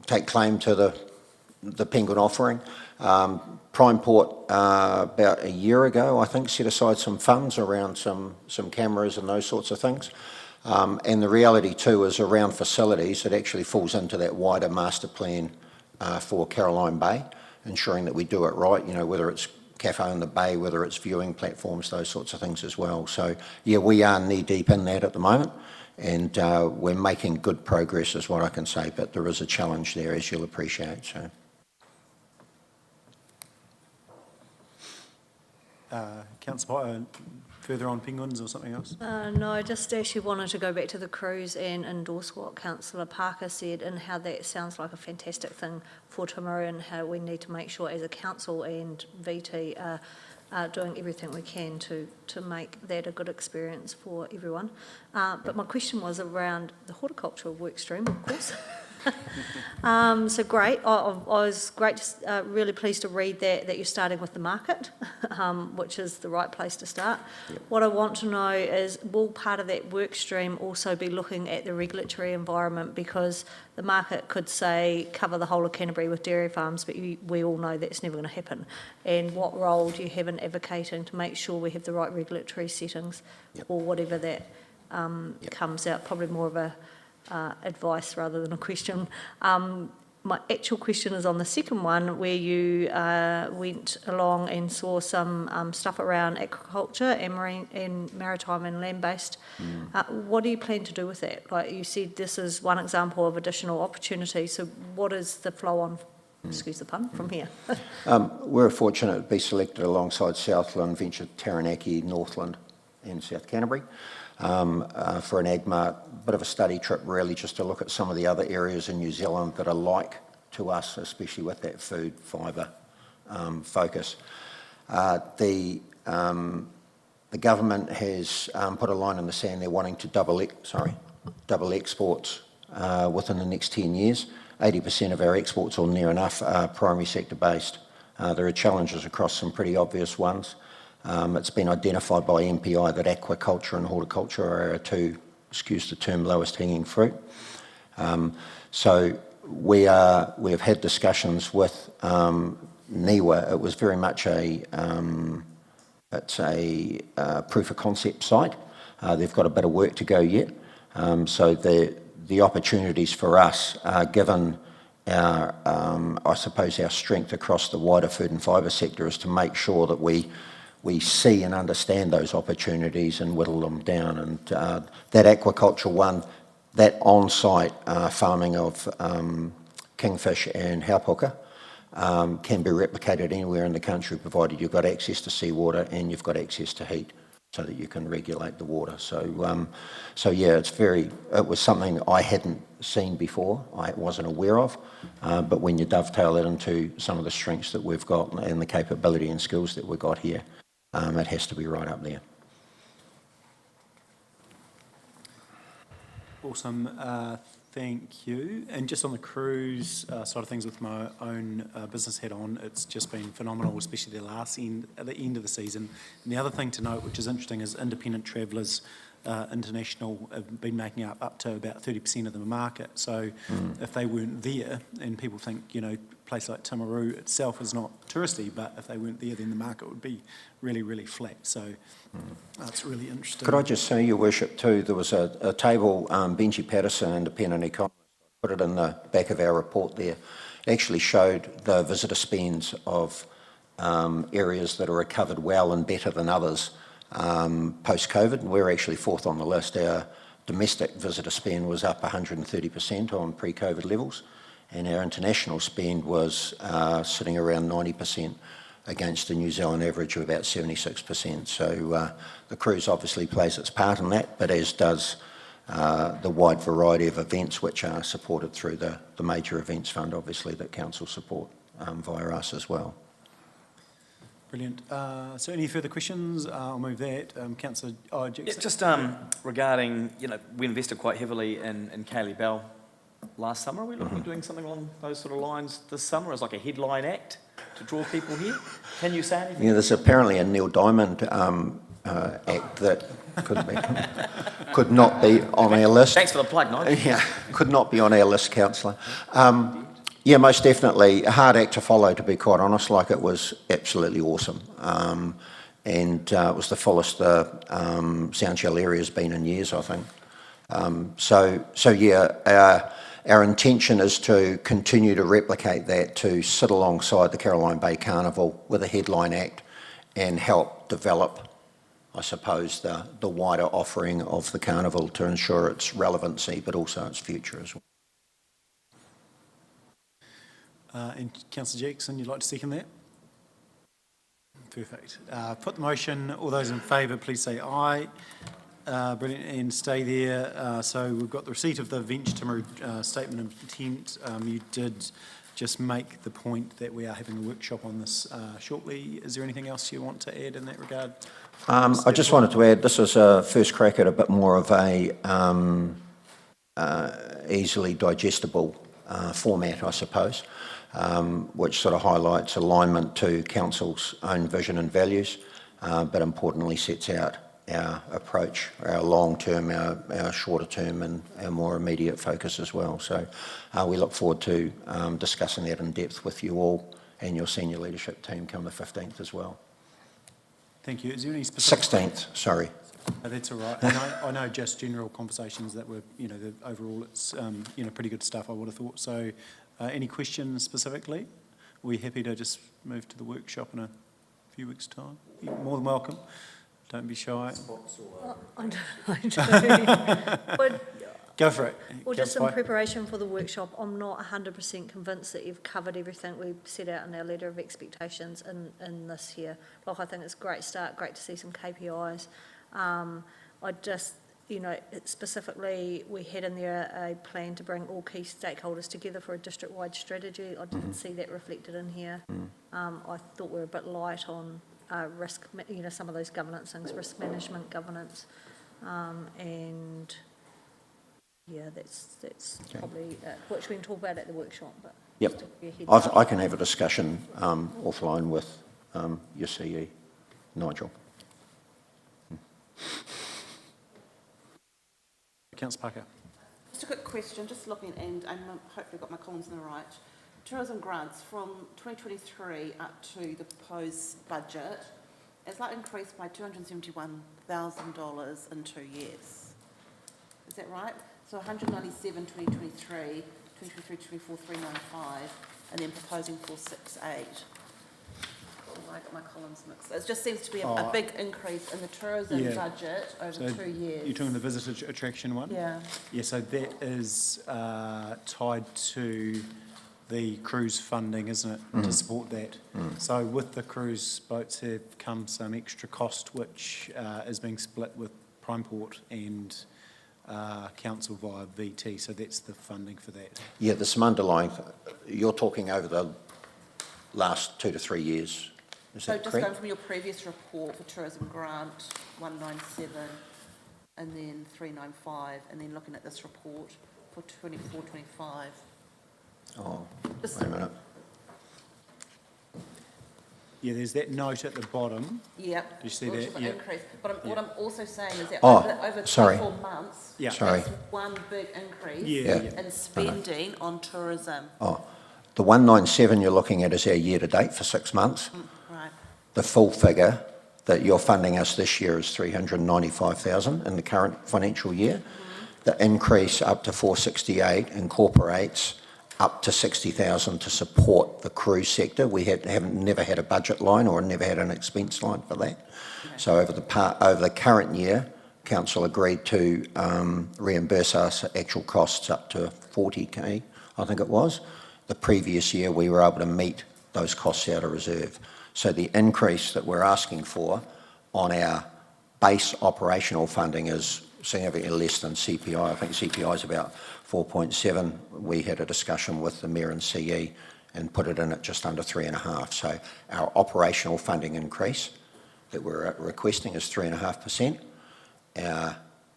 take claim to the Penguin offering. Prime Port about a year ago, I think, set aside some funds around some cameras and those sorts of things. And the reality too is around facilities, it actually falls into that wider master plan for Caroline Bay, ensuring that we do it right. You know, whether it's cafe in the bay, whether it's viewing platforms, those sorts of things as well. So yeah, we are knee deep in that at the moment, and we're making good progress is what I can say, but there is a challenge there, as you'll appreciate. So.
Councillor, further on penguins or something else?
No, I just actually wanted to go back to the cruise and endorse what Councillor Parker said and how that sounds like a fantastic thing for Timaru, and how we need to make sure as a council and VT are doing everything we can to make that a good experience for everyone. But my question was around the horticultural work stream, of course. So great. I was really pleased to read that you're starting with the market, which is the right place to start. Yep. What I want to know is, will part of that work stream also be looking at the regulatory environment, because the market could say cover the whole of Canterbury with dairy farms, but we all know that's never going to happen. And what role do you have in advocating to make sure we have the right regulatory settings, yep, or whatever that yep, comes out? Probably more of a advice rather than a question. My actual question is on the second one, where you went along and saw some stuff around aquaculture and marine and maritime and land-based. What do you plan to do with that? Like you said, this is one example of additional opportunity. So what is the flow on, excuse the pun, from here?
We're fortunate to be selected alongside Southland, Venture Taranaki, Northland and South Canterbury for an AgMart, bit of a study trip really, just to look at some of the other areas in New Zealand that are like to us, especially with that food fibre focus. The government has put a line in the sand. They're wanting to double exports within the next 10 years. 80% of our exports, or near enough, are primary sector based. There are challenges across some pretty obvious ones. It's been identified by MPI that aquaculture and horticulture are our two, excuse the term, lowest hanging fruit. So we have had discussions with NIWA. It was very much it's a proof of concept site. They've got a bit of work to go yet. So the opportunities for us, given our, I suppose, our strength across the wider food and fibre sector, is to make sure that we see and understand those opportunities and whittle them down. And that aquaculture one, that on-site farming of kingfish and haupuka can be replicated anywhere in the country, provided you've got access to seawater and you've got access to heat, so that you can regulate the water. So, so yeah, it was something I hadn't seen before, I wasn't aware of, but when you dovetail it into some of the strengths that we've got and the capability and skills that we've got here, it has to be right up there.
Awesome, thank you. And just on the cruise side of things, with my own business hat on, it's just been phenomenal, especially at the end of the season. And the other thing to note, which is interesting, is independent travellers international have been making up to about 30% of the market. So if they weren't there, and people think, you know, a place like Timaru itself is not touristy, but if they weren't there, then the market would be really, really flat. So that's really interesting.
Could I just say, Your Worship, too, there was a table, Benji Patterson, independent economist, put it in the back of our report there, actually showed the visitor spends of areas that are recovered well and better than others post-COVID. We're actually fourth on the list. Our domestic visitor spend was up 130% on pre-COVID levels, and our international spend was sitting around 90% against the New Zealand average of about 76%. So the cruise obviously plays its part in that, but as does the wide variety of events which are supported through the Major Events Fund, obviously, that council support via us as well.
Brilliant. So any further questions? I'll move that. Councillor Jackson.
Yeah, just regarding, we invested quite heavily in Kaylee Bell last summer. Are we looking at doing something along those sort of lines this summer as like a headline act to draw people here? Can you say anything?
Yeah, there's apparently a Neil Diamond act that could not be on our list.
Thanks for the plug, Nigel.
Yeah, could not be on our list, councillor. Yeah, most definitely. A hard act to follow, to be quite honest. Like, it was absolutely awesome. And it was the fullest the Soundshell area's been in years, I think. So yeah, our intention is to continue to replicate that, to sit alongside the Caroline Bay Carnival with a headline act and help develop, I suppose, the wider offering of the carnival to ensure its relevancy but also its future as well.
And Councillor Jackson, you'd like to second that? Perfect. Put the motion. All those in favour, please say aye. Brilliant, and stay there. So we've got the receipt of the Venture Timaru statement of intent. You did just make the point that we are having a workshop on this shortly. Is there anything else you want to add in that regard?
I just wanted to add, this is a first crack at a bit more of a easily digestible format, I suppose, which sort of highlights alignment to council's own vision and values, but importantly sets out our approach, our long-term, our shorter-term and our more immediate focus as well. So we look forward to discussing that in depth with you all and your senior leadership team come the 15th as well.
Thank you. Is there any specific...
16th, sorry.
That's all right. And I know just general conversations that were, overall it's, pretty good stuff, I would have thought. So any questions specifically? Are we happy to just move to the workshop in a few weeks' time? You're more than welcome. Don't be shy.
I do. But,
go for it.
well, just in preparation for the workshop, I'm not 100% convinced that you've covered everything we've set out in our letter of expectations in this here. Like, I think it's a great start, great to see some KPIs. I just, specifically, we had in there a plan to bring all key stakeholders together for a district-wide strategy. I didn't see that reflected in here. I thought we were a bit light on risk, some of those governance things, risk management, governance, and yeah, that's okay. Probably which we can talk about at the workshop. But
yep, I can have a discussion offline with your CE, Nigel.
Councillor Parker.
Just a quick question, just looking, and I hopefully got my columns in the right. Tourism grants from 2023 up to the proposed budget, it's like increased by $271,000 in 2 years. Is that right? So 197, 2023, 2023, 24, 395, and then proposing 468. I got my columns mixed. It just seems to be a big increase in the tourism budget over 2 years.
You're talking the visitor attraction one?
Yeah.
Yeah, so that is tied to the cruise funding, isn't it, to support that? So with the cruise boats have come some extra cost, which is being split with Primeport and council via VT, so that's the funding for that.
Yeah, there's some underlying, you're talking over the last 2 to 3 years. Is
so
that
just
correct?
going from your previous report for tourism grant, 197, and then 395, and then looking at this report for 24, 25.
Oh, wait a minute.
Yeah, there's that note at the bottom.
Yep.
Do you see that? Yeah.
Increase. But what I'm also saying is that
Oh,
over
sorry.
24 months,
Yeah.
Sorry.
that's one big increase
Yeah.
in spending on tourism.
Oh, the 197 you're looking at is our year-to-date for 6 months.
Right.
The full figure that you're funding us this year is 395,000 in the current financial year. The increase up to 468 incorporates up to 60,000 to support the cruise sector. We never had a budget line or never had an expense line for that. So over the current year, council agreed to reimburse us actual costs up to 40k, I think it was. The previous year, we were able to meet those costs out of reserve. So the increase that we're asking for on our base operational funding is significantly less than CPI. I think CPI is about 4.7. We had a discussion with the Mayor and CE and put it in at just under 3.5. So our operational funding increase that we're requesting is 3.5%.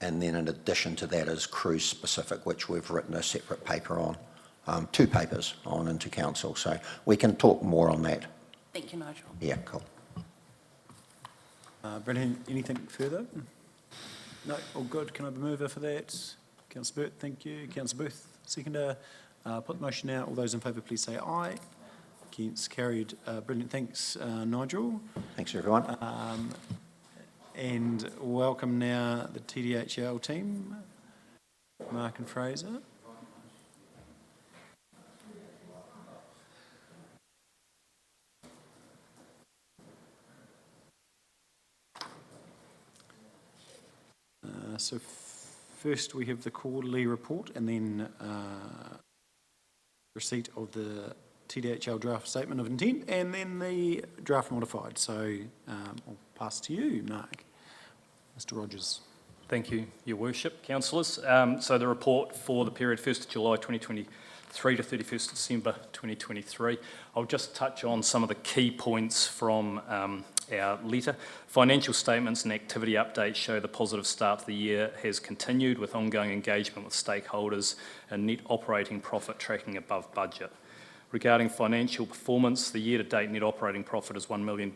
And then in addition to that is cruise specific, which we've written a separate paper on, 2 papers on into council. So we can talk more on that.
Thank you, Nigel.
Yeah, cool.
Brendan, anything further? No, all good. Can I have a mover for that? Councillor Burt, thank you. Councillor Booth, seconder. Put the motion out. All those in favour, please say aye. Against, carried. Brilliant. Thanks, Nigel.
Thanks, everyone.
And welcome now the TDHL team, Mark and Fraser. So first we have the quarterly report and then receipt of the TDHL draft statement of intent and then the draft modified. So I'll pass to you, Mark. Mr. Rogers.
Thank you, Your Worship, councillors. So the report for the period 1st July 2023 to 31st December 2023. I'll just touch on some of the key points from our letter. Financial statements and activity updates show the positive start to the year has continued with ongoing engagement with stakeholders and net operating profit tracking above budget. Regarding financial performance, the year-to-date net operating profit is $1 million,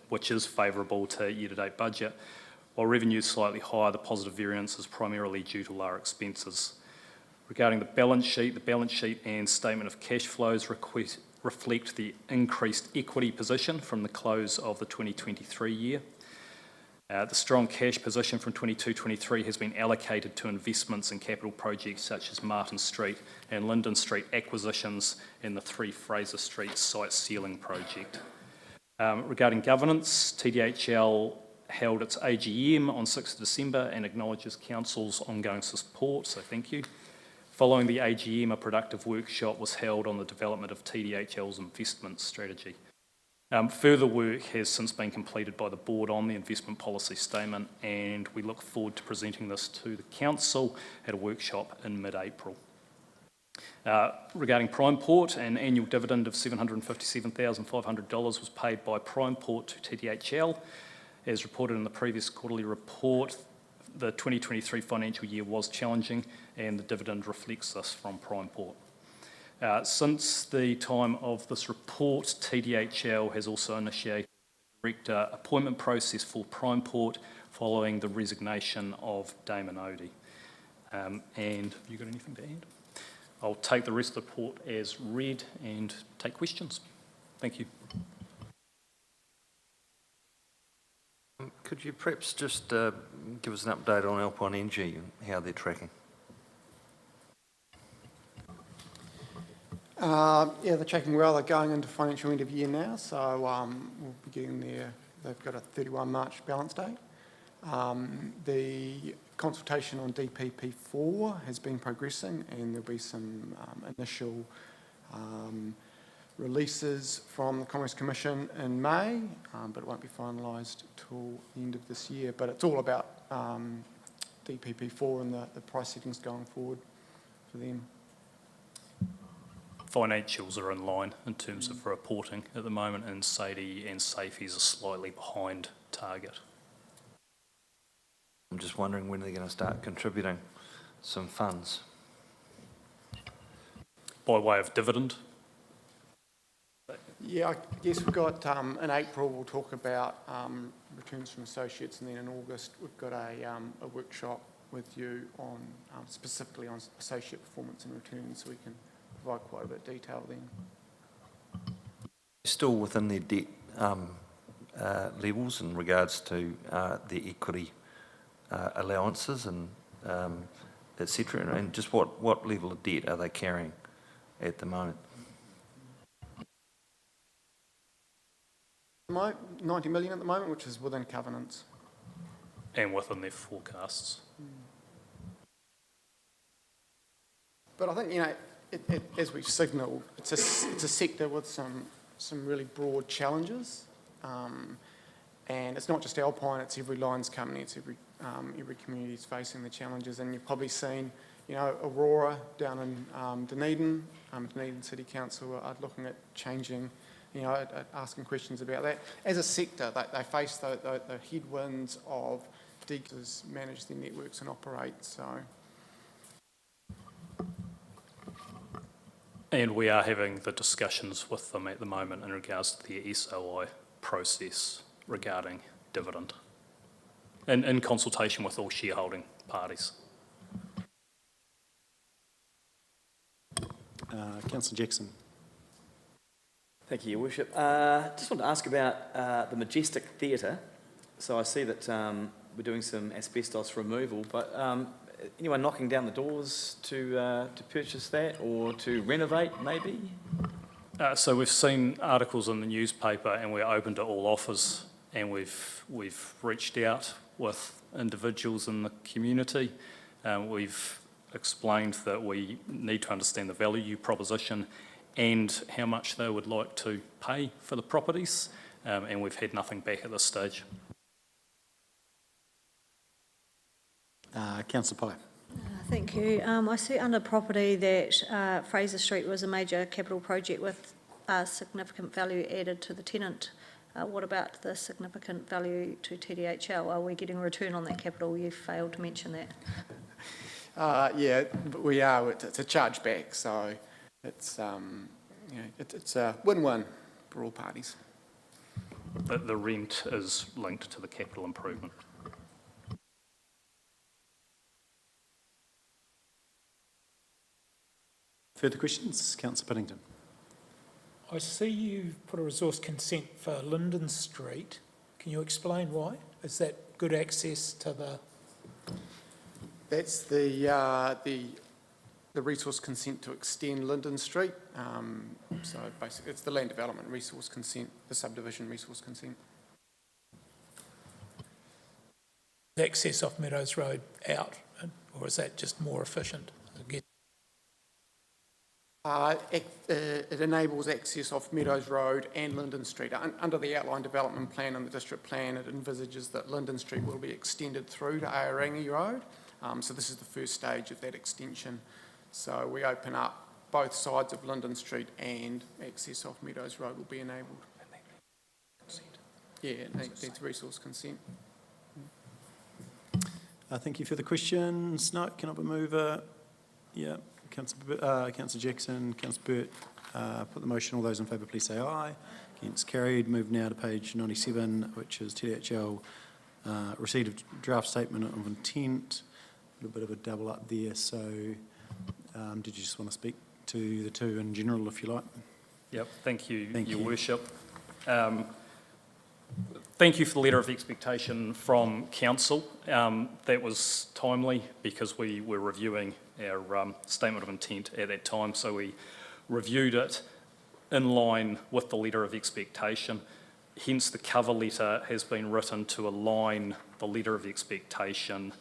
which is favourable to year-to-date budget. While revenue is slightly higher, the positive variance is primarily due to lower expenses. Regarding the balance sheet and statement of cash flows reflect the increased equity position from the close of the 2023 year. The strong cash position from 22-23 has been allocated to investments in capital projects such as Martin Street and Linden Street acquisitions and the 3 Fraser Street site ceiling project. Regarding governance, TDHL held its AGM on 6th December and acknowledges Council's ongoing support, so thank you. Following the AGM, a productive workshop was held on the development of TDHL's investment strategy. Further work has since been completed by the board on the investment policy statement, and we look forward to presenting this to the council at a workshop in mid-April. Regarding Primeport, an annual dividend of $757,500 was paid by Primeport to TDHL. As reported in the previous quarterly report, the 2023 financial year was challenging, and the dividend reflects this from Primeport. Since the time of this report, TDHL has also initiated a director appointment process for Primeport following the resignation of Damon Odie. And have you got anything to add? I'll take the rest of the report as read and take questions. Thank you.
Could you perhaps just give us an update on Alpine Energy and how they're tracking?
Yeah, they're tracking well. They're going into financial end of year now, so we'll be getting there. They've got a 31 March balance date. The consultation on DPP4 has been progressing, and there'll be some initial releases from the Commerce Commission in May, but it won't be finalised till the end of this year. But it's all about DPP4 and the price settings going forward for them.
Financials are in line in terms of reporting at the moment, and SAIDI and SAFEs are slightly behind target.
I'm just wondering when they're going to start contributing some funds.
By way of dividend?
Yeah, I guess we've got, in April we'll talk about returns from associates, and then in August we've got a workshop with you on specifically on associate performance and returns, so we can provide quite a bit of detail then.
Still within their debt levels in regards to their equity allowances and etc. And just what level of debt are they carrying at the moment?
90 million at the moment, which is within covenants.
And within their forecasts.
But I think, you know, as we've signalled, it's a sector with some really broad challenges, and it's not just Alpine, it's every lines company, it's every
every community is facing the challenges, and you've probably seen, you know, Aurora down in Dunedin, Dunedin City Council are looking at changing, you know, asking questions about that. As a sector, they face the headwinds of decreases, manage their networks and operate, so.
And we are having the discussions with them at the moment in regards to the SOI process regarding dividend, and in consultation with all shareholding parties.
Councillor Jackson.
Thank you, Your Worship. Just want to ask about the Majestic Theatre. So I see that we're doing some asbestos removal, but anyone knocking down the doors to purchase that or to renovate, maybe?
So we've seen articles in the newspaper, and we're open to all offers, and we've reached out with individuals in the community. We've explained that we need to understand the value proposition and how much they would like to pay for the properties, and we've had nothing back at this stage.
Councillor Pye.
Thank you. I see under property that Fraser Street was a major capital project with significant value added to the tenant. What about the significant value to TDHL? Are we getting a return on that capital? You failed to mention that.
Yeah, we are. It's a chargeback, so it's you know, it's a win-win for all parties.
The rent is linked to the capital improvement.
Further questions? Councillor Piddington.
I see you've put a resource consent for Linden Street. Can you explain why? Is that good access to the...
That's the resource consent to extend Linden Street. So basically, it's the land development resource consent, the subdivision resource consent.
access off Meadows Road out, or is that just more efficient?
It enables access off Meadows Road and Linden Street. Under the outline development plan and the district plan, it envisages that Linden Street will be extended through to Aorangi Road. So this is the first stage of that extension. So we open up both sides of Linden Street and access off Meadows Road will be enabled. Yeah, it needs resource consent.
Thank you for the questions. No, cannot be mover. Yeah, Councillor Jackson, Councillor Burt put the motion. All those in favour, please say aye. Against carried. Move now to page 97, which is TDHL received a draft statement of intent. A little bit of a double up there. So did you just want to speak to the two in general, if you like?
Yep, thank you, Your Worship. Thank you for the letter of expectation from Council. That was timely because we were reviewing our statement of intent at that time, so we reviewed it in line with the letter of expectation. Hence, the cover letter has been written to align the letter of expectation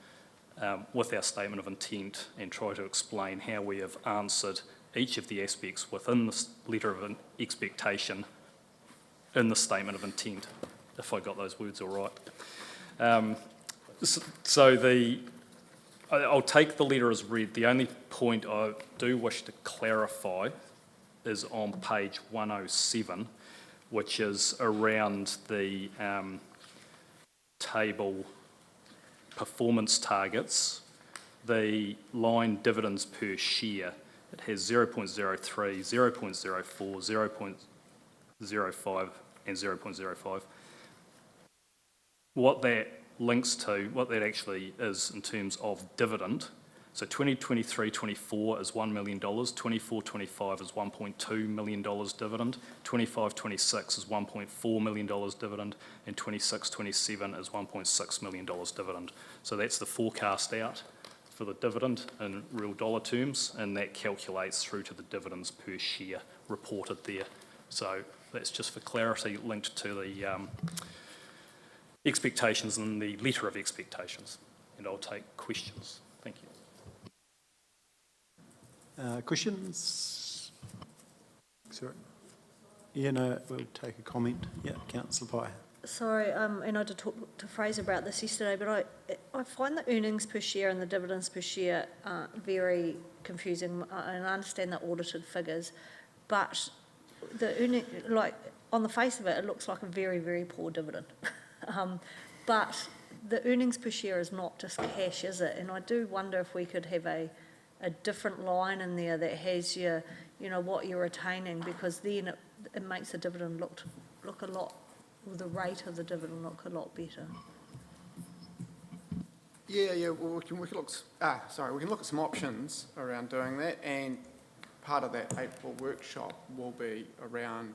with our statement of intent and try to explain how we have answered each of the aspects within the letter of expectation in the statement of intent, if I got those words all right. I'll take the letter as read. The only point I do wish to clarify is on page 107, which is around the table performance targets. The line dividends per share, it has 0.03, 0.04, 0.05 and 0.05. What that links to, what that actually is in terms of dividend, so 2023-24 is $1 million, 24-25 is $1.2 million dividend, 25-26 is $1.4 million dividend, and 26-27 is $1.6 million dividend. So that's the forecast out for the dividend in real dollar terms, and that calculates through to the dividends per share reported there. So that's just for clarity linked to the expectations and the letter of expectations. And I'll take questions. Thank you.
Questions? Sorry. Yeah, no, we'll take a comment. Yeah, Councillor Pye.
sorry, and I did talk to Fraser about this yesterday, but I find the earnings per share and the dividends per share very confusing, and I understand the audited figures, but the earning, like, on the face of it, it looks like a very, very poor dividend. But the earnings per share is not just cash, is it? And I do wonder if we could have a different line in there that has your, you know, what you're retaining, because then it makes the dividend look a lot, or the rate of the dividend look a lot better.
Yeah, well, we can look at some options around doing that, and part of that April workshop will be around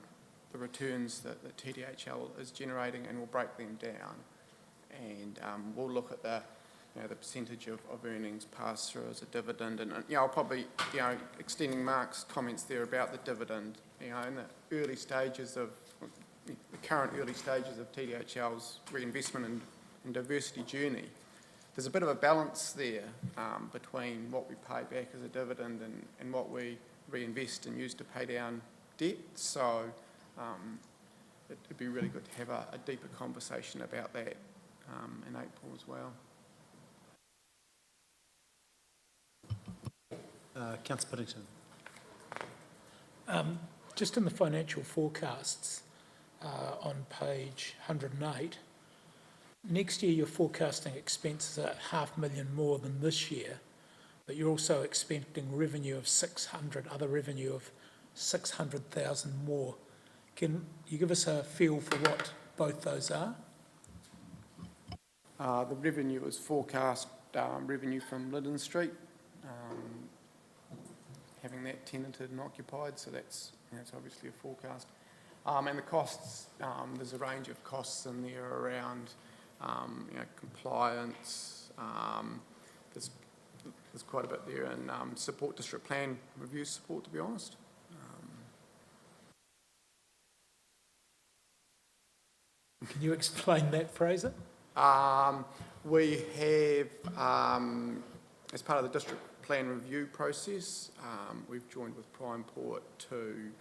the returns that the TDHL is generating, and we'll break them down. And we'll look at the percentage of earnings passed through as a dividend, and I'll probably, extending Mark's comments there about the dividend, in the early stages of, the current early stages of TDHL's reinvestment and diversity journey, there's a bit of a balance there between what we pay back as a dividend and what we reinvest and use to pay down debt. So it'd be really good to have a deeper conversation about that in April as well.
Councillor Piddington.
Just in the financial forecasts on page 108, next year you're forecasting expenses at $500,000 more than this year, but you're also expecting revenue of 600, other revenue of 600,000 more. Can you give us a feel for what both those are?
The revenue is forecast revenue from Linden Street, having that tenanted and occupied, so that's obviously a forecast. And the costs, there's a range of costs in there around compliance. There's quite a bit there, and support district plan review support, to be honest.
Can you explain that, Fraser?
We have, as part of the district plan review process, we've joined with Prime Port to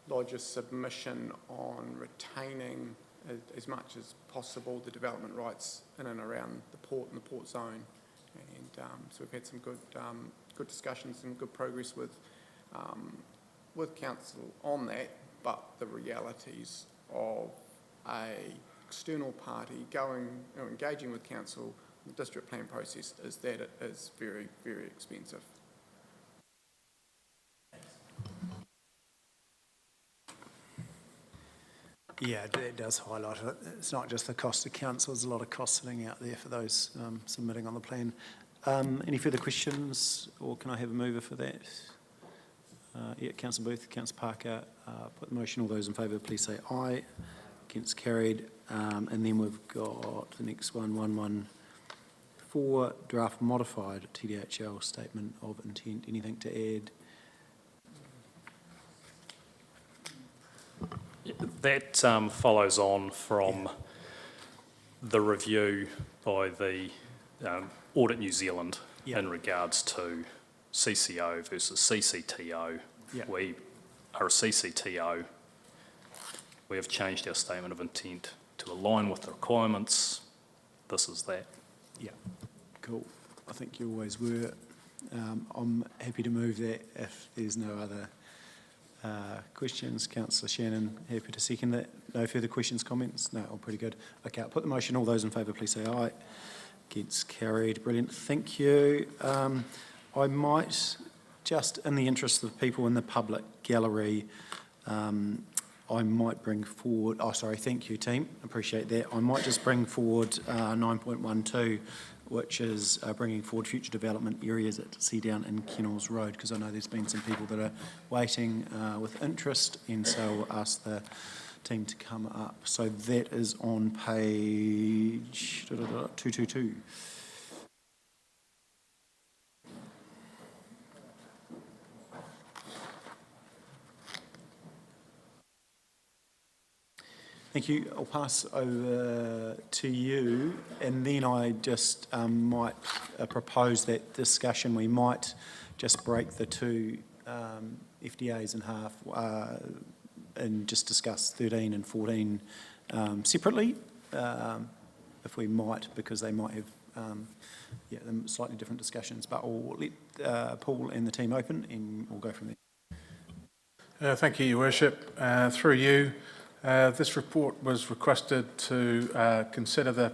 lodge a submission on retaining as much as possible the development rights in and around the port and the port zone. And so we've had some good discussions and good progress with council on that, but the realities of a external party engaging with council in the district plan process is that it is very, very expensive.
Yeah, it does highlight it. It's not just the cost of council, there's a lot of costs sitting out there for those submitting on the plan. Any further questions, or can I have a mover for that? Yeah, Councillor Booth, Councillor Parker, put the motion. All those in favour, please say aye. Against, carried. And then we've got the next one, 114, draft modified TDHL statement of intent. Anything to add?
That follows on from the review by the Audit New Zealand in regards to CCO versus CCTO. We are a CCTO. We have changed our statement of intent to align with the requirements. This is that.
Yeah, cool. I think you always were. I'm happy to move that if there's no other questions. Councillor Shannon, happy to second that. No further questions, comments? No, all pretty good. Okay, I'll put the motion. All those in favour, please say aye. Against, carried. Brilliant. Thank you. I might, just in the interest of people in the public gallery, I might bring forward, thank you team, appreciate that. I might just bring forward 9.12, which is bringing forward future development areas at Seadown and Kennells Road, because I know there's been some people that are waiting with interest, and so I'll ask the team to come up. So that is on page 222. Thank you. I'll pass over to you, and then I just might propose that discussion. We might just break the two FDAs in half and just discuss 13 and 14 separately, if we might, because they might have them slightly different discussions. But I'll let Paul and the team open, and we'll go from there.
Thank you, Your Worship. Through you, this report was requested to consider the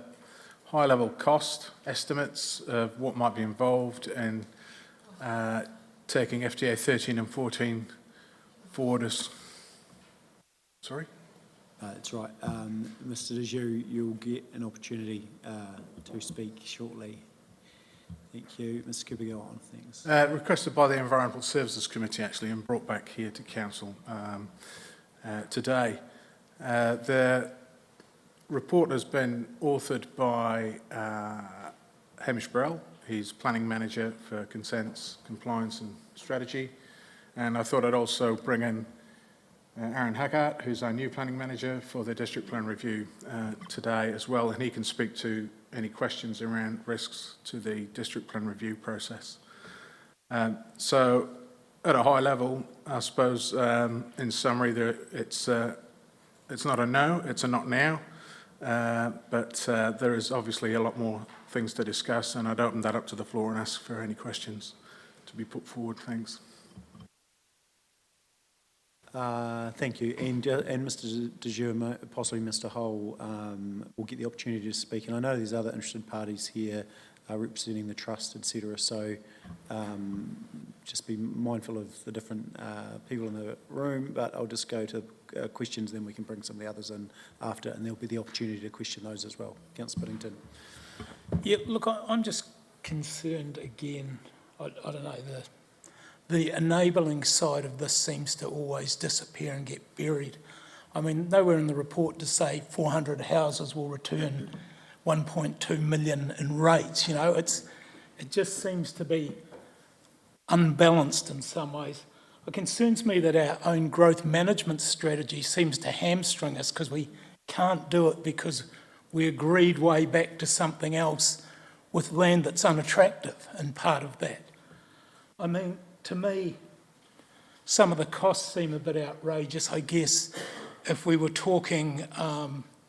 high-level cost estimates of what might be involved in taking FTA 13 and 14 forward as... Sorry?
That's right. Mr. De Jeux, you'll get an opportunity to speak shortly. Thank you. Mr. Cooper, go on. Thanks.
Requested by the Environmental Services Committee, actually, and brought back here to Council today. The report has been authored by Hamish Burrell. He's Planning Manager for Consents, Compliance and Strategy. And I thought I'd also bring in Aaron Haggart, who's our new Planning Manager for the District Plan Review today as well, and he can speak to any questions around risks to the District Plan Review process. So at a high level, I suppose, in summary, it's not a no, it's a not now, but there is obviously a lot more things to discuss, and I'd open that up to the floor and ask for any questions to be put forward. Thanks.
Thank you. And Mr. De Jeux, possibly Mr. Hull, will get the opportunity to speak. And I know there's other interested parties here representing the trust, etc. So just be mindful of the different people in the room. But I'll just go to questions, then we can bring some of the others in after, and there'll be the opportunity to question those as well. Councillor Whittington.
Yeah, look, I'm just concerned again, I don't know, the enabling side of this seems to always disappear and get buried. I mean, nowhere in the report to say 400 houses will return 1.2 million in rates, you know, it just seems to be unbalanced in some ways. It concerns me that our own growth management strategy seems to hamstring us because we can't do it because we agreed way back to something else with land that's unattractive and part of that. I mean, to me, some of the costs seem a bit outrageous. I guess if we were talking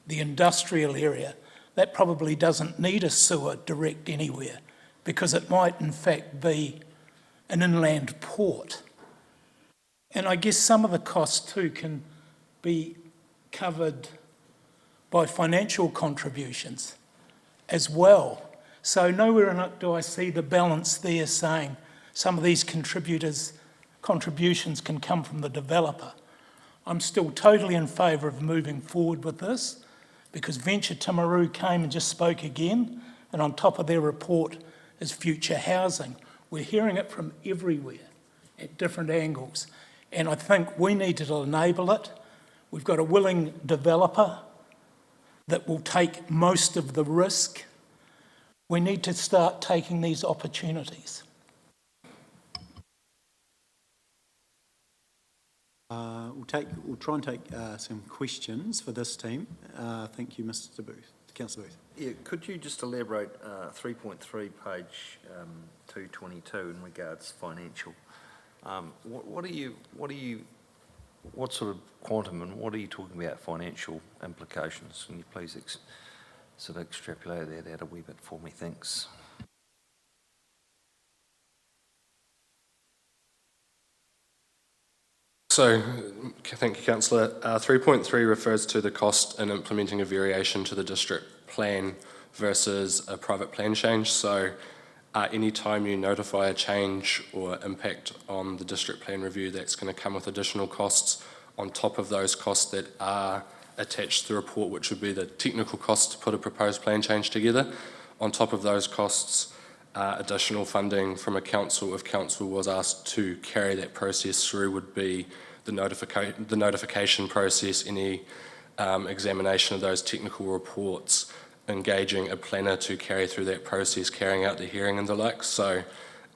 the industrial area, that probably doesn't need a sewer direct anywhere because it might in fact be an inland port. And I guess some of the costs too can be covered by financial contributions as well. So nowhere in it do I see the balance there saying some of these contributions can come from the developer. I'm still totally in favour of moving forward with this because Venture Timaru came and just spoke again, and on top of their report is future housing. We're hearing it from everywhere at different angles, and I think we need to enable it. We've got a willing developer that will take most of the risk. We need to start taking these opportunities.
We'll try and take some questions for this team. Thank you, Mr. Booth. Councillor Booth.
Yeah, could you just elaborate 3.3, page 222 in regards financial? What sort of quantum and what are you talking about financial implications? Can you please sort of extrapolate that out a wee bit for me? Thanks.
So, thank you, Councillor. 3.3 refers to the cost in implementing a variation to the district plan versus a private plan change. So, any time you notify a change or impact on the district plan review, that's going to come with additional costs on top of those costs that are attached to the report, which would be the technical costs to put a proposed plan change together. On top of those costs, additional funding from a council, if council was asked to carry that process through, would be the notification process, any examination of those technical reports, engaging a planner to carry through that process, carrying out the hearing and the like. So,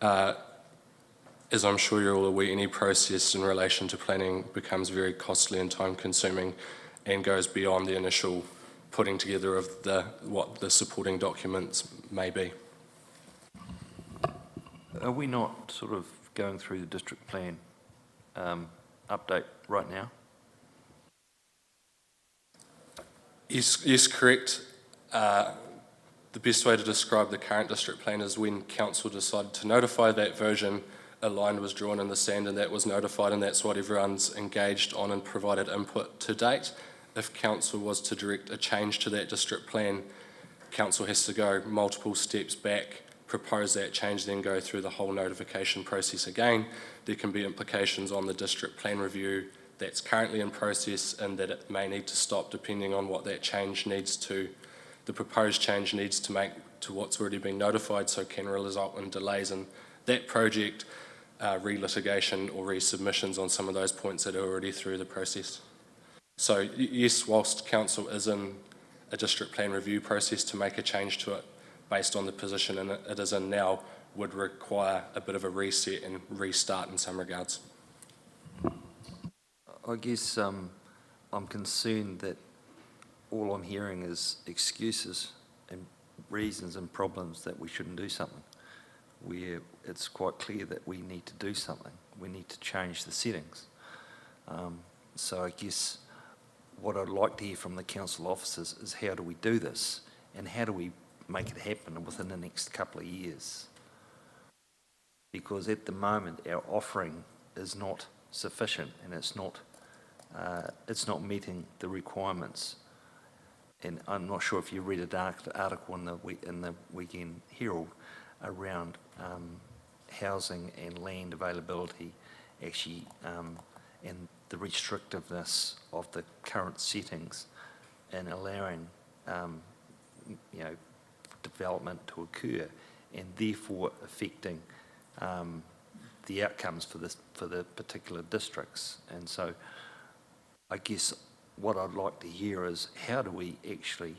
as I'm sure you're all aware, any process in relation to planning becomes very costly and time consuming and goes beyond the initial putting together of what the supporting documents may be.
Are we not sort of going through the district plan update right now?
Yes, correct. The best way to describe the current district plan is when council decided to notify that version, a line was drawn in the sand and that was notified, and that's what everyone's engaged on and provided input to date. If council was to direct a change to that district plan, council has to go multiple steps back, propose that change, then go through the whole notification process again. There can be implications on the district plan review that's currently in process, and that it may need to stop depending on what that change needs to, the proposed change needs to make to what's already been notified, so can result in delays in that project, re-litigation or resubmissions on some of those points that are already through the process. So yes, whilst council is in a district plan review process to make a change to it based on the position it is in now, would require a bit of a reset and restart in some regards.
I guess I'm concerned that all I'm hearing is excuses and reasons and problems that we shouldn't do something, where it's quite clear that we need to do something. We need to change the settings. So I guess what I'd like to hear from the council officers is how do we do this, and how do we make it happen within the next couple of years? Because at the moment our offering is not sufficient, and it's not meeting the requirements. And I'm not sure if you read an article in the Weekend Herald around housing and land availability, actually, and the restrictiveness of the current settings and allowing development to occur, and therefore affecting the outcomes for the particular districts. And so I guess what I'd like to hear is how do we actually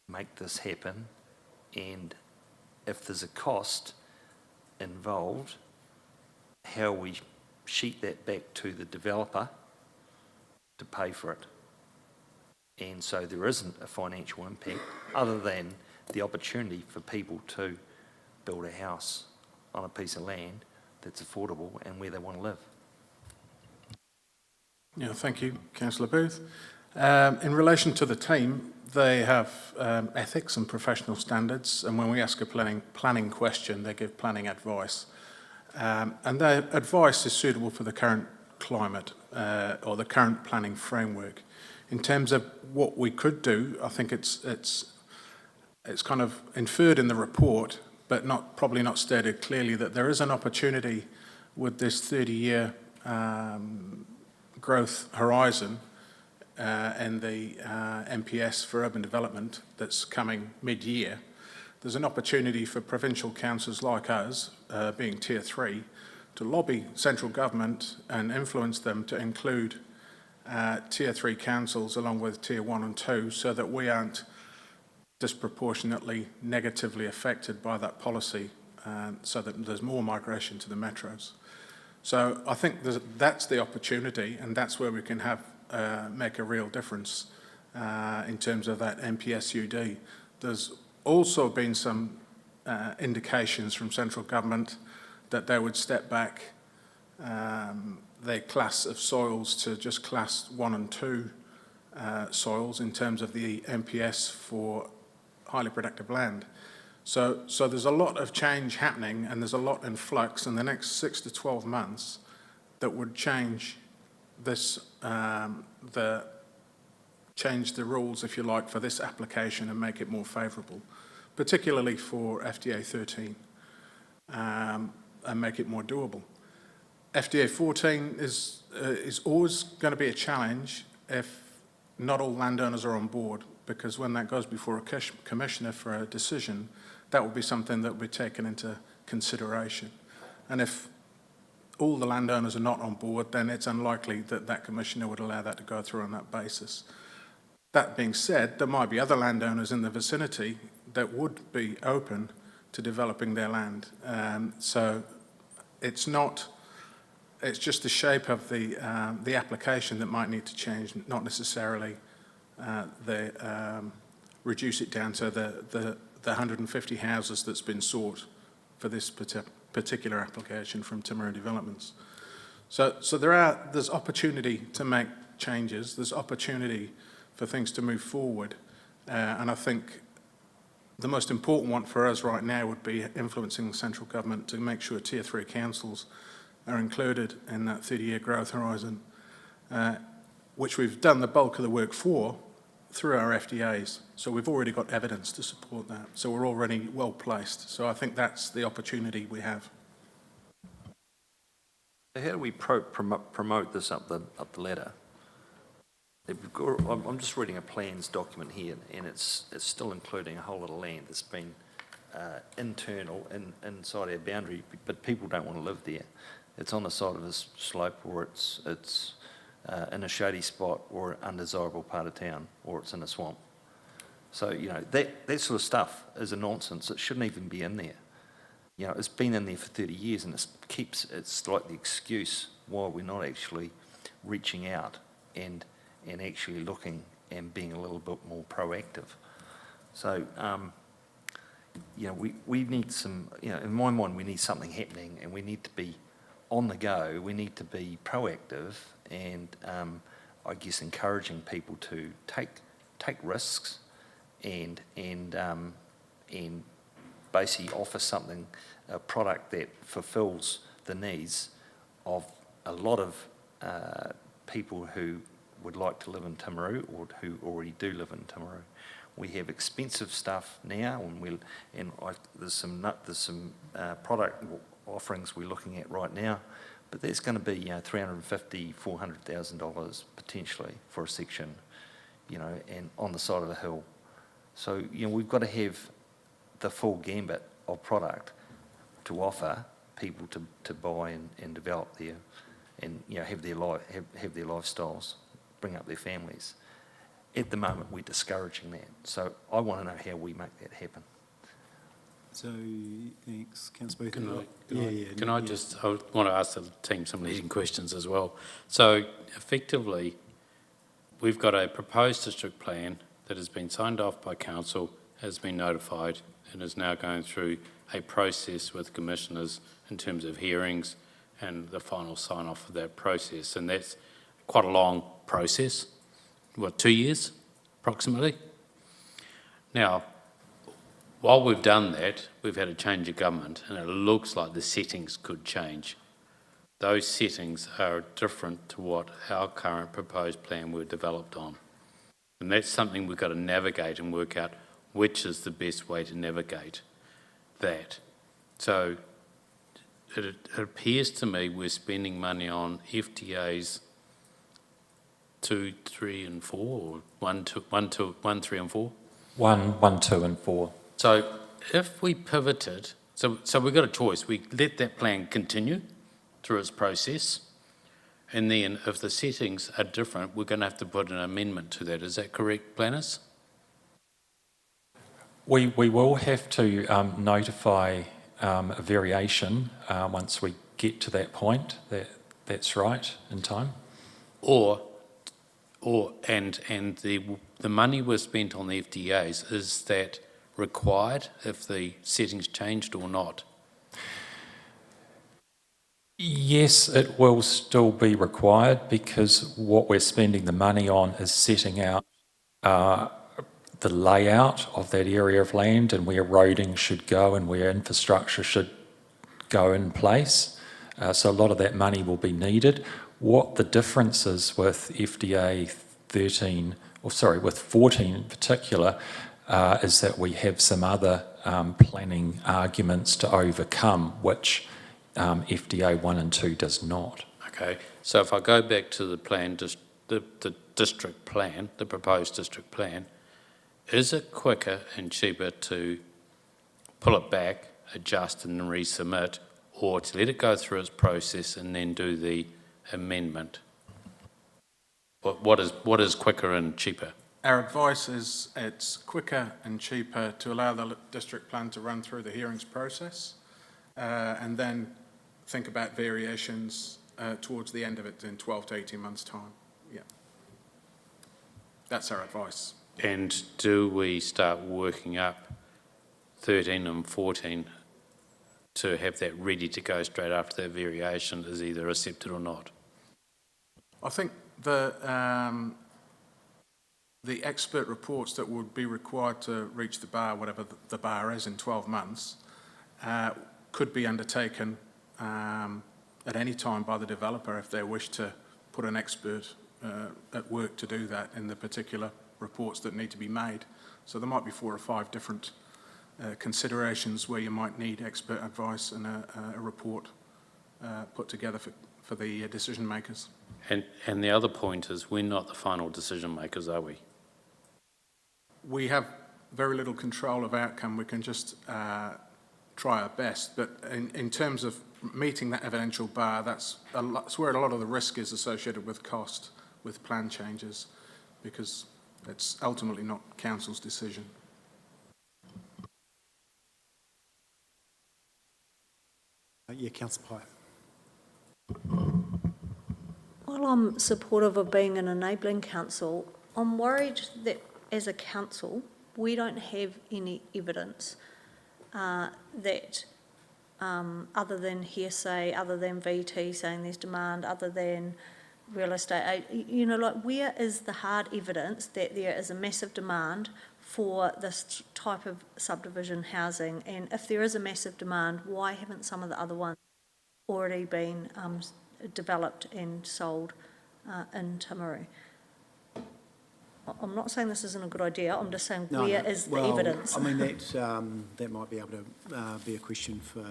make this happen, and if there's a cost involved, how we sheet that back to the developer to pay for it. And so there isn't a financial impact other than the opportunity for people to build a house on a piece of land that's affordable and where they want to live.
Yeah, thank you, Councillor Booth. In relation to the team, they have ethics and professional standards, and when we ask a planning question, they give planning advice. And their advice is suitable for the current climate or the current planning framework. In terms of what we could do, I think it's kind of inferred in the report, but probably not stated clearly, that there is an opportunity with this 30-year growth horizon and the MPS for urban development that's coming mid-year. There's an opportunity for provincial councils like us, being Tier 3, to lobby central government and influence them to include Tier 3 councils along with Tier 1 and 2, so that we aren't disproportionately negatively affected by that policy, so that there's more migration to the metros. So I think that's the opportunity, and that's where we can make a real difference in terms of that MPSUD. There's also been some indications from central government that they would step back their class of soils to just class 1 and 2 soils in terms of the MPS for highly productive land. So there's a lot of change happening, and there's a lot in flux in the next 6 to 12 months that would change this, change the rules, if you like, for this application and make it more favourable, particularly for FDA 13, and make it more doable. FDA 14 is always going to be a challenge if not all landowners are on board, because when that goes before a commissioner for a decision, that will be something that will be taken into consideration. And if all the landowners are not on board, then it's unlikely that that commissioner would allow that to go through on that basis. That being said, there might be other landowners in the vicinity that would be open to developing their land. So it's just the shape of the application that might need to change, not necessarily reduce it down to the 150 houses that's been sought for this particular application from Timaru Developments. So there's opportunity to make changes. There's opportunity for things to move forward. And I think the most important one for us right now would be influencing the central government to make sure Tier 3 councils are included in that 30-year growth horizon, which we've done the bulk of the work for through our FDAs. So we've already got evidence to support that. So we're already well placed. So I think that's the opportunity we have.
So how do we promote this up the ladder? I'm just reading a plans document here, and it's still including a whole lot of land that's been internal inside our boundary, but people don't want to live there. It's on the side of a slope, or it's in a shady spot, or an undesirable part of town, or it's in a swamp. So, you know, that sort of stuff is a nonsense. It shouldn't even be in there. You know, it's been in there for 30 years, and it's like the excuse why we're not actually reaching out and actually looking and being a little bit more proactive. So, you know, we need some, you know, in my mind, we need something happening, and we need to be on the go. We need to be proactive, and I guess encouraging people to take risks and basically offer something, a product that fulfills the needs of a lot of people who would like to live in Timaru, or who already do live in Timaru. We have expensive stuff now, and there's some product offerings we're looking at right now, but there's going to be $350,000, $400,000 potentially for a section, you know, and on the side of a hill. So, you know, we've got to have the full gambit of product to offer people to buy and develop their, and, you know, have their lifestyles, bring up their families. At the moment, we're discouraging that. So I want to know how we make that happen.
So, thanks, Councillor
Can
Booth.
I want to ask the team some leading questions as well. So effectively, we've got a proposed district plan that has been signed off by council, has been notified, and is now going through a process with commissioners in terms of hearings and the final sign-off of that process. And that's quite a long process, what, 2 years approximately? Now, while we've done that, we've had a change of government, and it looks like the settings could change. Those settings are different to what our current proposed plan were developed on. And that's something we've got to navigate and work out which is the best way to navigate that. So it appears to me we're spending money on FTAs 2, 3 and 4, or 1, 3 and 4?
1, 2 and 4.
So if we pivoted, so we've got a choice. We let that plan continue through its process, and then if the settings are different, we're going to have to put an amendment to that. Is that correct, planners?
We will have to notify a variation once we get to that point. That's right, in time. And the money we've spent on the FTAs, is that required if the settings changed or not? Yes, it will still be required, because what we're spending the money on is setting out the layout of that area of land and where roading should go and where infrastructure should go in place. So a lot of that money will be needed. What the difference is with FDA 13, with 14 in particular, is that we have some other planning arguments to overcome, which FDA 1 and 2 does not.
Okay, so if I go back to the plan, the district plan, the proposed district plan, is it quicker and cheaper to pull it back, adjust and resubmit, or to let it go through its process and then do the amendment? What is quicker and cheaper?
Our advice is it's quicker and cheaper to allow the district plan to run through the hearings process, and then think about variations towards the end of it in 12 to 18 months' time. Yeah. That's our advice.
And do we start working up 13 and 14 to have that ready to go straight after that variation is either accepted or not?
I think the the expert reports that would be required to reach the bar, whatever the bar is, in 12 months, could be undertaken at any time by the developer if they wish to put an expert at work to do that in the particular reports that need to be made. So there might be 4 or 5 different considerations where you might need expert advice and a report put together for the decision makers.
And the other point is we're not the final decision makers, are we?
We have very little control of outcome. We can just try our best. But in terms of meeting that evidential bar, that's where a lot of the risk is associated with cost, with plan changes, because it's ultimately not council's decision.
Yeah, Councillor Pye.
While I'm supportive of being an enabling council, I'm worried that as a council, we don't have any evidence that other than hearsay, other than VT saying there's demand, other than real estate, you know, like where is the hard evidence that there is a massive demand for this type of subdivision housing? And if there is a massive demand, why haven't some of the other ones already been developed and sold in Timaru? I'm not saying this isn't a good idea, I'm just saying where is the evidence?
I mean, that might be able to be a question for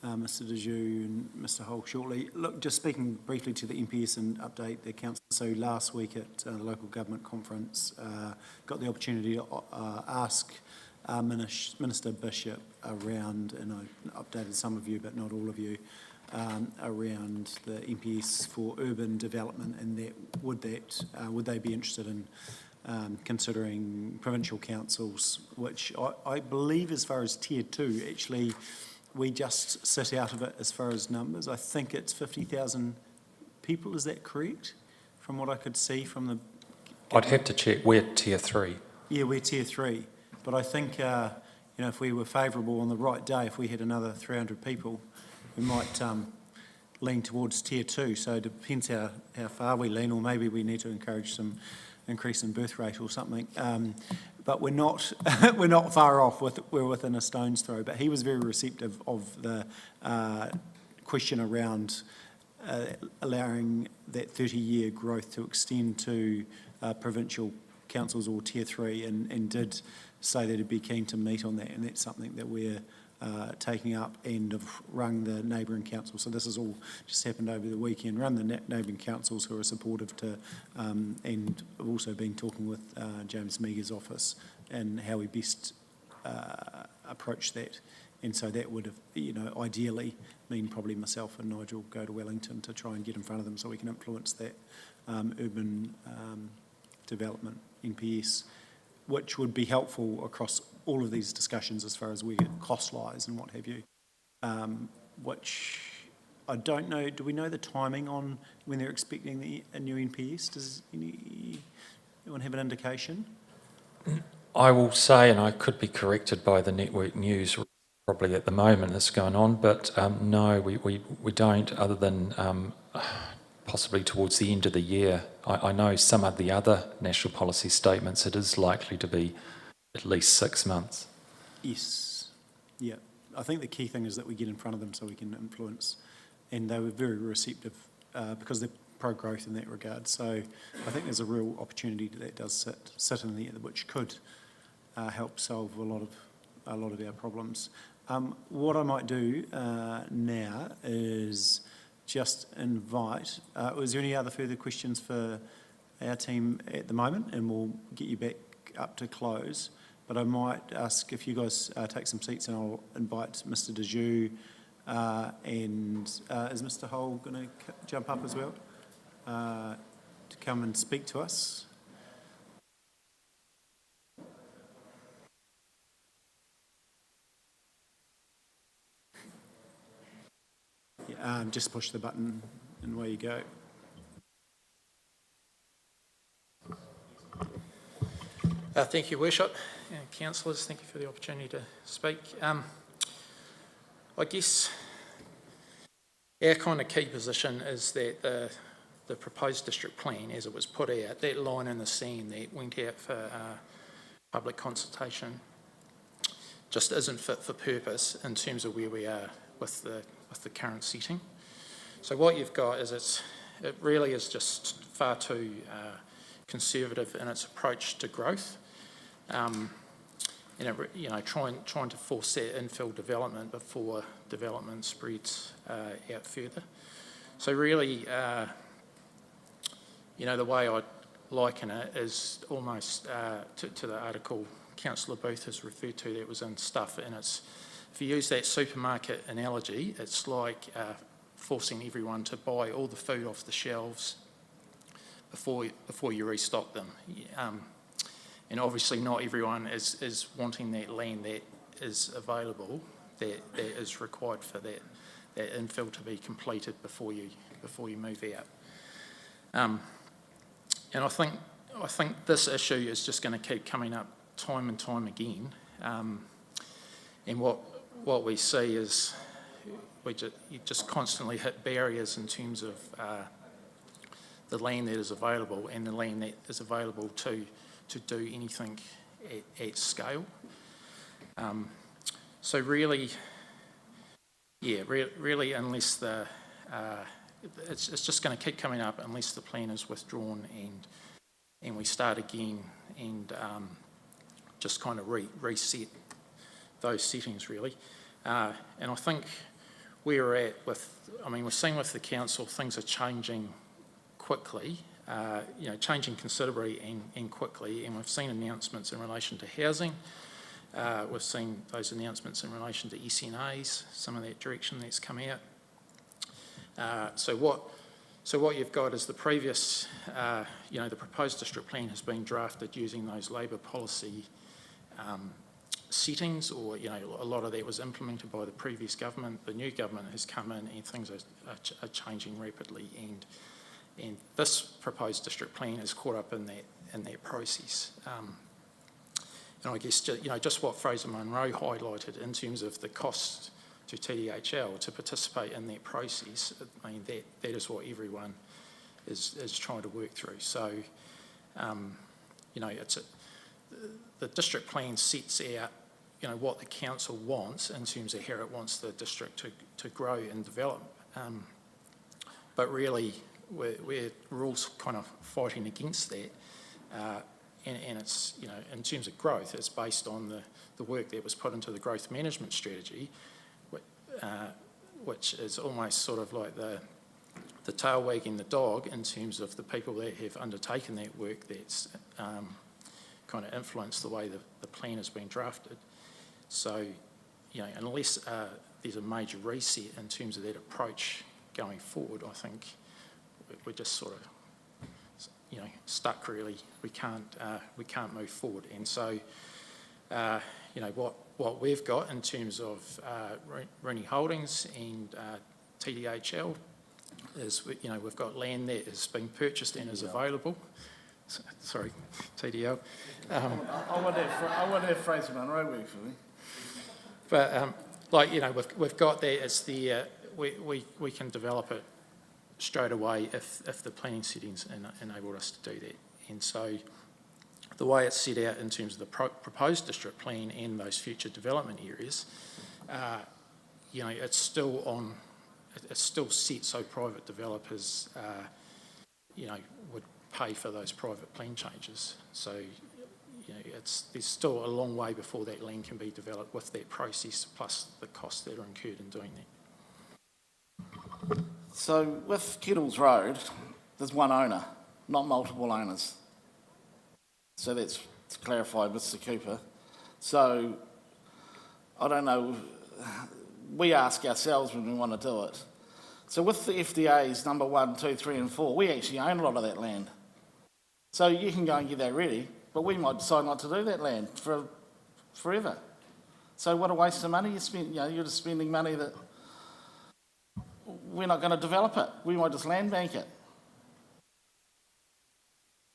Mr Dejoux and Mr Hull shortly. Look, just speaking briefly to the MPS and update the council. So last week at the local government conference, got the opportunity to ask Minister Bishop around, and I updated some of you but not all of you, around the MPS for urban development, and that would they be interested in considering provincial councils, which I believe as far as Tier 2, actually we just sit out of it as far as numbers. I think it's 50,000 people, is that correct? From what I could see from the...
I'd have to check, we're Tier 3.
Yeah, we're Tier 3, but I think, you know, if we were favourable on the right day, if we had another 300 people, we might lean towards Tier 2, so it depends how far we lean, or maybe we need to encourage some increase in birth rate or something. But we're not we're not far off. We're within a stone's throw. But he was very receptive of the question around allowing that 30-year growth to extend to provincial councils or Tier 3, and did say that he'd be keen to meet on that, and that's something that we're taking up, and have rung the neighbouring councils. So this has all just happened over the weekend. Run the neighbouring councils who are supportive to, and I've also been talking with James Meagher's office and how we best approach that. And so that would have, you know, ideally mean probably myself and Nigel go to Wellington to try and get in front of them so we can influence that urban development NPS, which would be helpful across all of these discussions as far as where cost lies and what have you. Which I don't know, do we know the timing on when they're expecting a new NPS? Does anyone have an indication?
I will say, and I could be corrected by the Network News probably at the moment that's going on, but no, we don't, other than possibly towards the end of the year. I know some of the other national policy statements, it is likely to be at least 6 months.
Yes, yeah. I think the key thing is that we get in front of them so we can influence, and they were very receptive because they're pro-growth in that regard. So I think there's a real opportunity that does sit in there, which could help solve a lot of our problems. What I might do now is just invite, was there any other further questions for our team at the moment? And we'll get you back up to close. But I might ask if you guys take some seats, and I'll invite Mr Dejoux and is Mr Hull going to jump up as well to come and speak to us? Just push the button and away you go.
Thank you, Worship. Councillors, thank you for the opportunity to speak. I guess our kind of key position is that the proposed district plan as it was put out, that line in the sand that went out for public consultation just isn't fit for purpose in terms of where we are with the current setting. So what you've got is it really is just far too conservative in its approach to growth. And it, trying to force that infill development before development spreads out further. So really, the way I liken it is almost to the article Councillor Booth has referred to that was in Stuff, and it's, if you use that supermarket analogy, it's like forcing everyone to buy all the food off the shelves before you restock them. And obviously not everyone is wanting that land that is available, that is required for that infill to be completed before you move out. And I think this issue is just going to keep coming up time and time again. And what we see is you just constantly hit barriers in terms of the land that is available and the land that is available to do anything at scale. So really, really unless it's just going to keep coming up unless the plan is withdrawn and we start again and just kind of reset those settings really. And I think where we're at we're seeing with the council things are changing quickly, changing considerably and quickly, and we've seen announcements in relation to housing. We've seen those announcements in relation to SNAs, some of that direction that's come out. So what you've got is the previous, the proposed district plan has been drafted using those Labor policy settings, or a lot of that was implemented by the previous government. The new government has come in and things are changing rapidly, and this proposed district plan is caught up in that process. And I guess just what Fraser Munro highlighted in terms of the cost to TDHL to participate in that process, that is what everyone is trying to work through. So, the district plan sets out, what the council wants in terms of how it wants the district to grow and develop. But really, we're all kind of fighting against that. And it's, in terms of growth, it's based on the work that was put into the growth management strategy, which is almost sort of like the tail wagging the dog in terms of the people that have undertaken that work that's kind of influenced the way the plan has been drafted. So, unless there's a major reset in terms of that approach going forward, I think we're just sort of stuck really. We can't move forward. And so, what we've got in terms of Rooney Holdings and TDHL is, we've got land that is being purchased and is available. Sorry, TDL.
I want to have Fraser Munro work for me.
But we've got that. It's the we can develop it straight away if the planning settings enable us to do that. And so the way it's set out in terms of the proposed district plan and those future development areas, it's still set so private developers, would pay for those private plan changes. So, there's still a long way before that land can be developed with that process, plus the costs that are incurred in doing that.
So with Kettles Road, there's one owner, not multiple owners. So that's to clarify, Mr. Cooper. So I don't know, we ask ourselves when we want to do it. So with the FDA's number 1, 2, 3 and 4, we actually own a lot of that land. So you can go and get that ready, but we might decide not to do that land for forever. So what a waste of money. You're just spending money that we're not going to develop it. We might just land bank it.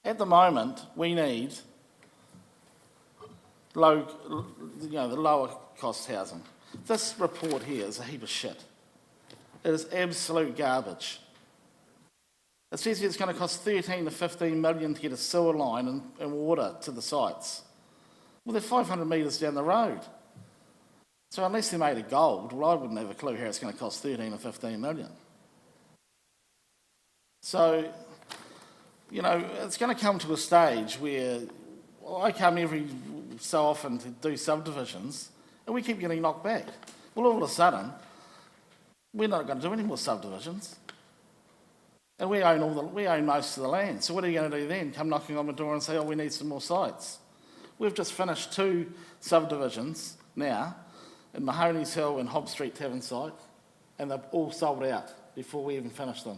At the moment, we need the lower cost housing. This report here is a heap of shit. It is absolute garbage.
It says here it's going to cost 13 to 15 million to get a sewer line and water to the sites. Well, they're 500 metres down the road. So unless they're made of gold, well, I wouldn't have a clue how it's going to cost 13 or 15 million. So, you know, it's going to come to a stage where I come every so often to do subdivisions, and we keep getting knocked back. Well, all of a sudden, we're not going to do any more subdivisions. And we own most of the land. So what are you going to do then? Come knocking on the door and say, oh, we need some more sites. We've just finished 2 subdivisions now, in Mahoney's Hill and Hobb Street Tavern site, and they're all sold out before we even finished them.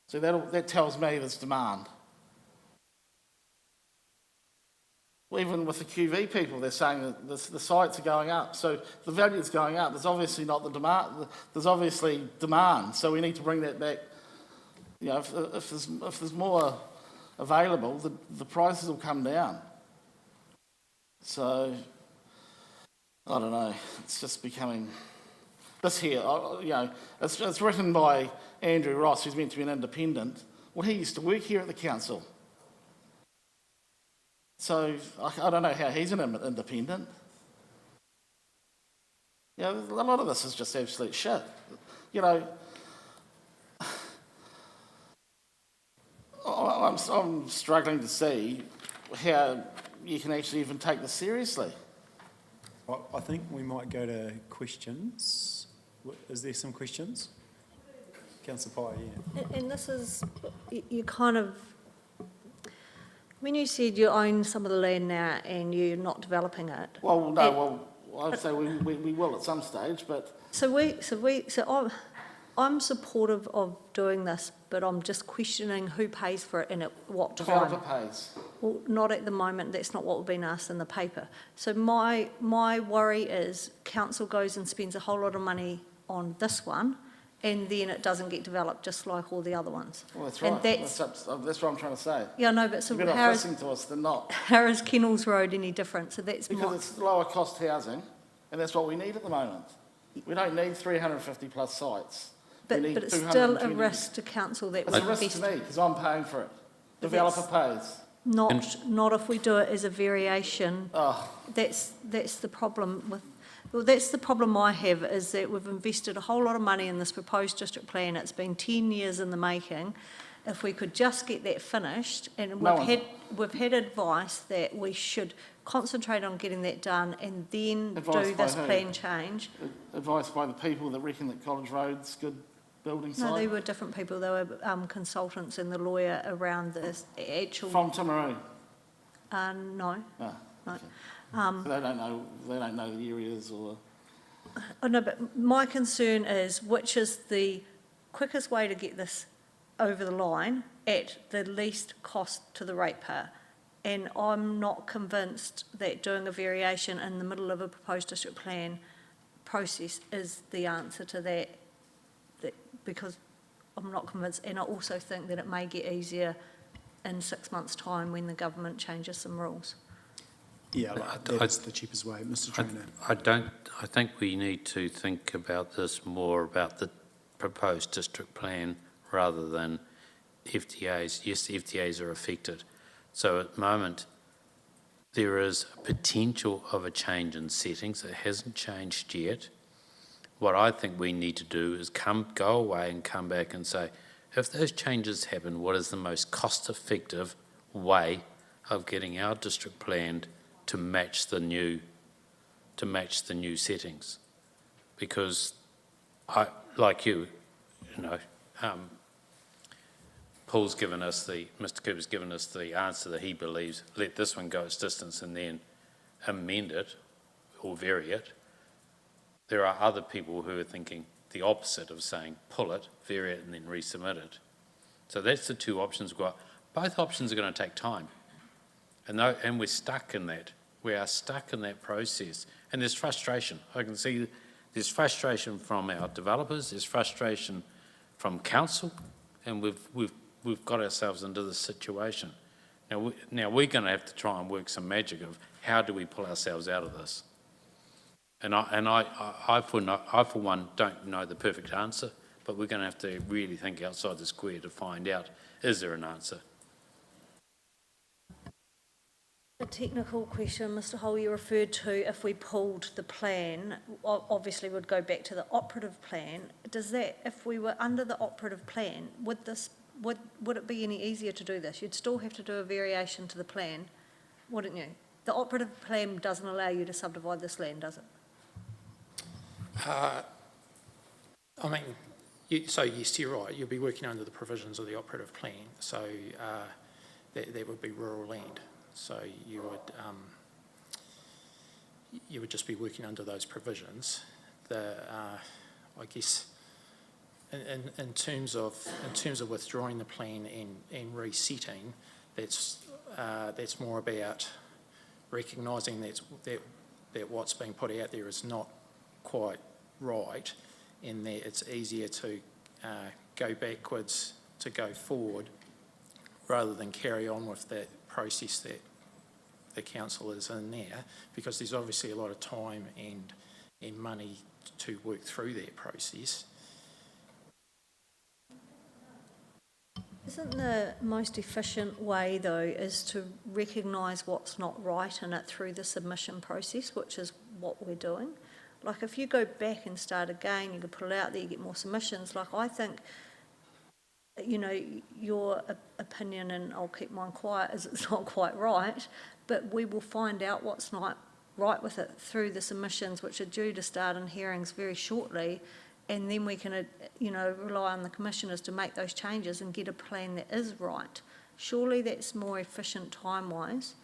So that tells me there's demand. Well, even with the QV people, they're saying that the sites are going up, so the value is going up. There's obviously not the demand. There's obviously demand, so we need to bring that back. You know, if there's more available, the prices will come down. So I don't know. It's just becoming this here. You know, it's written by Andrew Ross, who's meant to be an independent. Well, he used to work here at the council. So I don't know how he's an independent. You know, a lot of this is just absolute shit. You know, I'm struggling to see how you can actually even take this seriously.
Well, I think we might go to questions. Is there some questions? Councillor Pye, yeah.
And this is, you kind of, when you said you own some of the land now and you're not developing it.
Well, no, I'd say we will at some stage, but.
So I'm supportive of doing this, but I'm just questioning who pays for it and at what time.
Developer pays.
Well, not at the moment. That's not what we've been asked in the paper. So my worry is council goes and spends a whole lot of money on this one, and then it doesn't get developed, just like all the other ones.
Well, that's right.
And
that's what I'm trying to say.
Yeah, no, but so
You're not listening to us, they're not.
how is Kennells Road any different? So that's
Because it's lower cost housing, and that's what we need at the moment. We don't need 350 plus sites.
But it's still a risk to council that
it's a risk to me because I'm paying for it. Developer pays.
Not if we do it as a variation.
Oh.
That's the problem with. Well, that's the problem I have, is that we've invested a whole lot of money in this proposed district plan. It's been 10 years in the making. If we could just get that finished, and we've had advice that we should concentrate on getting that done and then
Advice
do
by
this
who?
plan change.
Advice by the people that reckon that College Road's good building site?
No, they were different people. They were consultants and the lawyer around this actual.
From Timaru?
No.
Oh,
No.
okay. So they don't know the areas or.
Oh, no, but my concern is which is the quickest way to get this over the line at the least cost to the ratepayer. And I'm not convinced that doing a variation in the middle of a proposed district plan process is the answer to that because I'm not convinced. And I also think that it may get easier in 6 months' time when the government changes some rules.
Yeah, that's the cheapest way. Mr. Trainer.
I think we need to think about this more about the proposed district plan rather than FTAs. Yes, the FTAs are affected. So at the moment, there is a potential of a change in settings. It hasn't changed yet. What I think we need to do is go away and come back and say, if those changes happen, what is the most cost-effective way of getting our district planned to match the new settings? Because I, like you know, Mr. Cooper's given us the answer that he believes, let this one go its distance and then amend it or vary it. There are other people who are thinking the opposite of saying pull it, vary it and then resubmit it. So that's the two options we've got. Both options are going to take time. And we're stuck in that. We are stuck in that process. And there's frustration. I can see there's frustration from our developers, there's frustration from council, and we've got ourselves into this situation. Now we're going to have to try and work some magic of how do we pull ourselves out of this. And I for one don't know the perfect answer, but we're going to have to really think outside the square to find out, is there an answer?
A technical question, Mr Hole, you referred to if we pulled the plan, obviously would go back to the operative plan. Does that, if we were under the operative plan, would it be any easier to do this? You'd still have to do a variation to the plan, wouldn't you? The operative plan doesn't allow you to subdivide this land, does it?
I mean, so yes, you're right, you'll be working under the provisions of the operative plan, so that would be rural land. So you would just be working under those provisions. I guess in terms of withdrawing the plan and resetting, that's more about recognising that what's being put out there is not quite right, and that it's easier to go backwards to go forward rather than carry on with that process that the council is in there, because there's obviously a lot of time and money to work through that process.
Isn't the most efficient way, though, is to recognise what's not right in it through the submission process, which is what we're doing? Like, if you go back and start again, you can put it out there, you get more submissions. Like, I think, you know, your opinion, and I'll keep mine quiet, is it's not quite right, but we will find out what's not right with it through the submissions, which are due to start in hearings very shortly, and then we can, you know, rely on the commissioners to make those changes and get a plan that is right. Surely that's more efficient time-wise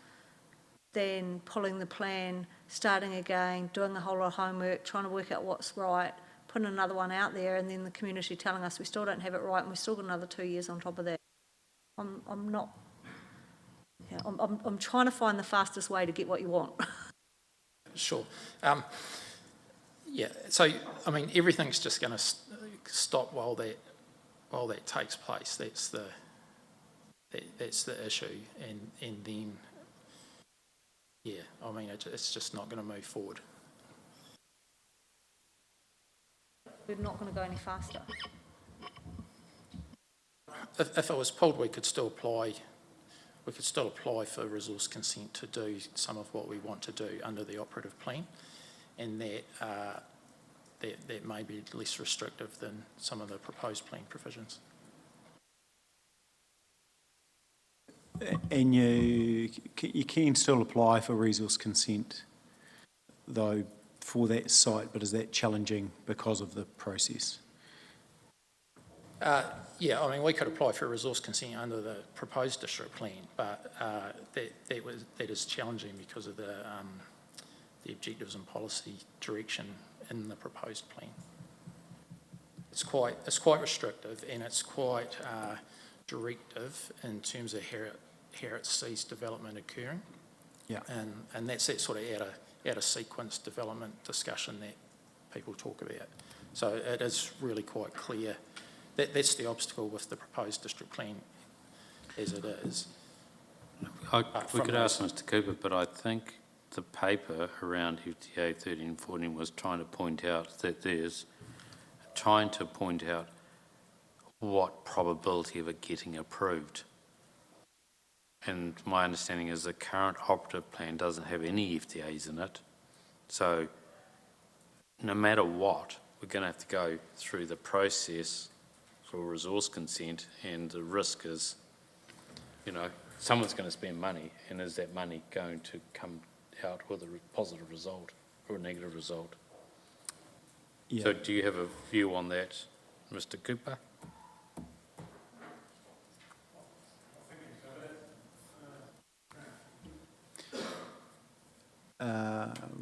than pulling the plan, starting again, doing a whole lot of homework, trying to work out what's right, putting another one out there, and then the community telling us we still don't have it right and we've still got another 2 years on top of that. I'm trying to find the fastest way to get what you want.
Sure. Yeah, so, I mean, everything's just going to stop while that takes place. That's the issue, and then, yeah, I mean, it's just not going to move forward.
We're not going to go any faster.
If it was pulled, we could still apply for resource consent to do some of what we want to do under the operative plan, and that may be less restrictive than some of the proposed plan provisions.
And you can still apply for resource consent, though, for that site, but is that challenging because of the process?
Yeah, I mean, we could apply for a resource consent under the proposed district plan, but that is challenging because of the objectives and policy direction in the proposed plan. It's quite restrictive, and it's quite directive in terms of how it sees development occurring.
Yeah.
And that's that sort of out of sequence development discussion that people talk about. So it is really quite clear. That's the obstacle with the proposed district plan as it is.
We could ask Mr Cooper, but I think the paper around FTA 1314 was trying to point out what probability of it getting approved. And my understanding is the current operative plan doesn't have any FTAs in it. So no matter what, we're going to have to go through the process for resource consent, and the risk is, you know, someone's going to spend money, and is that money going to come out with a positive result or a negative result?
Yeah.
So do you have a view on that, Mr Cooper?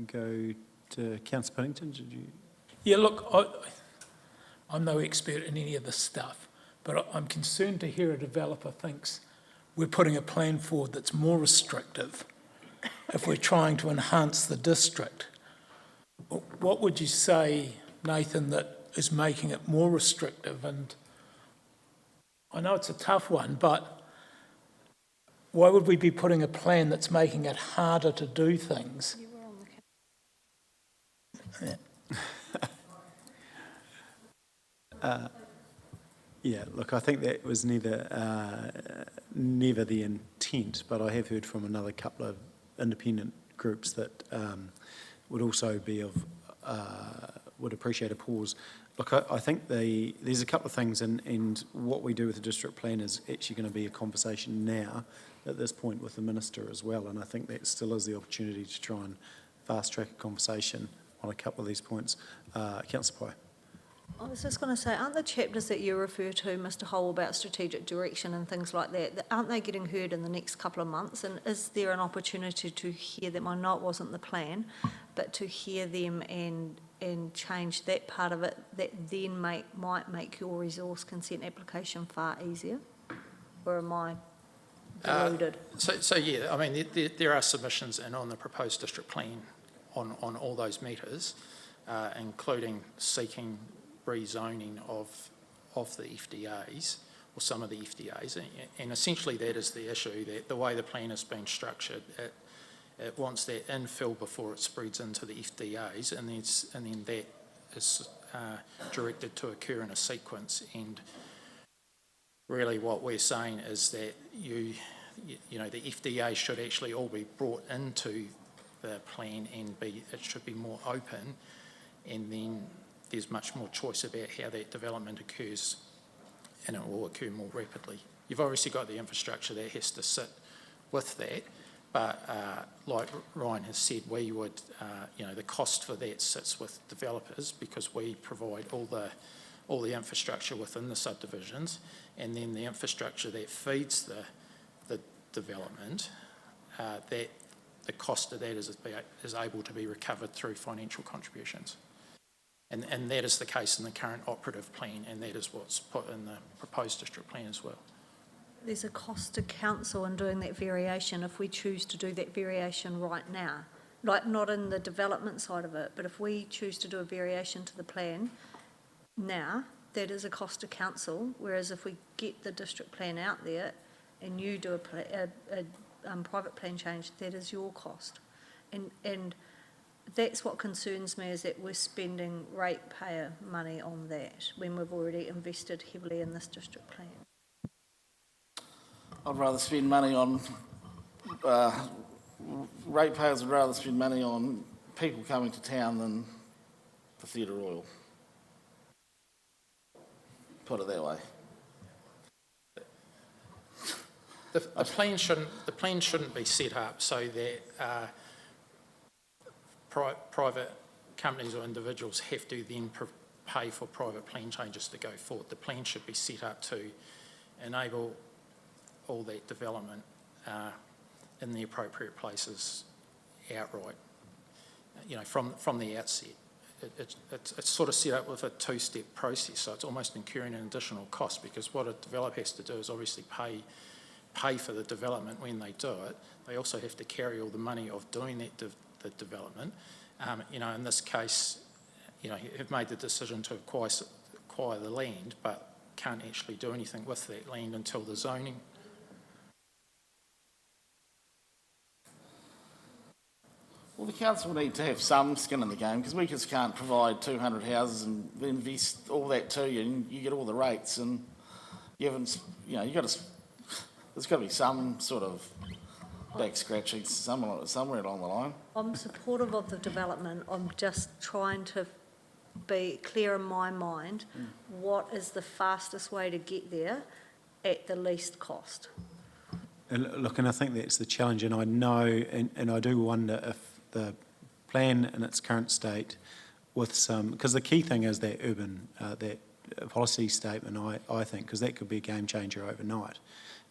Go to Councillor Piddington, did you?
Yeah, look, I'm no expert in any of this stuff, but I'm concerned to hear a developer thinks we're putting a plan forward that's more restrictive if we're trying to enhance the district. What would you say, Nathan, that is making it more restrictive? And I know it's a tough one, but why would we be putting a plan that's making it harder to do things?
Yeah. Yeah, look, I think that was never the intent, but I have heard from another couple of independent groups that would also be would appreciate a pause. Look, I think there's a couple of things, and what we do with the district plan is actually going to be a conversation now at this point with the minister as well, and I think that still is the opportunity to try and fast-track a conversation on a couple of these points. Councillor Pai.
I was just going to say, aren't the chapters that you refer to, Mr Hole, about strategic direction and things like that, aren't they getting heard in the next couple of months? And is there an opportunity to hear them? I know it wasn't the plan, but to hear them and change that part of it, that then might make your resource consent application far easier? Or am I deluded?
So yeah, I mean, there are submissions in on the proposed district plan on all those matters, including seeking rezoning of the FDAs, or some of the FDAs, and essentially that is the issue, that the way the plan has been structured, it wants that infill before it spreads into the FDAs, and then that is directed to occur in a sequence. And really what we're saying is that you know, the FDA should actually all be brought into the plan, and it should be more open, and then there's much more choice about how that development occurs, and it will occur more rapidly. You've obviously got the infrastructure that has to sit with that, but like Ryan has said, we would, you know, the cost for that sits with developers, because we provide all the infrastructure within the subdivisions, and then the infrastructure that feeds the development, that the cost of that is able to be recovered through financial contributions. And that is the case in the current operative plan, and that is what's put in the proposed district plan as well.
There's a cost to council in doing that variation if we choose to do that variation right now. Like, not in the development side of it, but if we choose to do a variation to the plan now, that is a cost to council, whereas if we get the district plan out there and you do a private plan change, that is your cost. And that's what concerns me, is that we're spending ratepayer money on that when we've already invested heavily in this district plan.
I'd rather spend money on, ratepayers would rather spend money on people coming to town than the Theatre Royal. Put it that way.
The plan shouldn't be set up so that private companies or individuals have to then pay for private plan changes to go forward. The plan should be set up to enable all that development in the appropriate places outright, you know, from the outset. It's sort of set up with a two-step process, so it's almost incurring an additional cost, because what a developer has to do is obviously pay for the development when they do it. They also have to carry all the money of doing that the development. You know, in this case, you know, have made the decision to acquire the land, but can't actually do anything with that land until the zoning.
Well, the council need to have some skin in the game, because we just can't provide 200 houses and invest all that to you, and you get all the rates, and you haven't, you know, there's got to be some sort of back scratching somewhere along the line.
I'm supportive of the development. I'm just trying to be clear in my mind what is the fastest way to get there at the least cost.
And look, and I think that's the challenge, and I know, and I do wonder if the plan in its current state, with some, because the key thing is that urban, that policy statement, I think, because that could be a game changer overnight.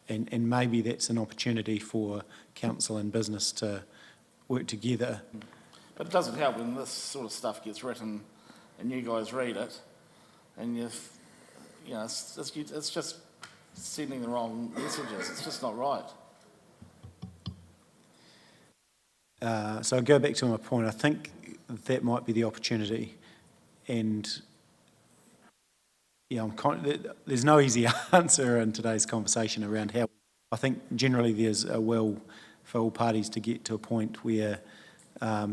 And maybe that's an opportunity for council and business to work together.
But it doesn't help when this sort of stuff gets written and you guys read it, and you know, it's just sending the wrong messages. It's just not right.
So I'll go back to my point. I think that might be the opportunity, and yeah, there's no easy answer in today's conversation around how. I think generally there's a will for all parties to get to a point where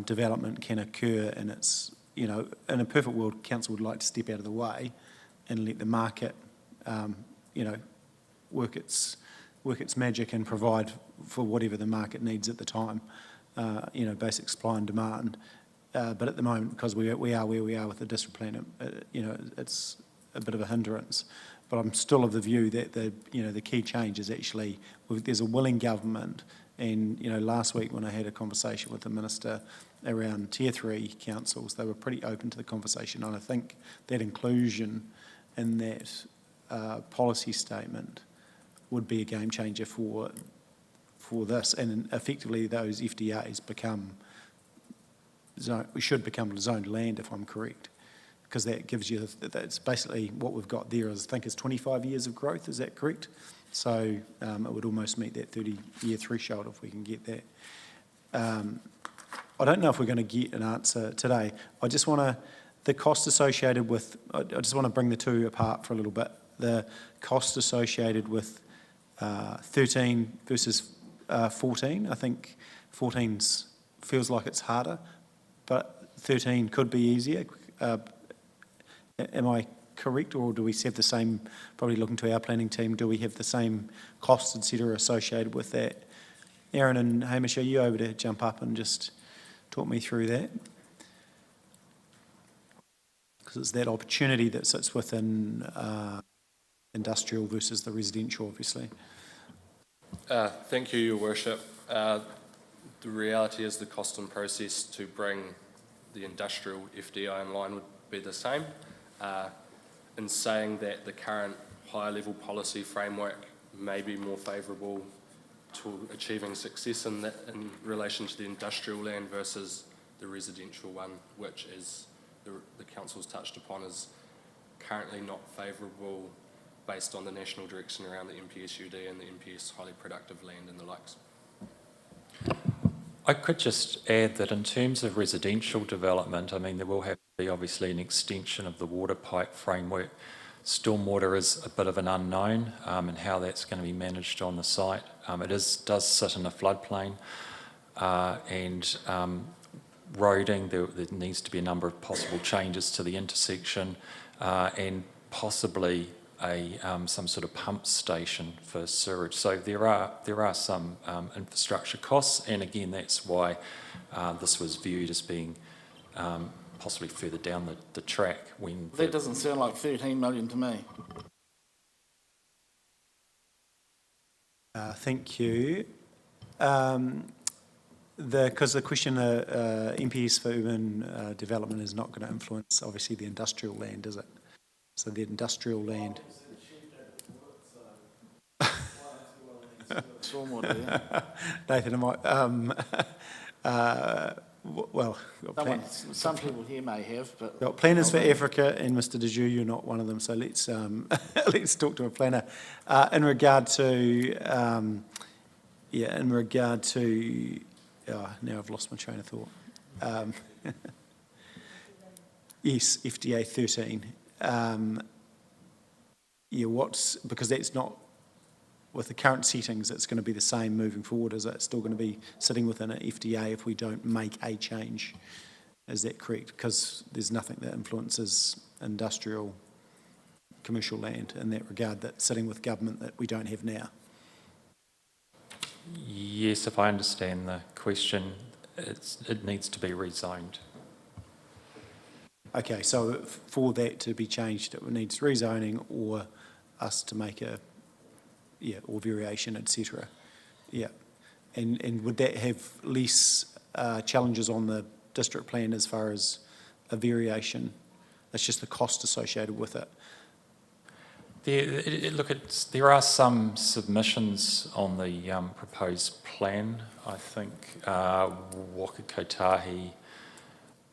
development can occur, and it's, you know, in a perfect world, council would like to step out of the way and let the market work its magic and provide for whatever the market needs at the time, basic supply and demand. But at the moment, because we are where we are with the district plan, it's a bit of a hindrance. But I'm still of the view that the key change is actually there's a willing government. And last week when I had a conversation with the minister around Tier 3 councils, they were pretty open to the conversation. And I think that inclusion in that policy statement would be a game changer for this, and effectively those FDAs should become zoned land, if I'm correct, because that gives you, that's basically what we've got there is, I think it's 25 years of growth, is that correct? So it would almost meet that 30-year threshold if we can get that. I don't know if we're going to get an answer today. I just want to, the cost associated with, I just want to bring the two apart for a little bit. The cost associated with 13 versus 14, I think 14 feels like it's harder, but 13 could be easier. Am I correct, or do we have the same, probably looking to our planning team, do we have the same costs, et cetera, associated with that? Aaron and Hamish, are you able to jump up and just talk me through that? Because it's that opportunity that sits within industrial versus the residential, obviously.
Thank you, Your Worship. The reality is the cost and process to bring the industrial FDI in line would be the same. In saying that the current higher level policy framework may be more favourable to achieving success in relation to the industrial land versus the residential one, which is the council's touched upon is currently not favourable based on the national direction around the MPSUD and the MPS highly productive land and the likes.
I could just add that in terms of residential development, I mean, there will have to be obviously an extension of the water pipe framework. Stormwater is a bit of an unknown and how that's going to be managed on the site. It does sit in a floodplain and roading, there needs to be a number of possible changes to the intersection and possibly some sort of pump station for sewage. So there are some infrastructure costs, and again that's why this was viewed as being possibly further down the track when...
That doesn't sound like 13 million to me.
Thank you. Because the question, MPS for urban development is not going to influence obviously the industrial land, is it? So the industrial land. Nathan,
some people here may have, but...
Got planners for Africa, and Mr. De Jure, you're not one of them, so let's let's talk to a planner. In regard to, now I've lost my train of thought. Yes, FDA 13. Because that's not, with the current settings, it's going to be the same moving forward, is it? It's still going to be sitting within an FDA if we don't make a change. Is that correct? Because there's nothing that influences industrial, commercial land in that regard that's sitting with government that we don't have now.
Yes, if I understand the question, it needs to be rezoned.
Okay, so for that to be changed, it needs rezoning or us to make or variation, etc. Yeah, and would that have less challenges on the district plan as far as a variation? That's just the cost associated with it.
There are some submissions on the proposed plan. I think Waka Kotahi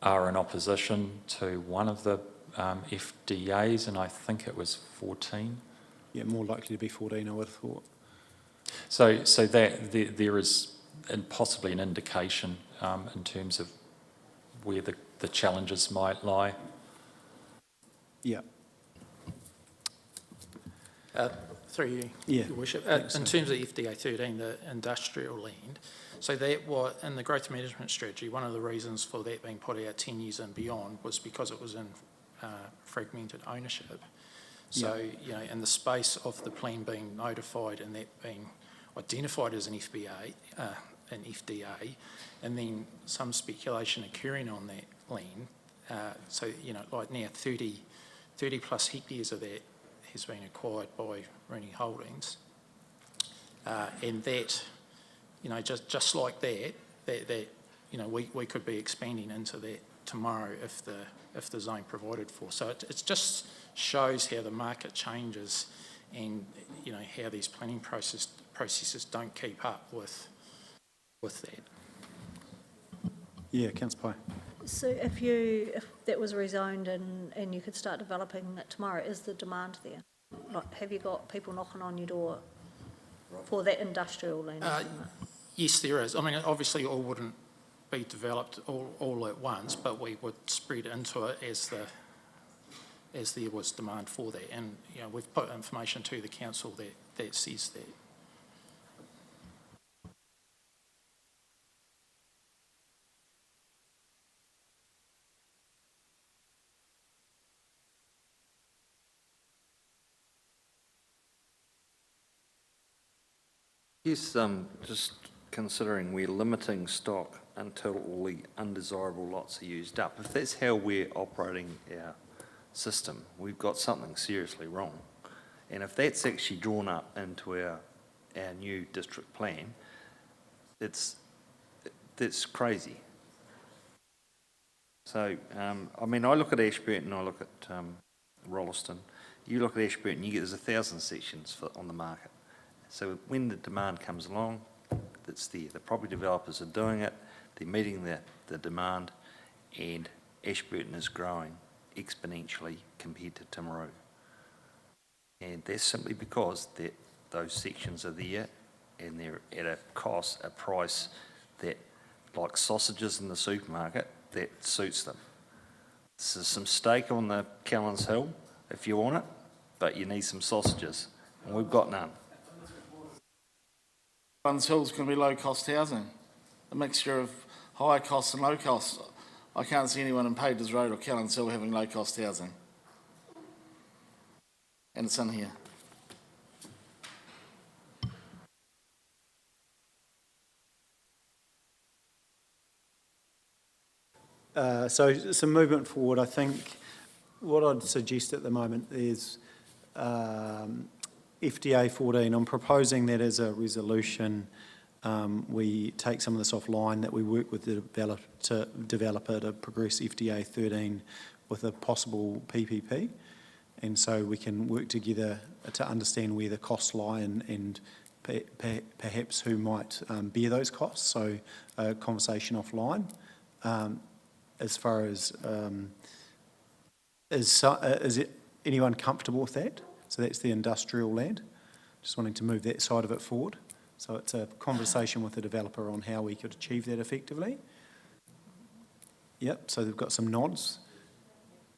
are in opposition to one of the FDAs, and I think it was 14.
Yeah, more likely to be 14, I would have thought.
So that there is possibly an indication in terms of where the challenges might lie.
Yeah.
Through you,
yeah.
Your Worship. In terms of FDA 13, the industrial land, so that was in the growth management strategy, one of the reasons for that being put out 10 years and beyond was because it was in fragmented ownership. So, you know, in the space of the plan being notified and that being identified as an FDA, and then some speculation occurring on that land, so, you know, like now 30 plus hectares of that has been acquired by Rooney Holdings, and that, you know, just like that, you know, we could be expanding into that tomorrow if the zone provided for. So it just shows how the market changes, and, you know, how these planning processes don't keep up with that.
Yeah, Councillor Pai.
So if that was rezoned and you could start developing it tomorrow, is the demand there? Like, have you got people knocking on your door for that industrial land?
Yes, there is. I mean, obviously all wouldn't be developed all at once, but we would spread into it as there was demand for that. And, you know, we've put information to the council that says that.
Yes, just considering we're limiting stock until all the undesirable lots are used up. If that's how we're operating our system, we've got something seriously wrong. And if that's actually drawn up into our new district plan, that's crazy. So, I mean, I look at Ashburton, I look at Rolleston. You look at Ashburton, there's 1,000 sections on the market. So when the demand comes along, it's there. The property developers are doing it, they're meeting the demand, and Ashburton is growing exponentially compared to Timaru. And that's simply because those sections are there, and they're at a price that, like sausages in the supermarket, that suits them. There's some steak on the Callans Hill if you want it, but you need some sausages, and we've got none.
Callans Hill's going to be low-cost housing, a mixture of high costs and low costs. I can't see anyone in Paders Road or Callans Hill having low-cost housing. And it's in here.
So some movement forward. I think what I'd suggest at the moment is FDA 14. I'm proposing that as a resolution we take some of this offline, that we work with the developer to progress FDA 13 with a possible PPP, and so we can work together to understand where the costs lie and perhaps who might bear those costs. So a conversation offline. As far as, is anyone comfortable with that? So that's the industrial land. Just wanting to move that side of it forward. So it's a conversation with the developer on how we could achieve that effectively. Yep, so they've got some nods.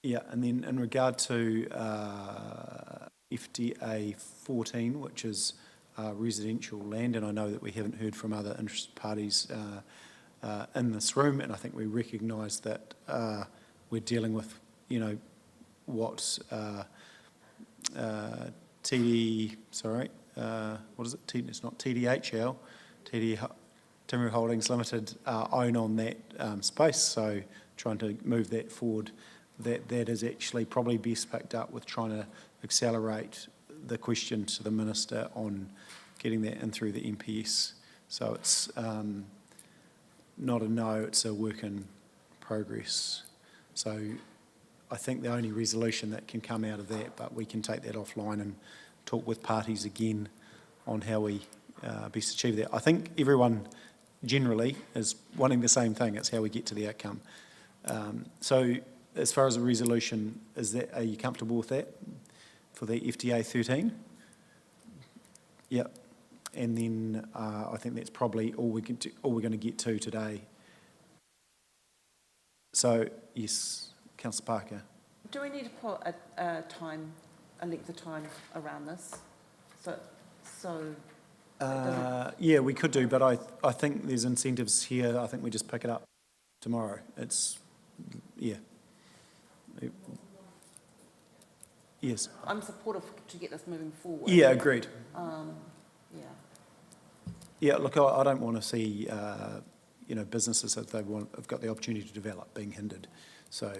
Yeah, and then in regard to FDA 14, which is residential land, and I know that we haven't heard from other interested parties in this room, and I think we recognise that we're dealing with, you know, what what is it? It's not TDHL, Timaru Holdings Limited own on that space, so trying to move that forward. That is actually probably best picked up with trying to accelerate the question to the Minister on getting that in through the MPS. So it's not a no, it's a work in progress. So I think the only resolution that can come out of that, but we can take that offline and talk with parties again on how we best achieve that. I think everyone generally is wanting the same thing, it's how we get to the outcome. So as far as a resolution, are you comfortable with that for the FDA 13? Yep. And then I think that's probably all we're going to get to today. So yes, Councillor Parker.
Do we need to put a length of time around this?
Yeah, we could do, but I think there's incentives here. I think we just pick it up tomorrow. It's, yeah. Yes.
I'm supportive to get this moving forward.
Yeah, agreed.
Yeah.
Yeah, look, I don't want to see, businesses that have got the opportunity to develop being hindered. So,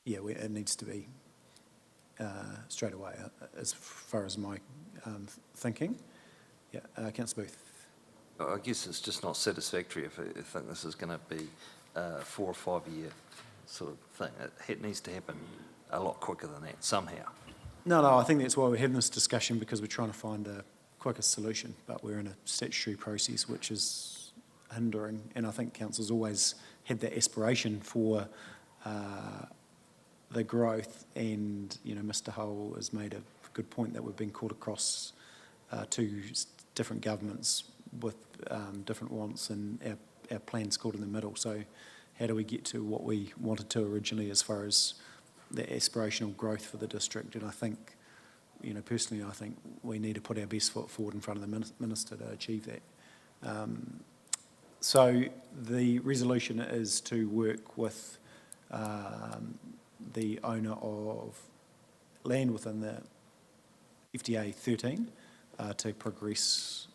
it needs to be straight away as far as my thinking. Yeah, Councillor Booth.
I guess it's just not satisfactory if I think this is going to be a 4 or 5 year sort of thing. It needs to happen a lot quicker than that somehow.
No, I think that's why we're having this discussion, because we're trying to find a quicker solution, but we're in a statutory process which is hindering, and I think council's always had that aspiration for the growth, and Mr Hull has made a good point that we've been called across two different governments with different wants, and our plan's caught in the middle. So how do we get to what we wanted to originally as far as the aspirational growth for the district? And I think, personally, I think we need to put our best foot forward in front of the Minister to achieve that. So the resolution is to work with the owner of land within the FTA 13 to progress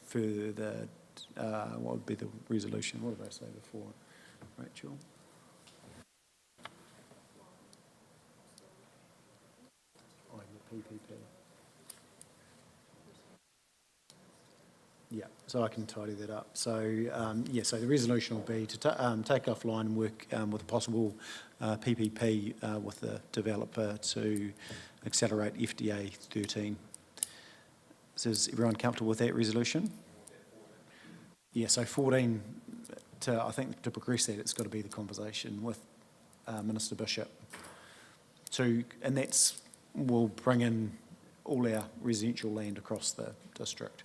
further. What would be the resolution? What did I say before, Rachel? The PPP. Yeah, so I can tidy that up. So, so the resolution will be to take offline and work with a possible PPP with the developer to accelerate FTA 13. So is everyone comfortable with that resolution? Yeah, so 14, I think to progress that, it's got to be the conversation with Minister Bishop. And we'll bring in all our residential land across the district,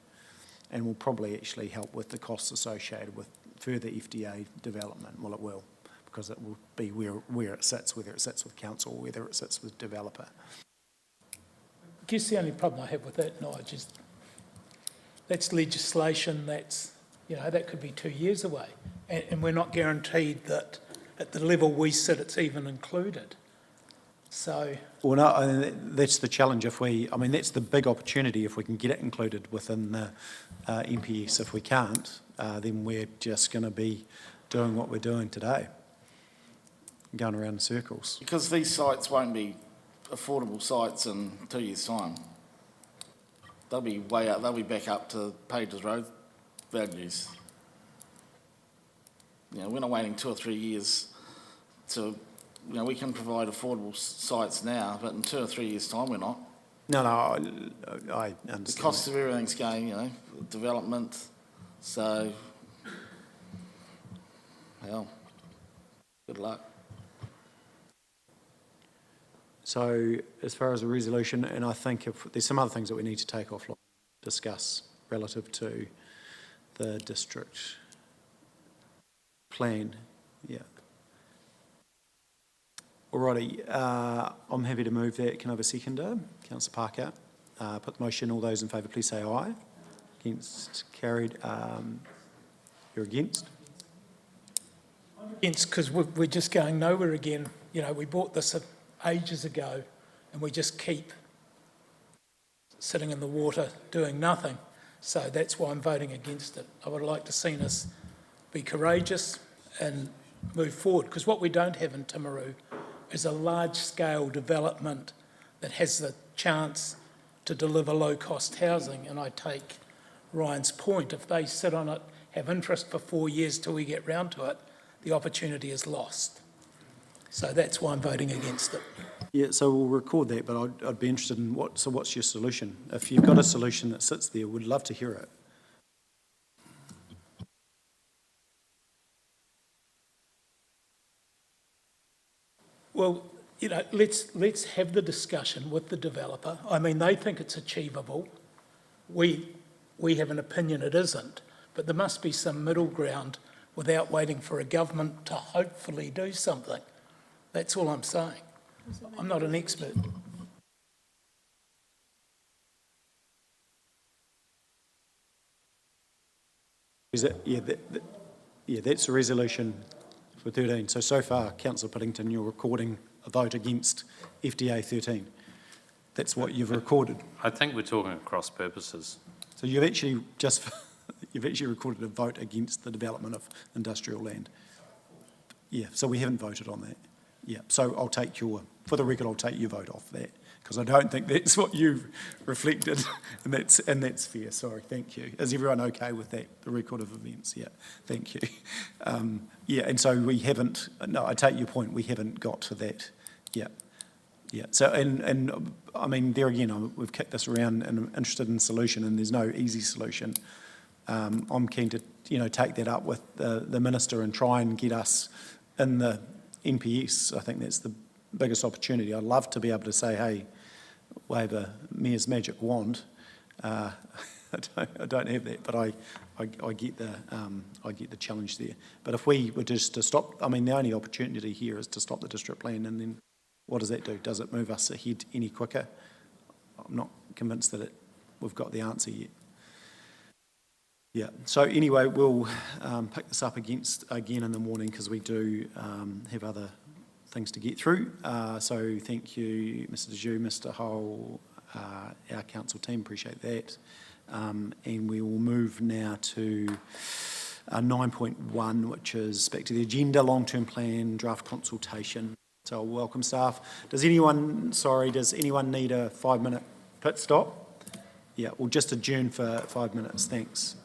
and will probably actually help with the costs associated with further FTA development. Well, it will, because it will be where it sits, whether it sits with council, whether it sits with developer.
I guess the only problem I have with that, Nigel, is that's legislation that's, that could be 2 years away. And we're not guaranteed that at the level we sit, it's even included. So...
Well, no, that's the challenge. That's the big opportunity if we can get it included within the MPS. If we can't, then we're just going to be doing what we're doing today, going around in circles.
Because these sites won't be affordable sites in 2 years' time. They'll be way up, they'll be back up to Pages Road values. We're not waiting 2 or 3 years to... we can provide affordable sites now, but in 2 or 3 years' time, we're not.
No, I understand.
The cost of everything's going, development. So, good luck.
So, as far as the resolution, and I think if there's some other things that we need to take offline, discuss relative to the district plan. Yeah. Alrighty, I'm happy to move that. Can I have a seconder? Councillor Parker. Put the motion. All those in favour, please say aye. Against, carried. You're against?
I'm against, because we're just going nowhere again. We bought this ages ago, and we just keep sitting in the water doing nothing. So that's why I'm voting against it. I would like to see us be courageous and move forward, because what we don't have in Timaru is a large-scale development that has the chance to deliver low-cost housing. And I take Ryan's point, if they sit on it, have interest for 4 years till we get round to it, the opportunity is lost. So that's why I'm voting against it.
Yeah, so we'll record that, but I'd be interested in what's your solution? If you've got a solution that sits there, we'd love to hear it.
Well, let's have the discussion with the developer. They think it's achievable. We have an opinion it isn't, but there must be some middle ground without waiting for a government to hopefully do something. That's all I'm saying. I'm not an expert.
Is it? Yeah, that's the resolution for 13. So far, Councillor Piddington, you're recording a vote against FDA 13. That's what you've recorded.
I think we're talking across purposes.
So you've actually just, you've actually recorded a vote against the development of industrial land. Yeah, so we haven't voted on that. Yeah, so I'll take your, for the record, I'll take your vote off that, because I don't think that's what you've reflected, and that's fair. Sorry, thank you. Is everyone okay with that, the record of events? Yeah, thank you. Yeah, and so we haven't, no, I take your point, we haven't got to that. Yeah, yeah. So, and I mean, there again, we've kicked this around and I'm interested in solution, and there's no easy solution. I'm keen to, take that up with the Minister and try and get us in the NPS. I think that's the biggest opportunity. I'd love to be able to say, hey, wave a mayor's magic wand. I don't have that, but I get the challenge there. But if we were just to stop, I mean, the only opportunity here is to stop the district plan, and then what does that do? Does it move us ahead any quicker? I'm not convinced that we've got the answer yet. Yeah, so anyway, we'll pick this up again in the morning, because we do have other things to get through. So thank you, Mr. Dejoux, Mr. Hull, our council team, appreciate that. And we will move now to 9.1, which is back to the agenda, long-term plan, draft consultation. So I'll welcome staff. Does anyone need a 5-minute pit stop? Yeah, we'll just adjourn for 5 minutes, thanks.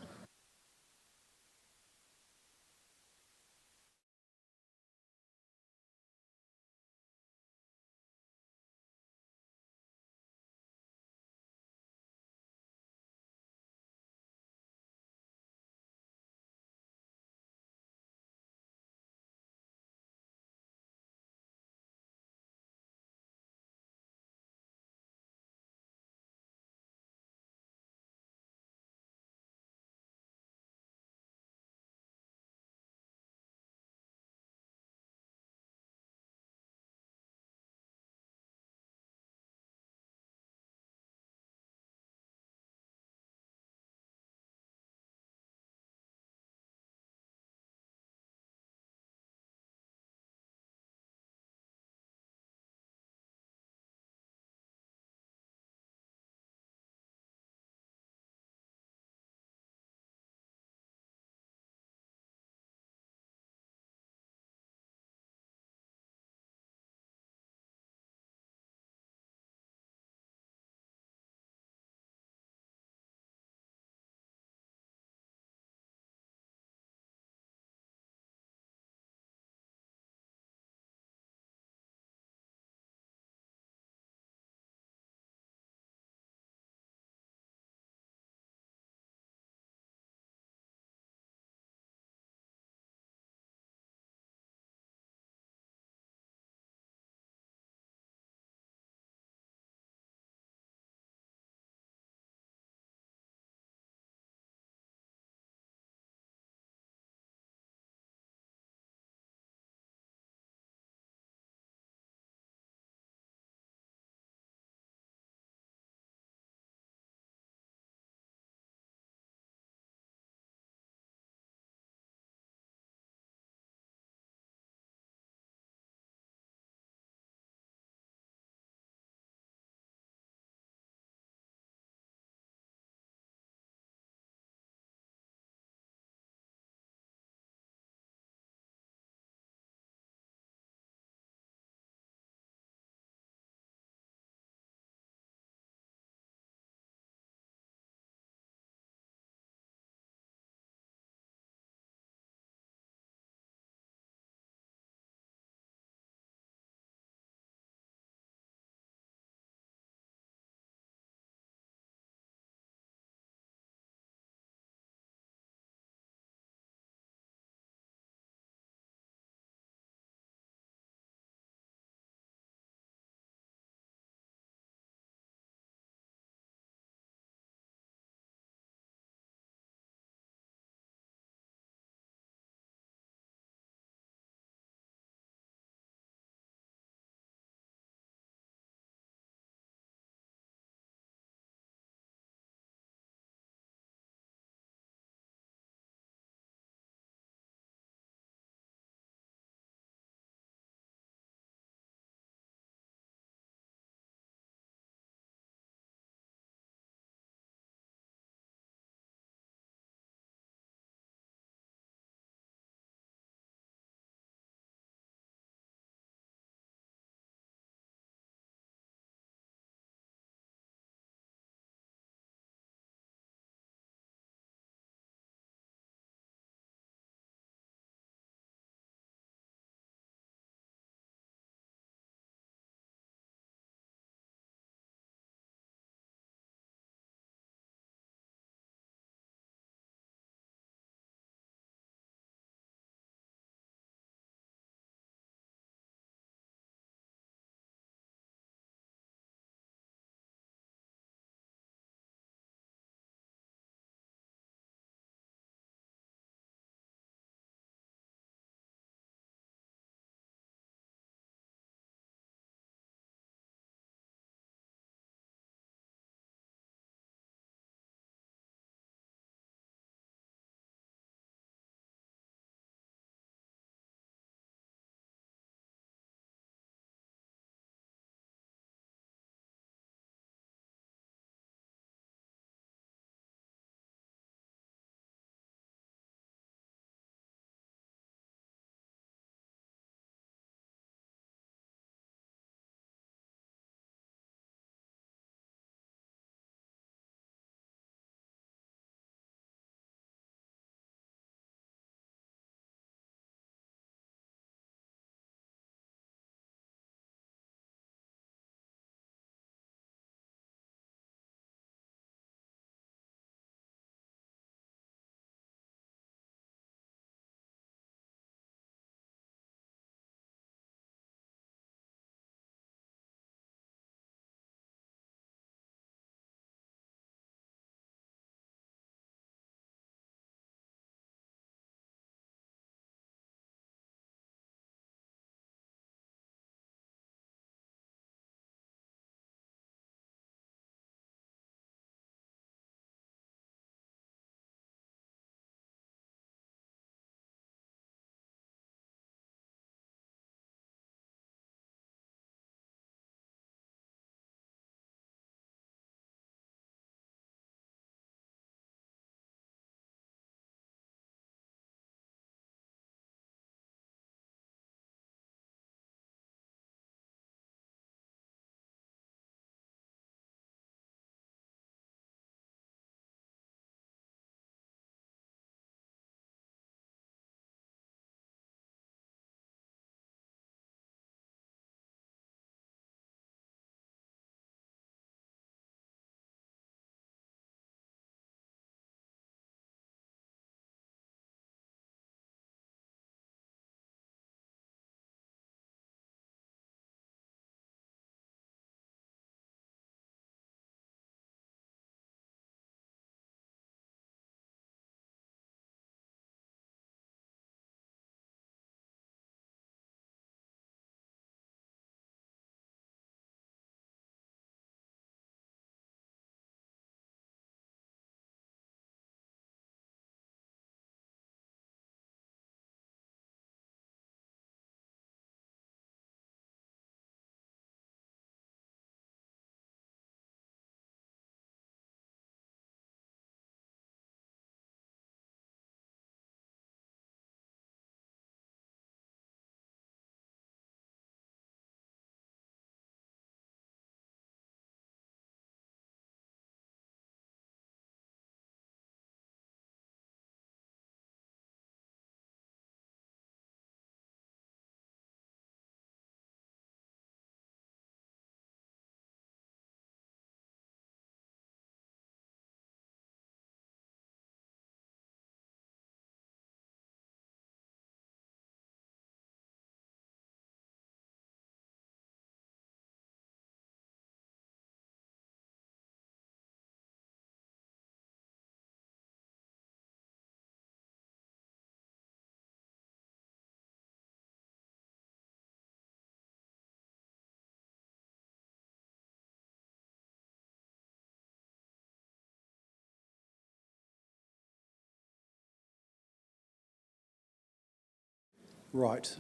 Right,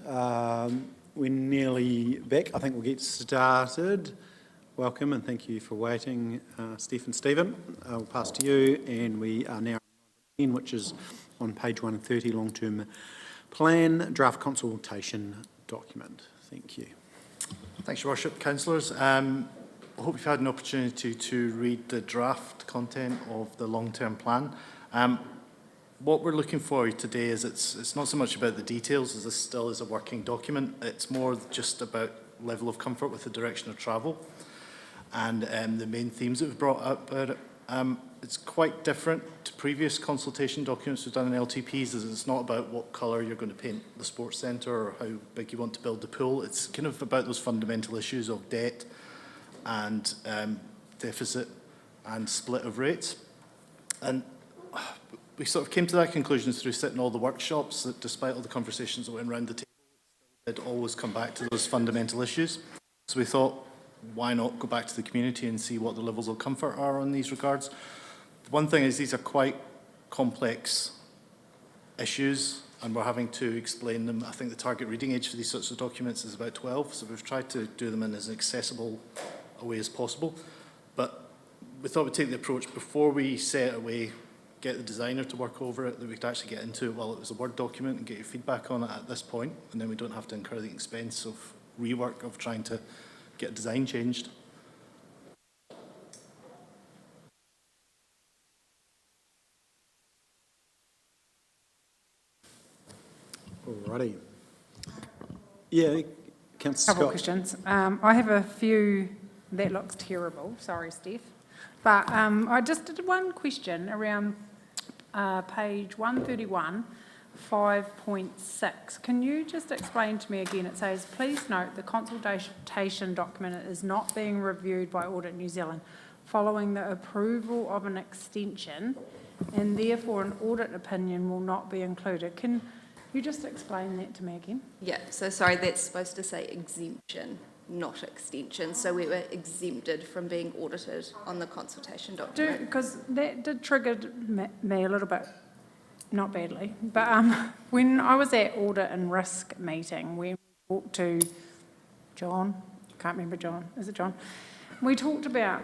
we're nearly back. I think we'll get started. Welcome and thank you for waiting, Steph and Stephen. I'll pass to you, and we are now in, which is on page 130, long-term plan, draft consultation document. Thank you.
Thanks, Your Worship. Councillors, I hope you've had an opportunity to read the draft content of the long-term plan. What we're looking for today is it's not so much about the details, as this still is a working document. It's more just about level of comfort with the direction of travel and the main themes that we've brought up about it. It's quite different to previous consultation documents we've done in LTPs, as it's not about what colour you're going to paint the sports centre or how big you want to build the pool. It's kind of about those fundamental issues of debt and deficit and split of rates. And we sort of came to that conclusion through sitting all the workshops, that despite all the conversations that went around the table, it always come back to those fundamental issues. So we thought, why not go back to the community and see what the levels of comfort are on these regards? The one thing is these are quite complex issues, and we're having to explain them. I think the target reading age for these sorts of documents is about 12, so we've tried to do them in as accessible a way as possible. But we thought we'd take the approach before we set away, get the designer to work over it, that we could actually get into it while it was a Word document and get your feedback on it at this point, and then we don't have to incur the expense of rework of trying to get design changed.
Alrighty. Yeah, Councillor Scott.
Couple of questions. I have a few, that looks terrible, sorry Steph. But I just did one question around page 131, 5.6. Can you just explain to me again? It says, please note the consultation document is not being reviewed by Audit New Zealand following the approval of an extension, and therefore an audit opinion will not be included. Can you just explain that to me again?
Yeah, so sorry, that's supposed to say exemption, not extension. So we were exempted from being audited on the consultation document.
Because that did trigger me a little bit, not badly, but when I was at audit and risk meeting, when we talked to John, can't remember John, is it John? We talked about,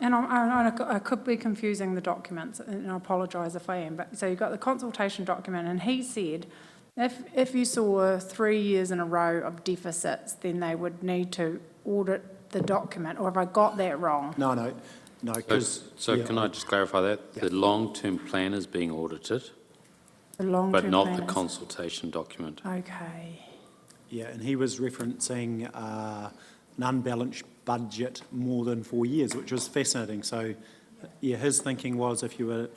and I could be confusing the documents, and I apologise if I am, but so you've got the consultation document, and he said if you saw 3 years in a row of deficits, then they would need to audit the document, or have I got that wrong?
No, because...
So can I just clarify that? Yeah. The long-term plan is being audited,
the long-term
but not
plan
the
is...
consultation document.
Okay.
Yeah, and he was referencing an unbalanced budget more than 4 years, which was fascinating. So, yeah, his thinking was if you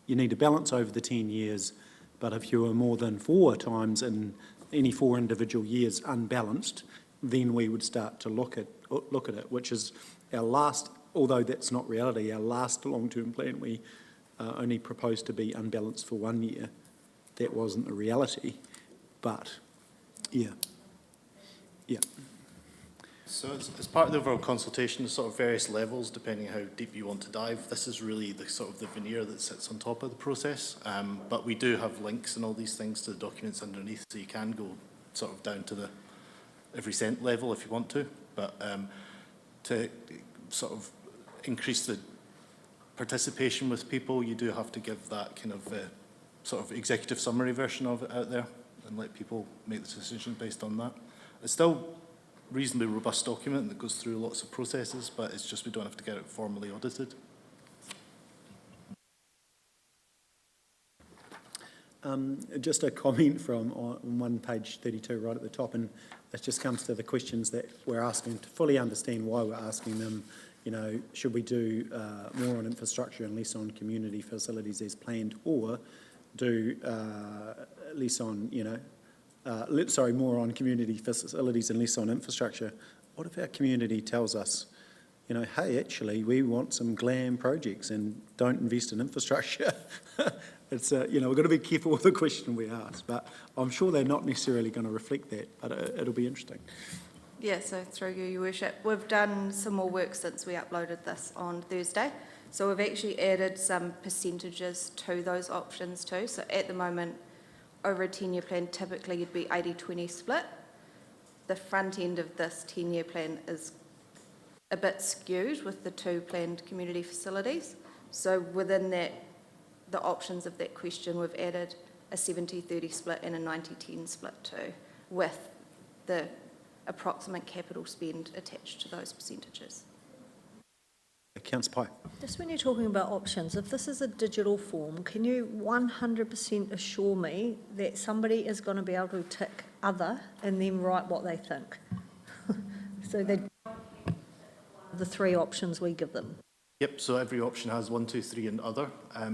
need to balance over the 10 years, but if you were more than 4 times in any 4 individual years unbalanced, then we would start to look at it, which is our last, although that's not reality, our last long-term plan, we only proposed to be unbalanced for 1 year. That wasn't a reality, but yeah.
So as part of the overall consultation, there's sort of various levels depending how deep you want to dive. This is really the sort of the veneer that sits on top of the process, but we do have links and all these things to the documents underneath, so you can go sort of down to the every cent level if you want to, but to sort of increase the participation with people, you do have to give that kind of sort of executive summary version of it out there and let people make the decision based on that. It's still reasonably robust document that goes through lots of processes, but it's just we don't have to get it formally audited.
Just a comment from on one page 32 right at the top, and it just comes to the questions that we're asking to fully understand why we're asking them. You know, should we do more on infrastructure and less on community facilities as planned, or do less on, more on community facilities and less on infrastructure? What if our community tells us, hey, actually, we want some glam projects and don't invest in infrastructure? It's, we've got to be careful with the question we ask, but I'm sure they're not necessarily going to reflect that, but it'll be interesting.
Yeah, so through you, Your Worship, we've done some more work since we uploaded this on Thursday. So we've actually added some percentages to those options too. So at the moment, over a 10-year plan, typically you'd be 80-20 split. The front end of this 10-year plan is a bit skewed with the 2 planned community facilities. So within that, the options of that question, we've added a 70-30 split and a 90-10 split too, with the approximate capital spend attached to those percentages.
Councillor Pye.
Just when you're talking about options, if this is a digital form, can you 100% assure me that somebody is going to be able to tick other and then write what they think? So they the 3 options we give them.
Yep, so every option has 1, 2, 3 and other.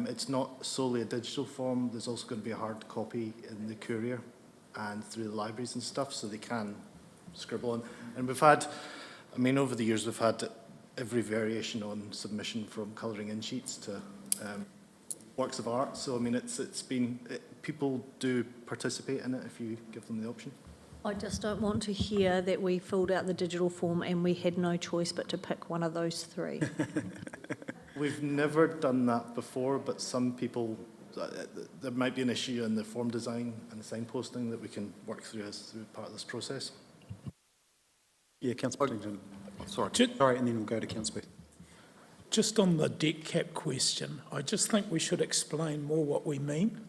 It's not solely a digital form, there's also going to be a hard copy in the courier and through the libraries and stuff, so they can scribble on. And we've had, I mean, over the years we've had every variation on submission from colouring in sheets to works of art. So I mean, people do participate in it if you give them the option.
I just don't want to hear that we filled out the digital form and we had no choice but to pick one of those 3.
We've never done that before, but some people, there might be an issue in the form design and the signposting that we can work through as through part of this process.
Yeah, Councillor Whittington.
Sorry,
and then we'll go to Councillor Booth.
Just on the debt cap question, I just think we should explain more what we mean.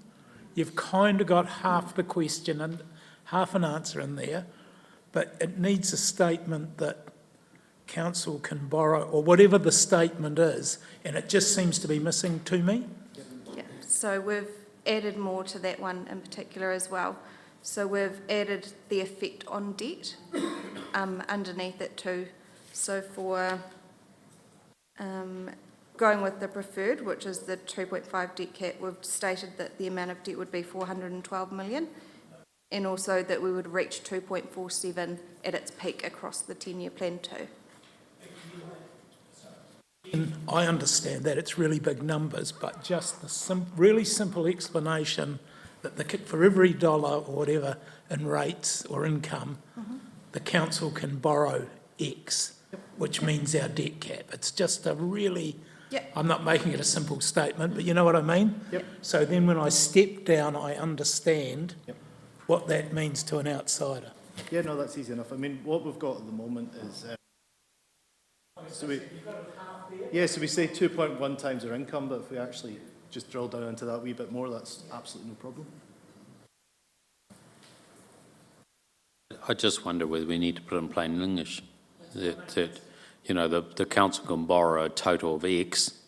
You've kind of got half the question and half an answer in there, but it needs a statement that council can borrow, or whatever the statement is, and it just seems to be missing to me.
Yeah, so we've added more to that one in particular as well. So we've added the effect on debt underneath it too. So for going with the preferred, which is the 2.5 debt cap, we've stated that the amount of debt would be 412 million, and also that we would reach 2.47 at its peak across the 10-year plan too.
And I understand that it's really big numbers, but just the really simple explanation that for every dollar or whatever in rates or income, the council can borrow X, which means our debt cap. It's just a really, I'm not making it a simple statement, but you know what I mean? So then when I step down, I understand what that means to an outsider.
Yeah, no, that's easy enough. I mean, what we've got at the moment is, so we say 2.1 times our income, but if we actually just drill down into that a wee bit more, that's absolutely no problem.
I just wonder whether we need to put in plain English that you know, the council can borrow a total of X,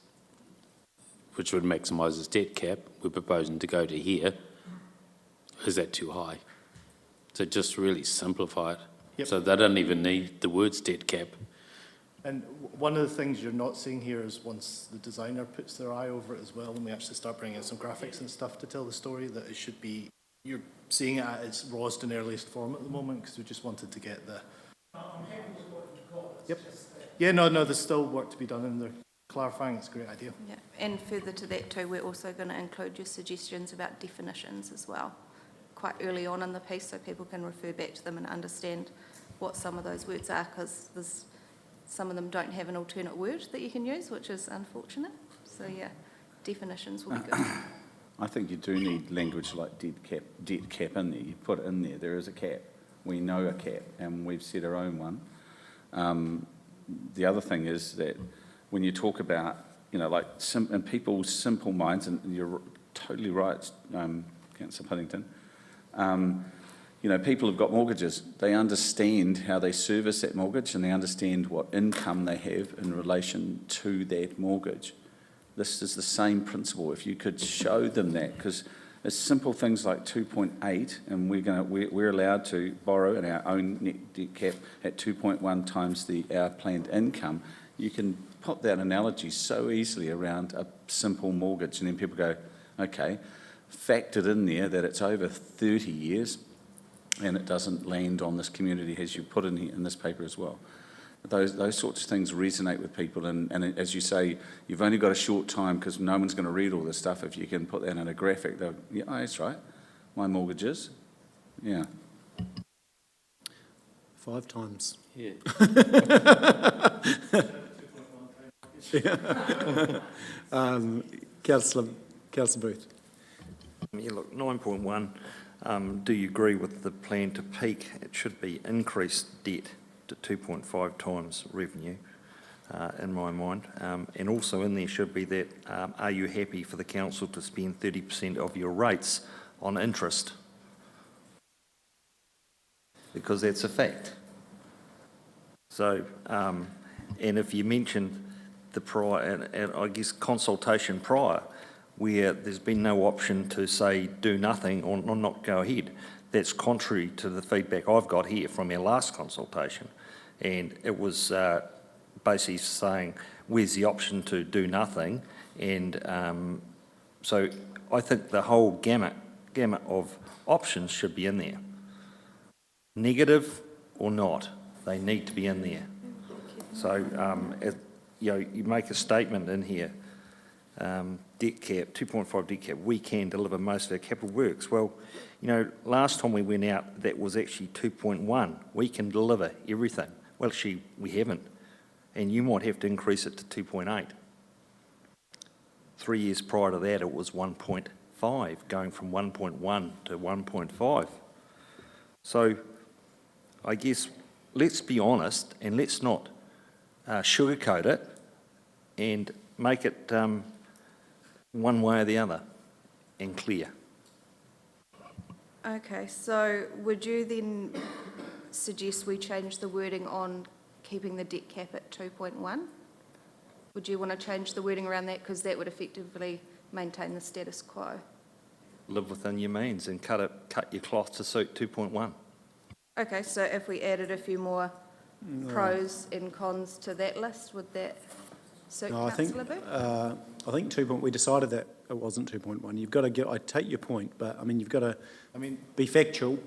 which would maximise its debt cap. We're proposing to go to here. Is that too high? So just really simplify it. So they don't even need the words debt cap.
And one of the things you're not seeing here is once the designer puts their eye over it as well, and we actually start bringing in some graphics and stuff to tell the story, that it should be, you're seeing it at its rawest and earliest form at the moment, because we just wanted to get the... Yeah, no, there's still work to be done, and they're clarifying. It's a great idea.
Yeah, and further to that too, we're also going to include your suggestions about definitions as well, quite early on in the piece, so people can refer back to them and understand what some of those words are, because some of them don't have an alternate word that you can use, which is unfortunate. So yeah, definitions will be good.
I think you do need language like debt cap in there. You put it in there. There is a cap. We know a cap, and we've set our own one. The other thing is that when you talk about, you know, like in people's simple minds, and you're totally right, Councillor Puddington, you know, people have got mortgages. They understand how they service that mortgage, and they understand what income they have in relation to that mortgage. This is the same principle. If you could show them that, because it's simple things like 2.8, and we're allowed to borrow in our own net debt cap at 2.1 times our planned income. You can put that analogy so easily around a simple mortgage, and then people go, okay, factored in there that it's over 30 years, and it doesn't land on this community as you put in here in this paper as well. Those sorts of things resonate with people, and as you say, you've only got a short time because no one's going to read all this stuff. If you can put that in a graphic, they'll, yeah, oh, that's right, my mortgage is, yeah.
5 times.
Yeah.
Councillor Booth.
Yeah, look, 9.1, Do you agree with the plan to peak? It should be increased debt to 2.5 times revenue, in my mind. And also in there should be that, are you happy for the council to spend 30% of your rates on interest? Because that's a fact. So, and if you mentioned the prior, and I guess consultation prior, where there's been no option to say do nothing or not go ahead, that's contrary to the feedback I've got here from our last consultation. And it was basically saying, where's the option to do nothing? And so I think the whole gamut of options should be in there. Negative or not, they need to be in there. So, you make a statement in here, debt cap, 2.5 debt cap, we can deliver most of our capital works. Well, last time we went out, that was actually 2.1. We can deliver everything. Well, actually, we haven't. And you might have to increase it to 2.8. 3 years prior to that, it was 1.5, going from 1.1 to 1.5. So, I guess, let's be honest and let's not sugarcoat it and make it one way or the other and clear.
Okay, so would you then suggest we change the wording on keeping the debt cap at 2.1? Would you want to change the wording around that, because that would effectively maintain the status quo?
Live within your means and cut your cloth to suit 2.1.
Okay, so if we added a few more pros and cons to that list, would that suit Councillor Booth?
I think we decided that it wasn't 2.1. You've got to I take your point, but you've got to be factual.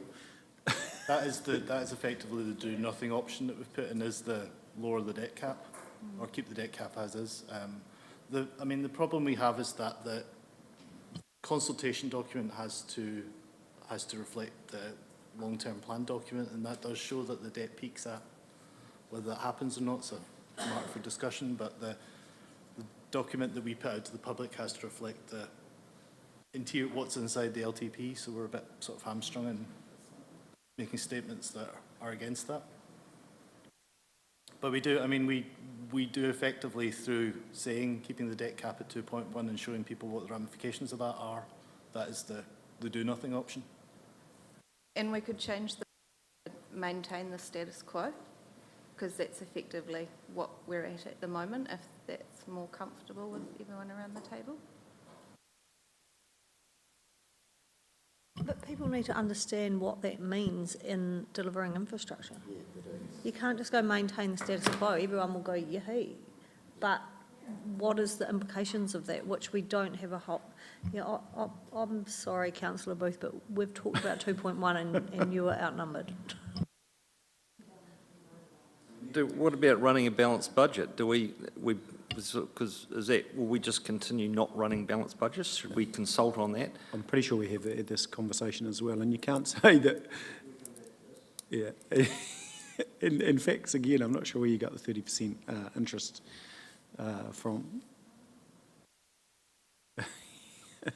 That is effectively the do nothing option that we've put in, is the lower the debt cap, or keep the debt cap as is. The problem we have is that the consultation document has to reflect the long-term plan document, and that does show that the debt peaks at. Whether that happens or not is a matter for discussion, but the document that we put out to the public has to reflect the interior, what's inside the LTP, so we're a bit sort of hamstrung in making statements that are against that. But we do, we do effectively, through saying keeping the debt cap at 2.1 and showing people what the ramifications of that are, that is the do nothing option.
And we could change maintain the status quo, because that's effectively what we're at the moment, if that's more comfortable with everyone around the table.
But people need to understand what that means in delivering infrastructure. You can't just go maintain the status quo. Everyone will go, yay. But what is the implications of that, which we don't have a whole... I'm sorry, Councillor Booth, but we've talked about 2.1 and you were outnumbered.
What about running a balanced budget? Will we just continue not running balanced budgets? Should we consult on that?
I'm pretty sure we have had this conversation as well, and you can't say that. Yeah. In facts, again, I'm not sure where you got the 30% interest from.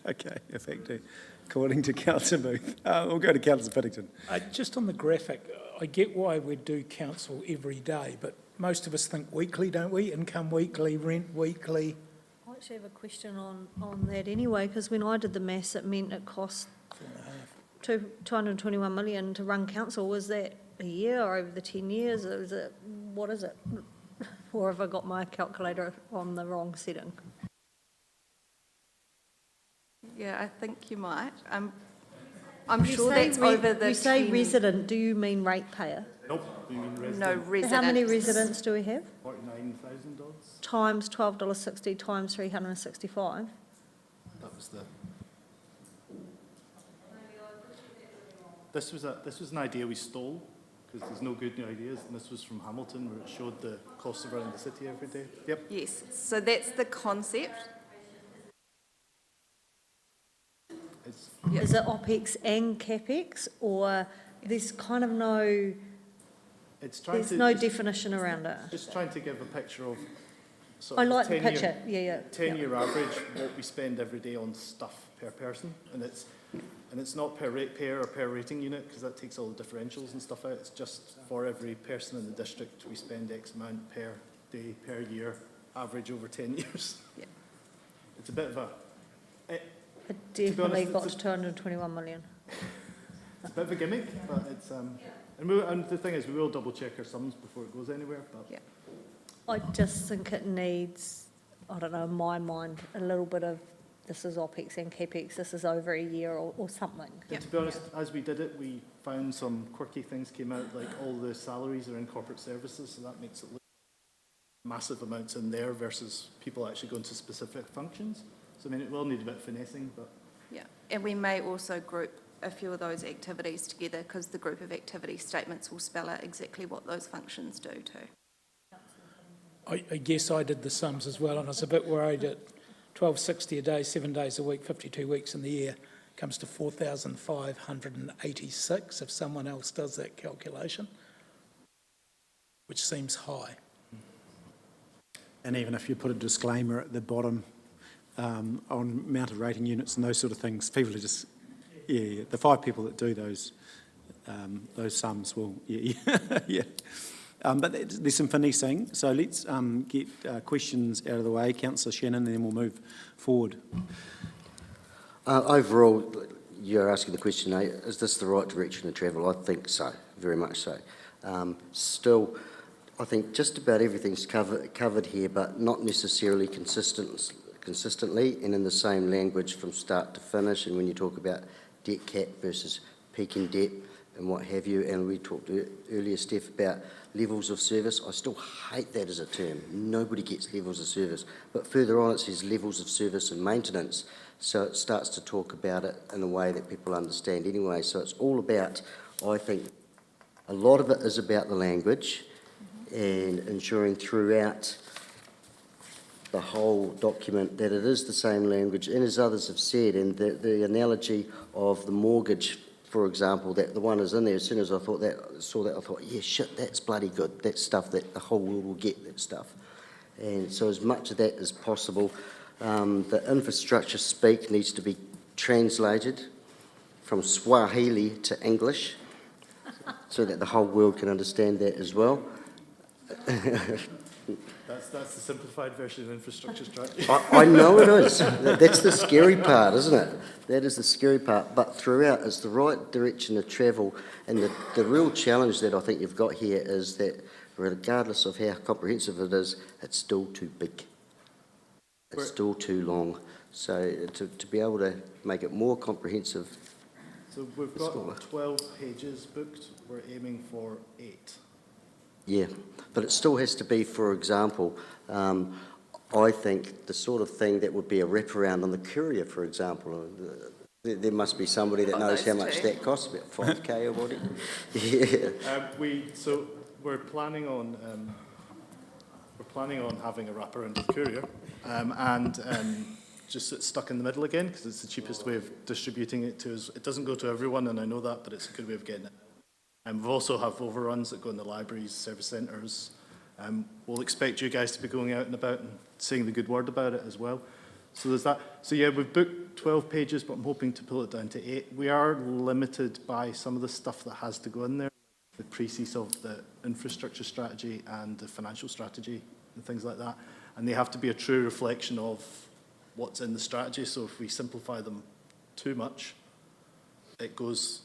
Okay, effective. According to Councillor Booth. We'll go to Councillor Whittington.
Just on the graphic, I get why we do council every day, but most of us think weekly, don't we? Income weekly, rent weekly.
I actually have a question on that anyway, because when I did the maths, it meant it cost 221 million to run council. Was that a year or over the 10 years? What is it? Or have I got my calculator on the wrong setting?
Yeah, I think you might. I'm sure that's over the...
You say resident, do you mean ratepayer?
Nope, we mean resident.
No, residents.
How many residents do we have?
49,000 dollars.
Times $12.60 times 365.
That was the... This was an idea we stole, because there's no good new ideas, and this was from Hamilton, where it showed the cost of running the city every day. Yep.
Yes, so that's the concept.
Is it OPEX and CAPEX, or there's kind of no... There's no definition around it.
Just trying to give a picture of
I like the picture, yeah.
10-year average, what we spend every day on stuff per person, and it's And it's not per ratepayer or per rating unit, because that takes all the differentials and stuff out. It's just for every person in the district, we spend X amount per day, per year, average over 10 years.
Yeah.
It's a bit of a...
It definitely
honest,
got
it's
to 221 million.
It's a bit of a gimmick, but it's... and the thing is, we will double check our sums before it goes anywhere, but...
Yeah.
I just think it needs, I don't know, in my mind, a little bit of this is OPEX and CAPEX, this is over a year or something.
And to be honest, as we did it, we found some quirky things came out, like all the salaries are in corporate services, so that makes it look massive amounts in there versus people actually going to specific functions. So, I mean, it will need a bit of finessing, but...
Yeah, and we may also group a few of those activities together because the group of activity statements will spell out exactly what those functions do too.
I guess I did the sums as well, and I was a bit worried at $12.60 a day, 7 days a week, 52 weeks in the year, comes to 4,586 if someone else does that calculation, which seems high.
And even if you put a disclaimer at the bottom on mounted rating units and those sort of things, people are just, the 5 people that do those sums will, yeah. But there's some finessing, so let's get questions out of the way. Councillor Shannon, and then we'll move forward.
Overall, you're asking the question, is this the right direction to travel? I think so, very much so. Still, I think just about everything's covered here, but not necessarily consistently and in the same language from start to finish. And when you talk about debt cap versus peaking debt and what have you, and we talked earlier, Steph, about levels of service. I still hate that as a term. Nobody gets levels of service. But further on it says levels of service and maintenance. So it starts to talk about it in a way that people understand anyway. So it's all about, I think, a lot of it is about the language and ensuring throughout the whole document that it is the same language. And as others have said, and the analogy of the mortgage, for example, that the one is in there, as soon as I saw that, I thought, yeah, shit, that's bloody good. That's stuff that the whole world will get, that stuff. And so as much of that as possible, the infrastructure speak needs to be translated from Swahili to English so that the whole world can understand that as well.
That's the simplified version of infrastructure strategy.
I know it is. That's the scary part, isn't it? That is the scary part. But throughout, it's the right direction to travel. And the real challenge that I think you've got here is that regardless of how comprehensive it is, it's still too big. It's still too long. So to be able to make it more comprehensive.
So we've got 12 pages booked. We're aiming for 8.
Yeah, but it still has to be, for example, I think the sort of thing that would be a wraparound on the courier, for example. There must be somebody that knows how much that costs, about 5K or whatever. Yeah.
So we're planning on having a wraparound with courier, and just it's stuck in the middle again because it's the cheapest way of distributing it to us. It doesn't go to everyone, and I know that, but it's a good way of getting it. And we also have overruns that go in the libraries, service centres. We'll expect you guys to be going out and about and saying the good word about it as well. So there's that. So yeah, we've booked 12 pages, but I'm hoping to pull it down to 8. We are limited by some of the stuff that has to go in there, the précis of the infrastructure strategy and the financial strategy and things like that. And they have to be a true reflection of what's in the strategy. So if we simplify them too much, it goes...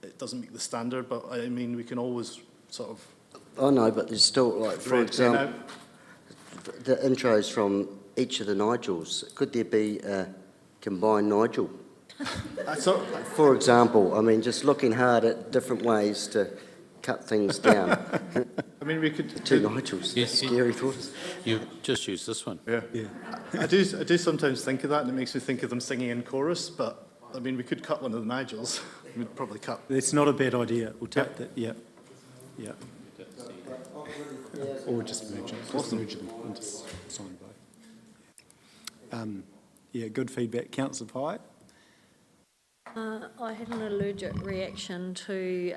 It doesn't meet the standard, but I mean, we can always sort of...
I know, but there's still, like, for example, the intros from each of the Nigels. Could there be a combined Nigel? For example, I mean, just looking hard at different ways to cut things down.
I mean, we could...
2 Nigels,
Yes,
scary thoughts.
You just use this one.
Yeah. I do sometimes think of that, and it makes me think of them singing in chorus, but, I mean, we could cut one of the Nigels. We'd probably cut.
It's not a bad idea. We'll take that. Yeah. Yeah. Or just merge them. Just merge them and just sign both. Yeah, good feedback. Councillor Pye?
I had an allergic reaction to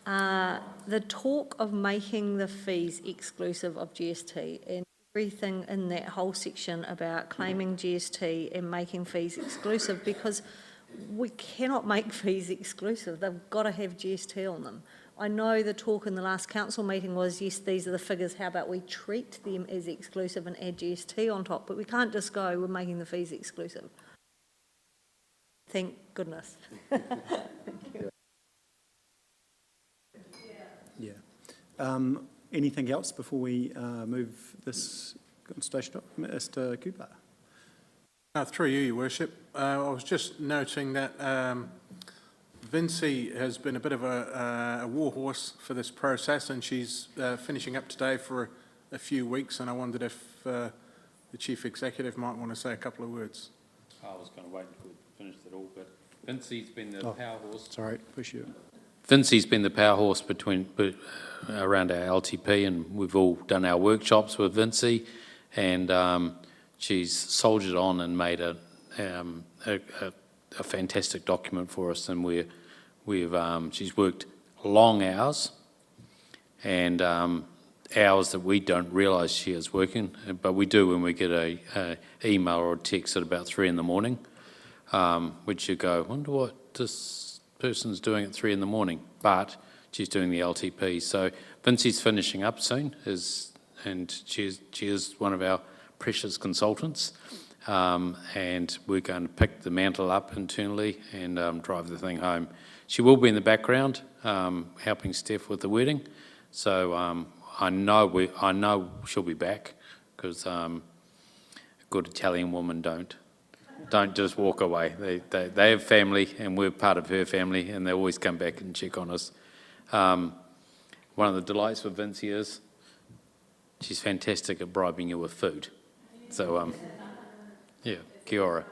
the talk of making the fees exclusive of GST. And everything in that whole section about claiming GST and making fees exclusive, because we cannot make fees exclusive. They've got to have GST on them. I know the talk in the last council meeting was, yes, these are the figures, how about we treat them as exclusive and add GST on top, but we can't just go, we're making the fees exclusive. Thank goodness.
Yeah. Anything else before we move this consultation up? Mr. Cooper.
Through you, Your Worship. I was just noting that Vinci has been a bit of a warhorse for this process, and she's finishing up today for a few weeks, and I wondered if the Chief Executive might want to say a couple of words.
I was going to wait until we finished it all, but Vinci's been the power horse.
Sorry, push you.
Vinci's been the power horse around our LTP, and we've all done our workshops with Vinci, and she's soldiered on and made a fantastic document for us, and she's worked long hours, and hours that we don't realise she is working, but we do when we get a email or a text at about 3 a.m, which you go, wonder what this person's doing at 3 a.m, but she's doing the LTP. So Vinci's finishing up soon, and she is one of our precious consultants, and we're going to pick the mantle up internally and drive the thing home. She will be in the background helping Steph with the wedding, so I know she'll be back, because a good Italian woman don't just walk away. They have family, and we're part of her family, and they always come back and check on us. One of the delights with Vinci is she's fantastic at bribing you with food. So, yeah, kia ora.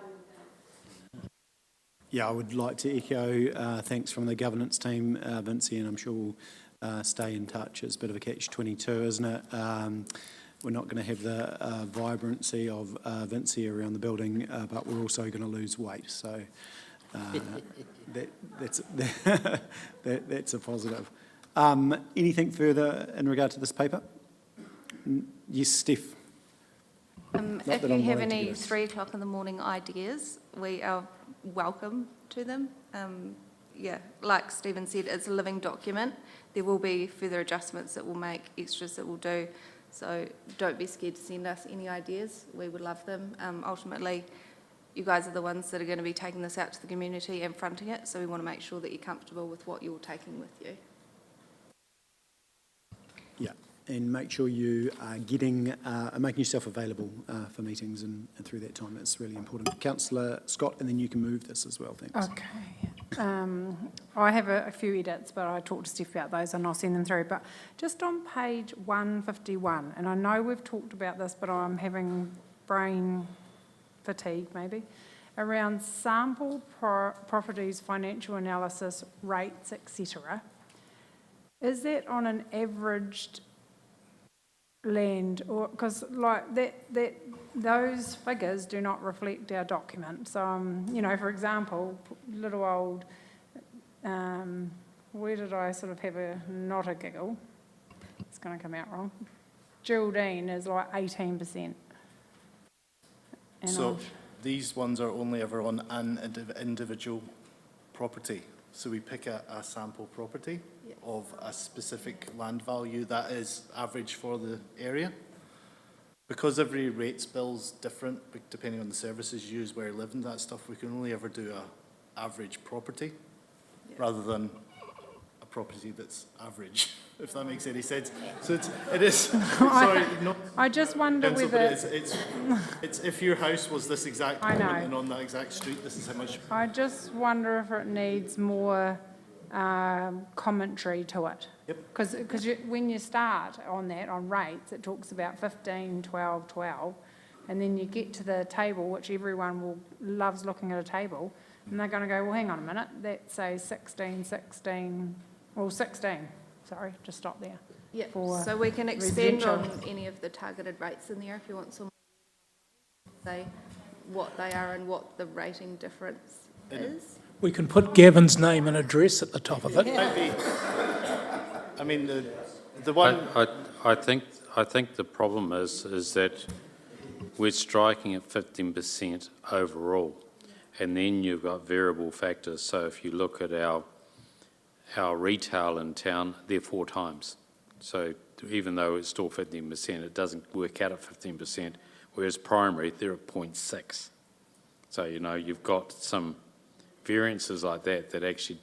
Yeah, I would like to echo thanks from the governance team, Vinci, and I'm sure we'll stay in touch. It's a bit of a catch-22, isn't it? We're not going to have the vibrancy of Vinci around the building, but we're also going to lose weight. So that's a positive. Anything further in regard to this paper? Yes, Steph.
If you have any 3 o'clock in the morning ideas, we are welcome to them. Yeah, like Stephen said, it's a living document. There will be further adjustments that we'll make, extras that we'll do. So don't be scared to send us any ideas. We would love them. Ultimately, you guys are the ones that are going to be taking this out to the community and fronting it. So we want to make sure that you're comfortable with what you're taking with you.
Yeah, and make sure you are making yourself available for meetings and through that time. It's really important. Councillor Scott, and then you can move this as well. Thanks.
Okay. I have a few edits, but I talked to Steph about those and I'll send them through. But just on page 151, and I know we've talked about this, but I'm having brain fatigue maybe, around sample properties, financial analysis, rates, etc. Is that on an averaged land, or because like that those figures do not reflect our document? So you know, for example, little old where did I sort of have not a giggle, it's going to come out wrong, Geraldine is like 18%. And
so these ones are only ever on an individual property. So we pick a sample property of a specific land value that is average for the area. Because every rates bill's different, depending on the services used, where you live and that stuff, we can only ever do a average property rather than a property that's average, if that makes any sense. So it is, sorry, no.
I just wonder whether...
It's if your house was this exact
I know.
moment and on that exact street, this is how much...
I just wonder if it needs more commentary to it.
Yep.
Because when you start on that, on rates, it talks about 15, 12, 12, and then you get to the table, which everyone loves looking at a table, and they're going to go, well, hang on a minute, that says 16, 16, well, 16, sorry, just stop there.
Yeah,
for
so we can expand on
residential.
any of the targeted rates in there if you want some, say what they are and what the rating difference is.
We can put Gavin's name and address at the top of it.
I mean, The one...
I think the problem is that we're striking at 15% overall, and then you've got variable factors. So if you look at our retail in town, they're 4 times. So even though it's still 15%, it doesn't work out at 15%, whereas primary, they're at 0.6. So, you know, you've got some variances like that that actually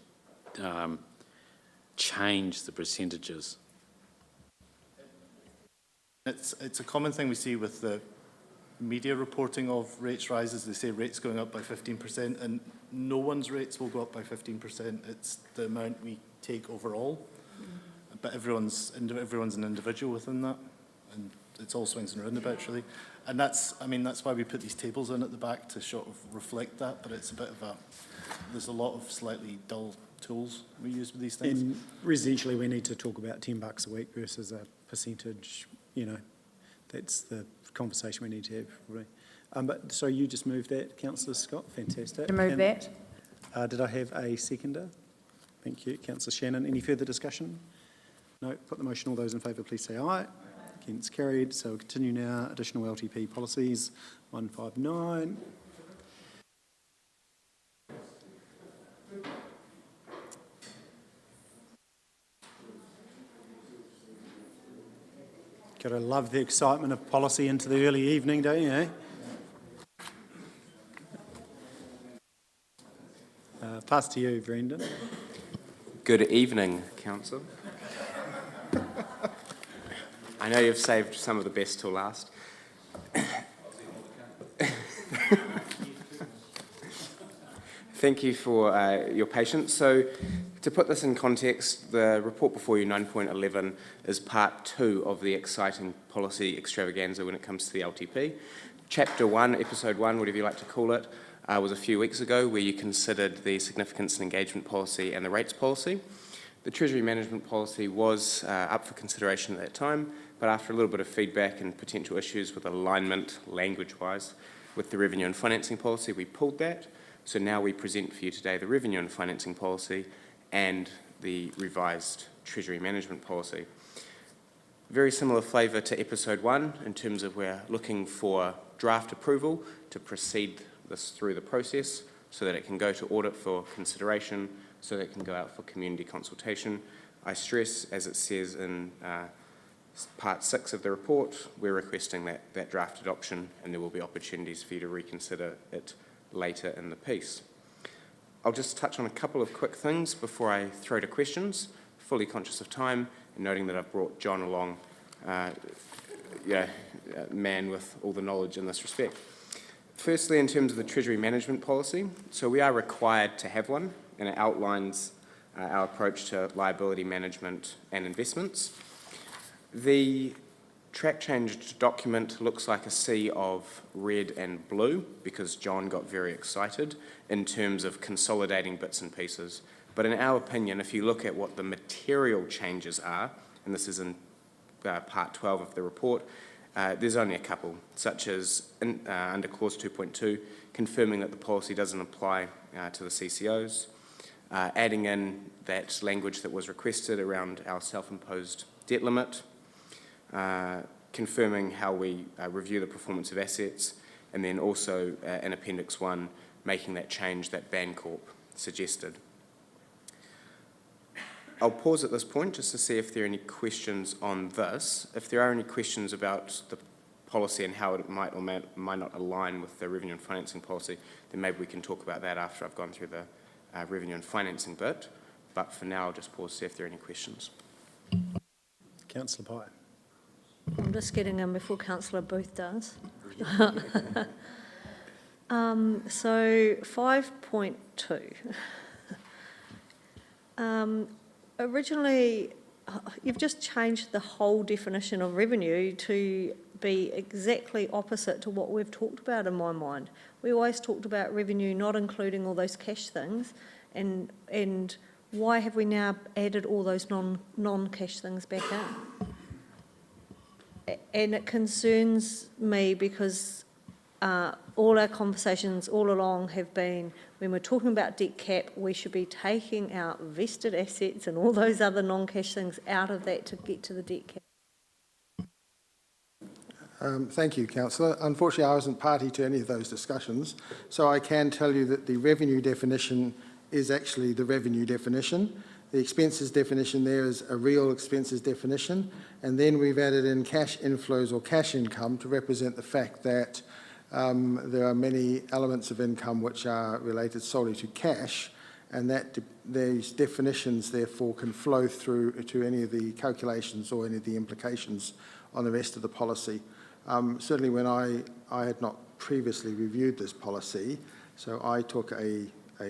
change the percentages.
It's a common thing we see with the media reporting of rates rises. They say rates going up by 15%, and no one's rates will go up by 15%. It's the amount we take overall. But everyone's an individual within that, and it's all swings and roundabouts, really. And that's why we put these tables in at the back to sort of reflect that, but it's a bit of there's a lot of slightly dull tools we use with these things.
And residentially, we need to talk about $10 a week versus a percentage, you know. That's the conversation we need to have, really. But so you just moved that, Councillor Scott? Fantastic.
To move
And,
that.
Did I have a seconder? Thank you. Councillor Shannon. Any further discussion? No. Put the motion. All those in favour, please say aye. Against, carried. So we'll continue now. Additional LTP policies, 159. Gotta love the excitement of policy into the early evening, don't you, eh? Pass to you, Brendan.
Good evening, Council. I know you've saved some of the best till last. Thank you for your patience. So, to put this in context, the report before you, 9.11, is part 2 of the exciting policy extravaganza when it comes to the LTP. Chapter 1, Episode 1, whatever you like to call it, was a few weeks ago, where you considered the significance and engagement policy and the rates policy. The Treasury Management Policy was up for consideration at that time, but after a little bit of feedback and potential issues with alignment, language-wise, with the Revenue and Financing Policy, we pulled that. So now we present for you today the Revenue and Financing Policy and the revised Treasury Management Policy. Very similar flavour to Episode 1 in terms of we're looking for draft approval to proceed this through the process so that it can go to audit for consideration, so that it can go out for community consultation. I stress, as it says in Part 6 of the report, we're requesting that draft adoption, and there will be opportunities for you to reconsider it later in the piece. I'll just touch on a couple of quick things before I throw to questions, fully conscious of time, and noting that I've brought John along, man with all the knowledge in this respect. Firstly, in terms of the Treasury Management Policy, so we are required to have one, and it outlines our approach to liability management and investments. The track change document looks like a sea of red and blue because John got very excited in terms of consolidating bits and pieces. But in our opinion, if you look at what the material changes are, and this is in part 12 of the report, there's only a couple, such as under clause 2.2, confirming that the policy doesn't apply to the CCOs, adding in that language that was requested around our self-imposed debt limit, confirming how we review the performance of assets, and then also in Appendix 1, making that change that Bancorp suggested. I'll pause at this point just to see if there are any questions on this. If there are any questions about the policy and how it might or might not align with the Revenue and Financing Policy, then maybe we can talk about that after I've gone through the Revenue and Financing bit. But for now, I'll just pause to see if there are any questions.
Councillor Pye.
I'm just getting in before Councillor Booth does. So 5.2. Originally, you've just changed the whole definition of revenue to be exactly opposite to what we've talked about in my mind. We always talked about revenue not including all those cash things, and why have we now added all those non-cash things back in? And it concerns me because all our conversations all along have been, when we're talking about debt cap, we should be taking out vested assets and all those other non-cash things out of that to get to the debt cap.
Thank you, Councillor. Unfortunately, I wasn't party to any of those discussions, so I can tell you that the revenue definition is actually the revenue definition. The expenses definition there is a real expenses definition, and then we've added in cash inflows or cash income to represent the fact that there are many elements of income which are related solely to cash, and that these definitions therefore can flow through to any of the calculations or any of the implications on the rest of the policy. Certainly when I had not previously reviewed this policy, so I took a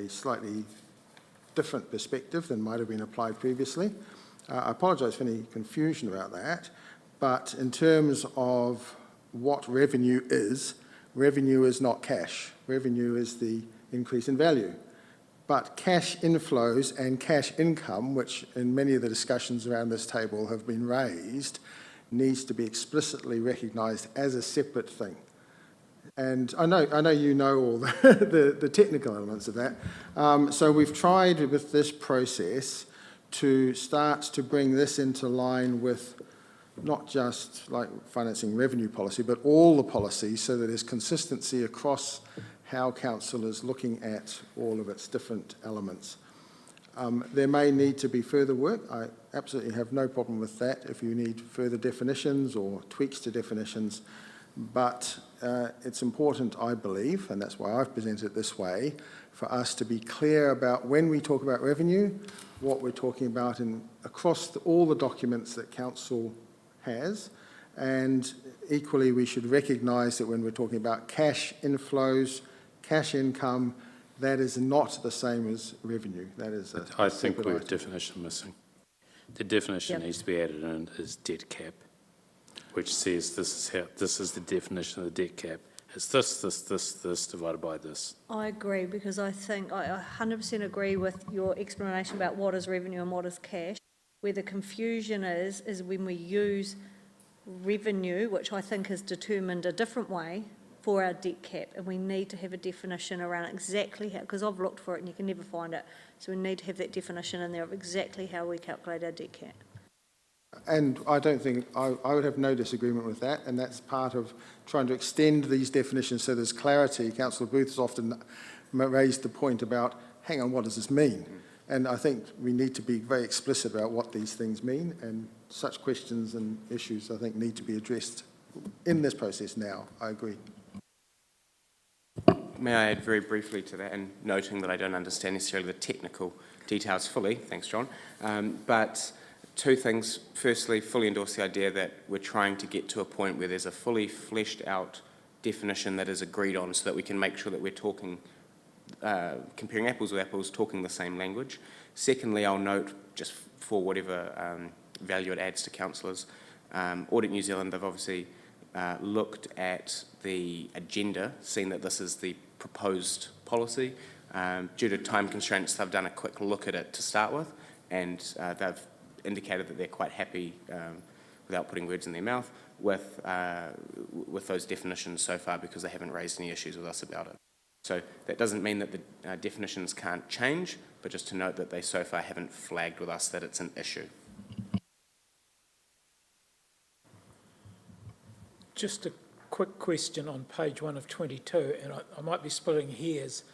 slightly different perspective than might have been applied previously. I apologise for any confusion about that, but in terms of what revenue is not cash. Revenue is the increase in value. But cash inflows and cash income, which in many of the discussions around this table have been raised, needs to be explicitly recognised as a separate thing. And I know you know all the technical elements of that. So we've tried with this process to start to bring this into line with not just like financing revenue policy, but all the policies so that there's consistency across how council is looking at all of its different elements. There may need to be further work. I absolutely have no problem with that if you need further definitions or tweaks to definitions. But it's important, I believe, and that's why I've presented it this way, for us to be clear about when we talk about revenue, what we're talking about across all the documents that council has. And equally, we should recognise that when we're talking about cash inflows, cash income, that is not the same as revenue. That is a
I think
separate
we're
item.
definition missing. The definition needs to be added in is debt cap, which says this is the definition of the debt cap. It's this divided by this.
I agree, because I think I 100% agree with your explanation about what is revenue and what is cash. Where the confusion is when we use revenue, which I think is determined a different way for our debt cap, and we need to have a definition around exactly how, because I've looked for it and you can never find it, so we need to have that definition in there of exactly how we calculate our debt cap.
And I don't think, I would have no disagreement with that, and that's part of trying to extend these definitions so there's clarity. Councillor Booth has often raised the point about, hang on, what does this mean? And I think we need to be very explicit about what these things mean, and such questions and issues, I think, need to be addressed in this process now. I agree.
May I add very briefly to that, and noting that I don't understand necessarily the technical details fully, thanks John, but two things. Firstly, fully endorse the idea that we're trying to get to a point where there's a fully fleshed out definition that is agreed on so that we can make sure that we're talking, comparing apples with apples, talking the same language. Secondly, I'll note, just for whatever value it adds to councillors, Audit New Zealand have obviously looked at the agenda, seen that this is the proposed policy. Due to time constraints, they've done a quick look at it to start with, and they've indicated that they're quite happy, without putting words in their mouth, with those definitions so far, because they haven't raised any issues with us about it. So that doesn't mean that the definitions can't change, but just to note that they so far haven't flagged with us that it's an issue.
Just a quick question on page 1 of 22, and I might be splitting hairs,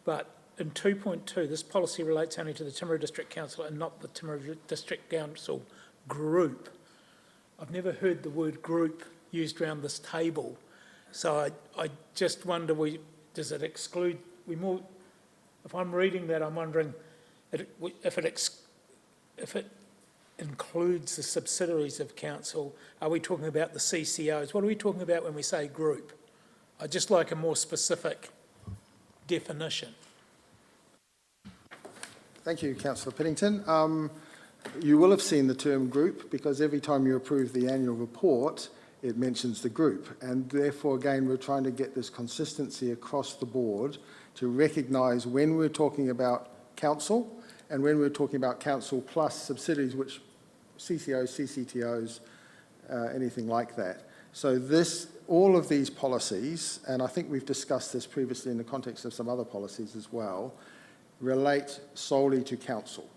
but in 2.2, this policy relates only to the Timaru District Council and not the Timaru District Council group. I've never heard the word group used around this table, so I just wonder, does it exclude, if I'm reading that, I'm wondering if it includes the subsidiaries of council. Are we talking about the CCOs? What are we talking about when we say group? I'd just like a more specific definition.
Thank you, Councillor Piddington. You will have seen the term group, because every time you approve the annual report, it mentions the group. And therefore, again, we're trying to get this consistency across the board to recognise when we're talking about council and when we're talking about council plus subsidiaries, which CCOs, CCTOs, anything like that. So all of these policies, and I think we've discussed this previously in the context of some other policies as well, relate solely to council.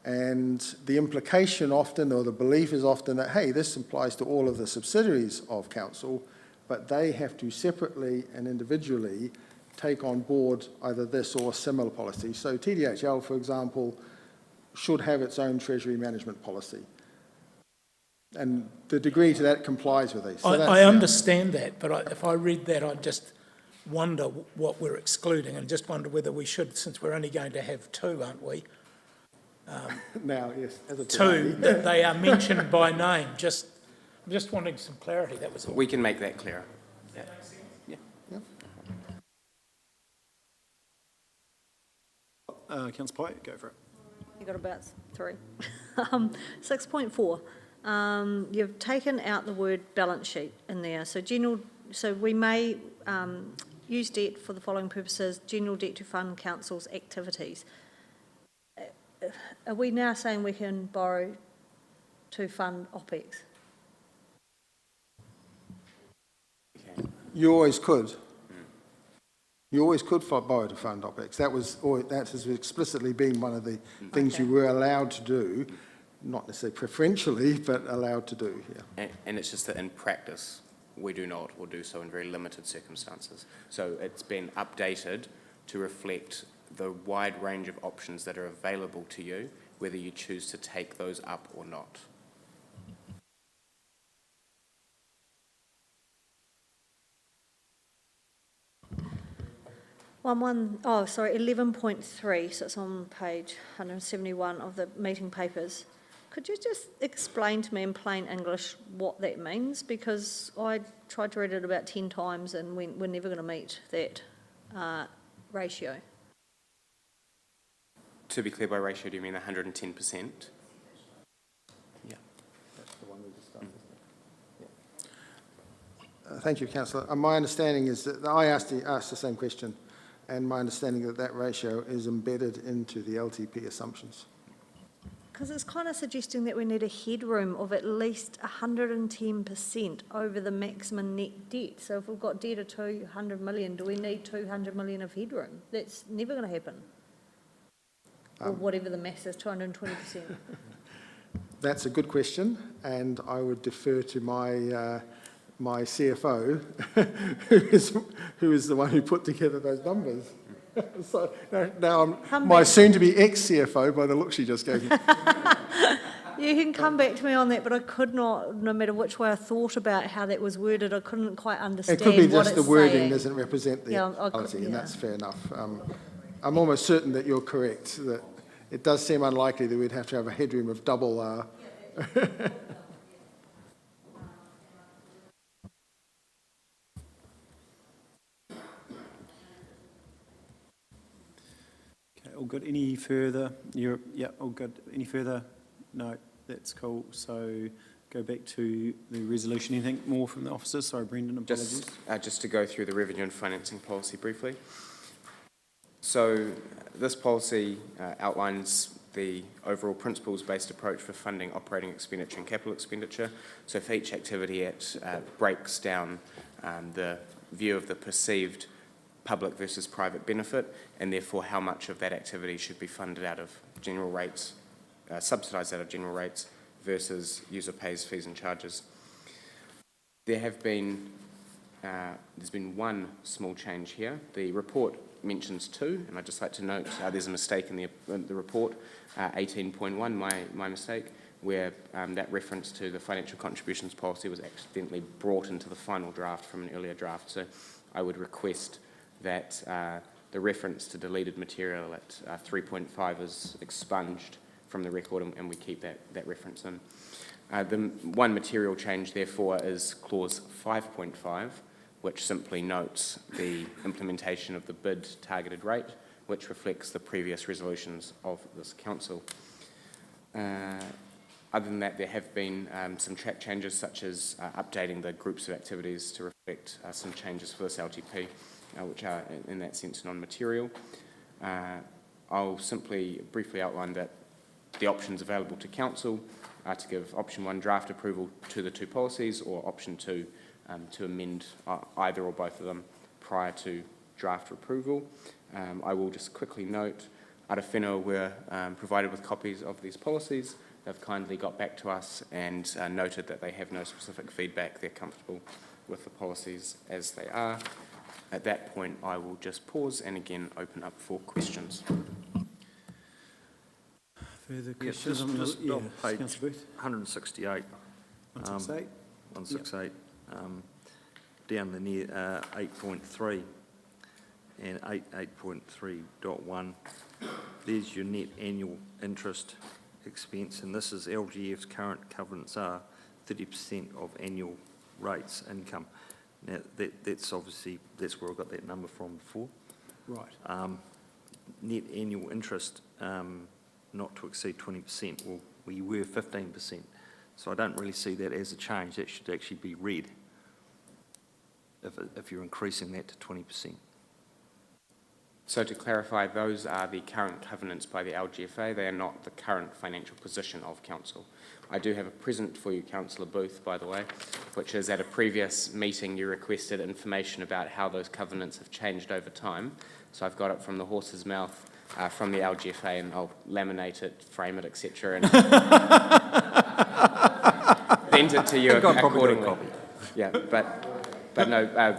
And the implication often, or the belief is often that, hey, this applies to all of the subsidiaries of council, but they have to separately and individually take on board either this or a similar policy. So TDHL, for example, should have its own treasury management policy. And the degree to that complies with these. So
I understand that, but if I read that, I just wonder what we're excluding, and just wonder whether we should, since we're only going to have two, aren't we?
Now, yes, as a
Two, that they are mentioned by name. I'm just wanting some clarity, that was all.
We can make that clearer.
Councillor Pike, go for it.
You got about three. 6.4, you've taken out the word balance sheet in there. So we may use debt for the following purposes: general debt to fund council's activities. Are we now saying we can borrow to fund OPEX?
You always could. You always could borrow to fund OPEX. That has explicitly been one of the things you were allowed to do, not necessarily preferentially, but allowed to do, yeah.
And it's just that in practice, we do not, or do so in very limited circumstances. So it's been updated to reflect the wide range of options that are available to you, whether you choose to take those up or not.
Sorry, 11.3, so it's on page 171 of the meeting papers. Could you just explain to me in plain English what that means? Because I tried to read it about 10 times and we're never going to meet that ratio.
To be clear, by ratio, do you mean 110%? Yeah.
That's the one we discussed, isn't it? Thank you, Councillor. My understanding is that I asked the same question, and my understanding that ratio is embedded into the LTP assumptions.
Because it's kind of suggesting that we need a headroom of at least 110% over the maximum net debt. So if we've got debt of 200 million, do we need 200 million of headroom? That's never going to happen. Or whatever the mass is, 220%.
That's a good question, and I would defer to my CFO, who is the one who put together those numbers. So now I'm my soon-to-be ex-CFO by the look she just gave me.
You can come back to me on that, but I could not, no matter which way I thought about how that was worded, I couldn't quite understand
It could be
what
just the
it's
wording
saying.
doesn't represent the policy, and that's fair enough. I'm almost certain that you're correct, that it does seem unlikely that we'd have to have a headroom of double our...
All good. Any further? All good. Any further? No, that's cool. So go back to the resolution. Anything more from the officers? Sorry, Brendan, apologies.
Just to go through the revenue and financing policy briefly. So this policy outlines the overall principles-based approach for funding operating expenditure and capital expenditure. So for each activity, it breaks down the view of the perceived public versus private benefit, and therefore how much of that activity should be funded out of general rates, subsidised out of general rates, versus user pays fees and charges. There's been one small change here. The report mentions 2, and I'd just like to note there's a mistake in the report, 18.1, my mistake, where that reference to the financial contributions policy was accidentally brought into the final draft from an earlier draft. So I would request that the reference to deleted material at 3.5 is expunged from the record, and we keep that reference in. The one material change, therefore, is clause 5.5, which simply notes the implementation of the bid targeted rate, which reflects the previous resolutions of this council. Other than that, there have been some track changes, such as updating the groups of activities to reflect some changes for this LTP, which are, in that sense, non-material. I'll simply briefly outline that the options available to council are to give option 1 draft approval to the 2 policies, or option 2 to amend either or both of them prior to draft approval. I will just quickly note, Arawhenua were provided with copies of these policies. They've kindly got back to us and noted that they have no specific feedback. They're comfortable with the policies as they are. At that point, I will just pause and again open up for questions.
Further
Yeah,
questions?
just on page
Councillor Booth.
168.
168.
168, down the near 8.3 and 8.3.1, there's your net annual interest expense, and this is LGF's current covenants are 30% of annual rates income. Now, that's obviously, that's where I got that number from before.
Right.
Net annual interest, not to exceed 20%. Well, we were 15%. So I don't really see that as a change. That should actually be read if you're increasing that to 20%.
So to clarify, those are the current covenants by the LGFA. They are not the current financial position of council. I do have a present for you, Councillor Booth, by the way, which is at a previous meeting you requested information about how those covenants have changed over time. So I've got it from the horse's mouth from the LGFA, and I'll laminate it, frame it, etc. and send it to you accordingly. Yeah, but no,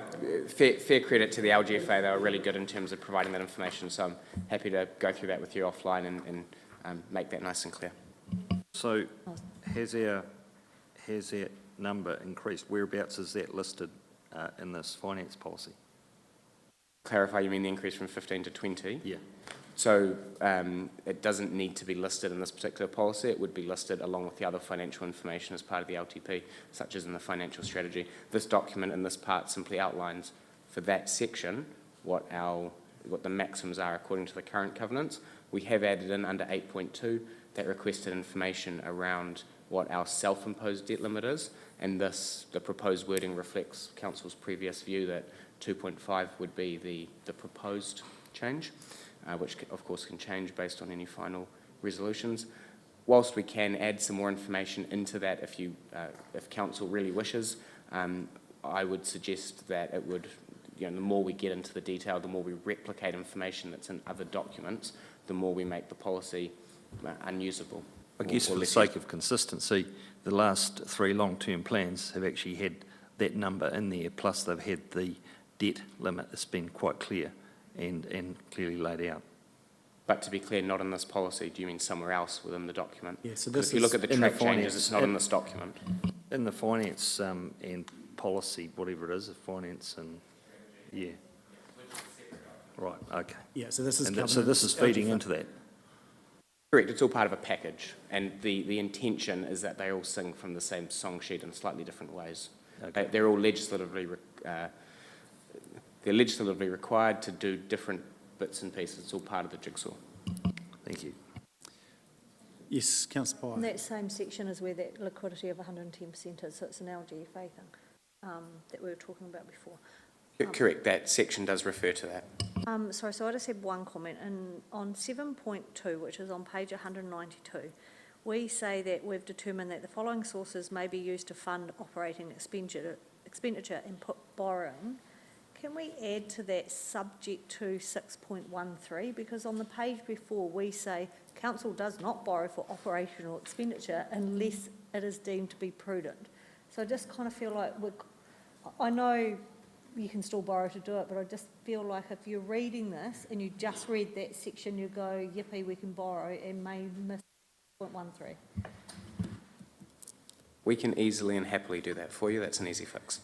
fair credit to the LGFA. They were really good in terms of providing that information. So I'm happy to go through that with you offline and make that nice and clear.
So has our number increased? Whereabouts is that listed in this finance policy?
Clarify, you mean the increase from 15 to 20?
Yeah.
So it doesn't need to be listed in this particular policy. It would be listed along with the other financial information as part of the LTP, such as in the financial strategy. This document in this part simply outlines for that section what the maximums are according to the current covenants. We have added in under 8.2 that requested information around what our self-imposed debt limit is, and the proposed wording reflects Council's previous view that 2.5 would be the proposed change. Which of course can change based on any final resolutions. Whilst we can add some more information into that if Council really wishes, I would suggest that it would, the more we get into the detail, the more we replicate information that's in other documents, the more we make the policy unusable.
I guess for the sake of consistency, the last 3 long-term plans have actually had that number in there, plus they've had the debt limit. It's been quite clear and clearly laid out.
But to be clear, not in this policy. Do you mean somewhere else within the document?
Yeah, so this
if you look at the
in
track
the
changes,
finance,
it's not in this document.
In the finance and policy, whatever it is, the finance and, yeah. Right, okay.
Yeah, so this is
So this is feeding into that?
Correct, it's all part of a package, and the intention is that they all sing from the same song sheet in slightly different ways.
Okay.
They're all legislatively required to do different bits and pieces. It's all part of the jigsaw.
Thank you.
Yes, Councillor Pye.
And that same section is where that liquidity of 110% is, so it's an LGFA thing that we were talking about before.
Correct, that section does refer to that.
Sorry, so I just had one comment. On 7.2, which is on page 192, we say that we've determined that the following sources may be used to fund operating expenditure and put borrowing. Can we add to that subject to 6.13? Because on the page before we say council does not borrow for operational expenditure unless it is deemed to be prudent. So I just kind of feel like I know you can still borrow to do it, but I just feel like if you're reading this and you just read that section, you go, yippee, we can borrow, and may miss 6.13.
We can easily and happily do that for you. That's an easy fix.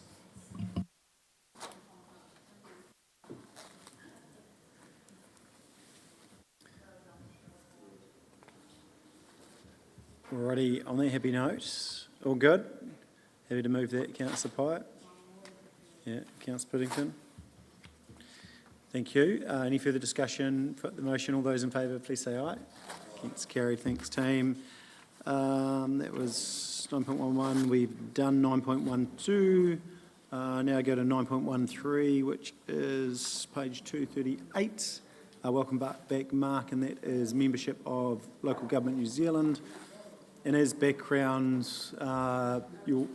Alrighty, on that happy note, all good? Happy to move that, Councillor Pyatt? Yeah, Councillor Puddington? Thank you. Any further discussion for the motion? All those in favour, please say aye. Against, carried. Thanks, team. That was 9.11. We've done 9.12. Now go to 9.13, which is page 238. Welcome back, Mark, and that is membership of Local Government New Zealand. And as background, you'll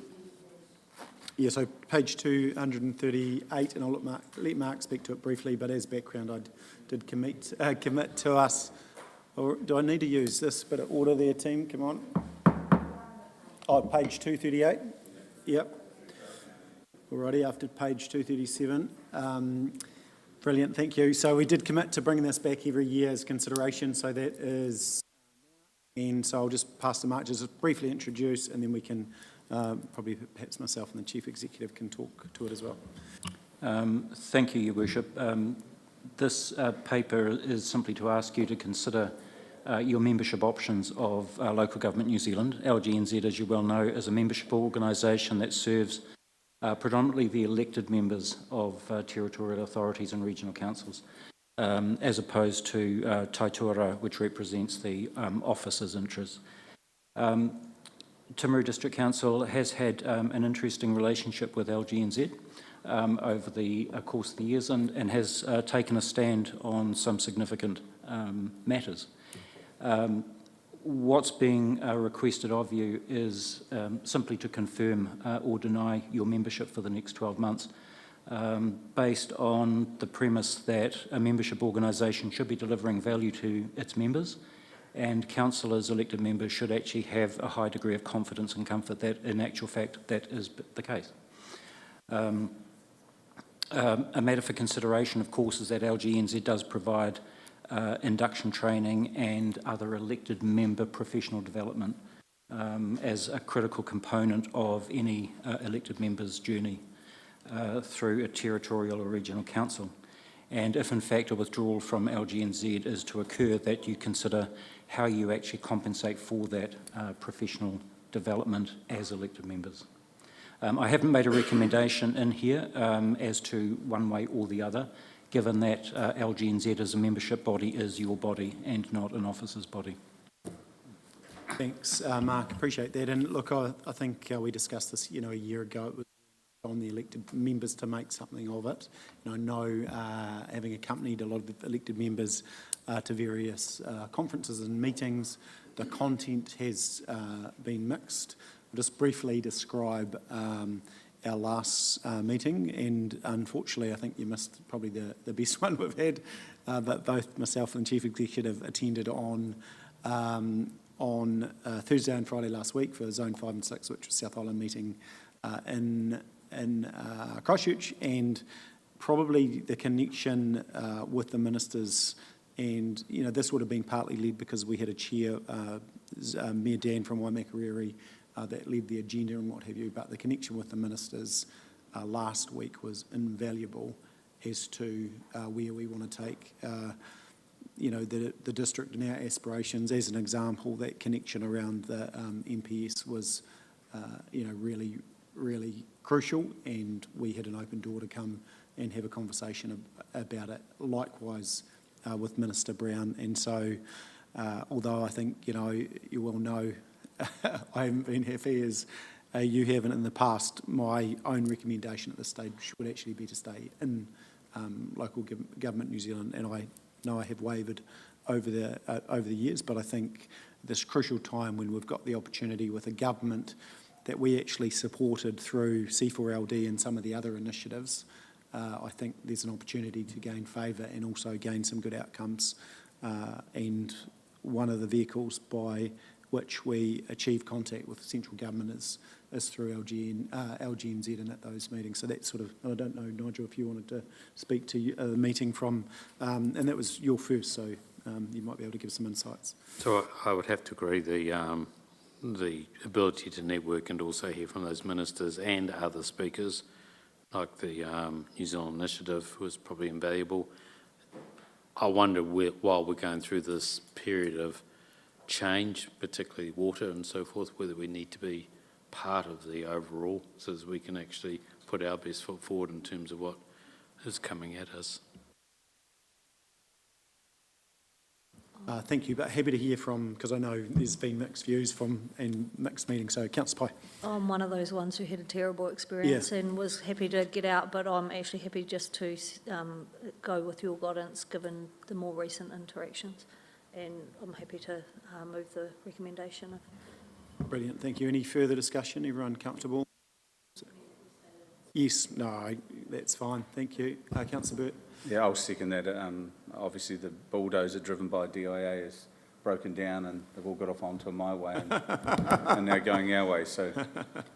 Yeah, so page 238, and I'll let Mark speak to it briefly, but as background, I did commit to us. Or do I need to use this bit of order there, team? Come on. Oh, page 238? Yep. Alrighty, after page 237. Brilliant, thank you. So we did commit to bringing this back every year as consideration, so that is... And so I'll just pass to Mark, just briefly introduce, and then we can... probably perhaps myself and the Chief Executive can talk to it as well.
Thank you, Your Worship. This paper is simply to ask you to consider your membership options of Local Government New Zealand. LGNZ, as you well know, is a membership organisation that serves predominantly the elected members of territorial authorities and regional councils, as opposed to Taituara, which represents the officers' interests. Timaru District Council has had an interesting relationship with LGNZ over the course of the years and has taken a stand on some significant matters. What's being requested of you is simply to confirm or deny your membership for the next 12 months based on the premise that a membership organisation should be delivering value to its members, and councillors, elected members, should actually have a high degree of confidence and comfort that, in actual fact, that is the case. A matter for consideration, of course, is that LGNZ does provide induction training and other elected member professional development as a critical component of any elected member's journey through a territorial or regional council. And if in fact a withdrawal from LGNZ is to occur, that you consider how you actually compensate for that professional development as elected members. I haven't made a recommendation in here as to one way or the other, given that LGNZ as a membership body is your body and not an officer's body.
Thanks, Mark. Appreciate that. And look, I think we discussed this, a year ago. It was on the elected members to make something of it. I know, having accompanied a lot of the elected members to various conferences and meetings, the content has been mixed. I'll just briefly describe our last meeting, and unfortunately I think you missed probably the best one we've had, but both myself and Chief Executive attended on Thursday and Friday last week for Zone 5 and 6, which was South Island meeting in Christchurch, and probably the connection with the ministers, and this would have been partly led because we had a chair, Mayor Dan from Waimakariri, that led the agenda and what have you, but the connection with the ministers last week was invaluable as to where we want to take the district and our aspirations. As an example, that connection around the MPS was really crucial, and we had an open door to come and have a conversation about it. Likewise with Minister Brown, and so although I think you will know I haven't been happy as you haven't in the past, my own recommendation at this stage would actually be to stay in Local Government New Zealand, and I know I have wavered over the years, but I think this crucial time when we've got the opportunity with a government that we actually supported through C4LD and some of the other initiatives, I think there's an opportunity to gain favour and also gain some good outcomes. And one of the vehicles by which we achieve contact with the central government is through LGNZ and at those meetings. So that's sort of, I don't know, Nigel, if you wanted to speak to the meeting from, and that was your first, so you might be able to give some insights.
So I would have to agree, the ability to network and also hear from those ministers and other speakers, like the New Zealand Initiative, was probably invaluable. I wonder while we're going through this period of change, particularly water and so forth, whether we need to be part of the overall so that we can actually put our best foot forward in terms of what is coming at us.
Thank you, but happy to hear from, because I know there's been mixed views and mixed meetings, so Councillor Pye.
I'm one of those ones who had a terrible experience and was happy to get out, but I'm actually happy just to go with your guidance given the more recent interactions, and I'm happy to move the recommendation.
Brilliant, thank you. Any further discussion? Everyone comfortable? Yes, no, that's fine, thank you. Councillor Burt?
Yeah, I'll second that. Obviously, the bulldozer driven by DIA is broken down and they've all got off onto my way and now going our way. So,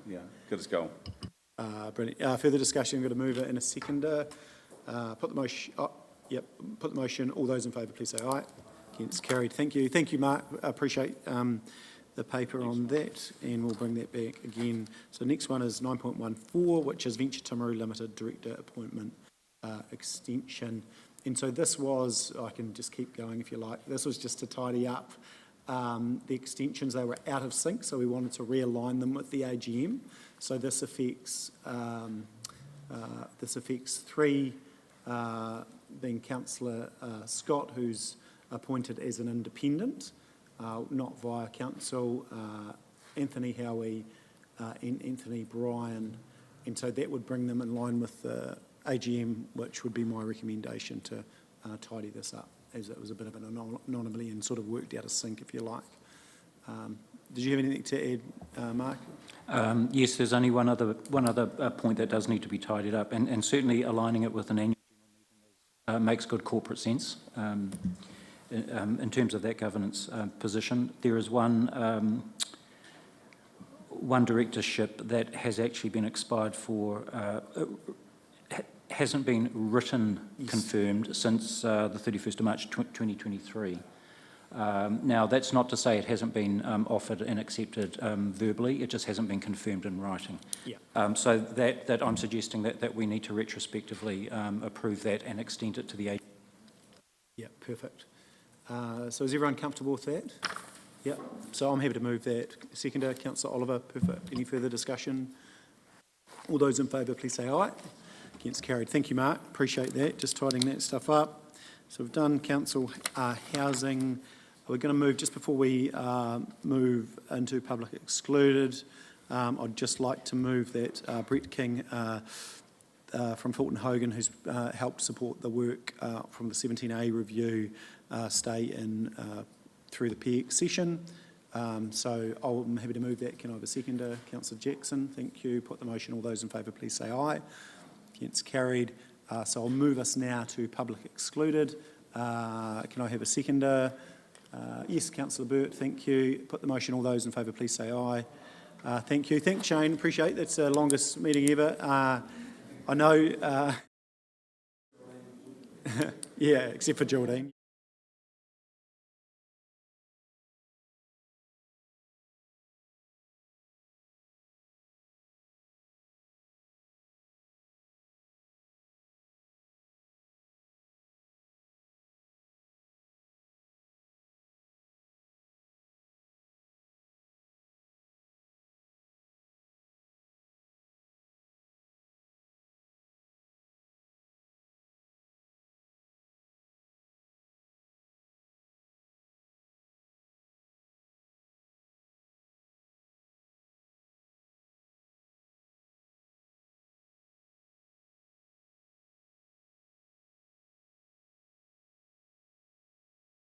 yeah, good as gold.
Brilliant. Further discussion, I'm going to move it in a seconder. Put the motion. All those in favour, please say aye. Against, carried. Thank you. Thank you, Mark. I appreciate the paper on that, and we'll bring that back again. So next one is 9.14, which is Venture Timaru Limited Director Appointment Extension. And so this was, I can just keep going if you like, this was just to tidy up the extensions. They were out of sync, so we wanted to realign them with the AGM. So this affects three, being Councillor Scott, who's appointed as an independent, not via council, Anthony Howie and Anthony Bryan. And so that would bring them in line with the AGM, which would be my recommendation to tidy this up, as it was a bit of an anomaly and sort of worked out of sync, if you like. Did you have anything to add, Mark?
Yes, there's only one other point that does need to be tidied up, and certainly aligning it with an annual meeting makes good corporate sense in terms of that governance position. There is one directorship that has actually been expired for, hasn't been written confirmed since the 31st of March 2023. Now, that's not to say it hasn't been offered and accepted verbally, it just hasn't been confirmed in writing.
Yeah.
So that I'm suggesting that we need to retrospectively approve that and extend it to the AGM.
Yeah, perfect. So is everyone comfortable with that? Yeah. So I'm happy to move that. Seconder, Councillor Oliver, perfect. Any further discussion? All those in favour, please say aye. Against, carried. Thank you, Mark. Appreciate that. Just tidying that stuff up. So we've done council housing. We're going to move, just before we move into public excluded, I'd just like to move that Brett King from Fulton Hogan, who's helped support the work from the 17A review, stay in through the PX session. So I'm happy to move that. Can I have a seconder? Councillor Jackson, thank you. Put the motion. All those in favour, please say aye. Against, carried. So I'll move us now to public excluded. Can I have a seconder? Yes, Councillor Burt, thank you. Put the motion. All those in favour, please say aye. Thank you. Thanks, Shane. Appreciate that's the longest meeting ever. I know. Yeah, except for Geraldine.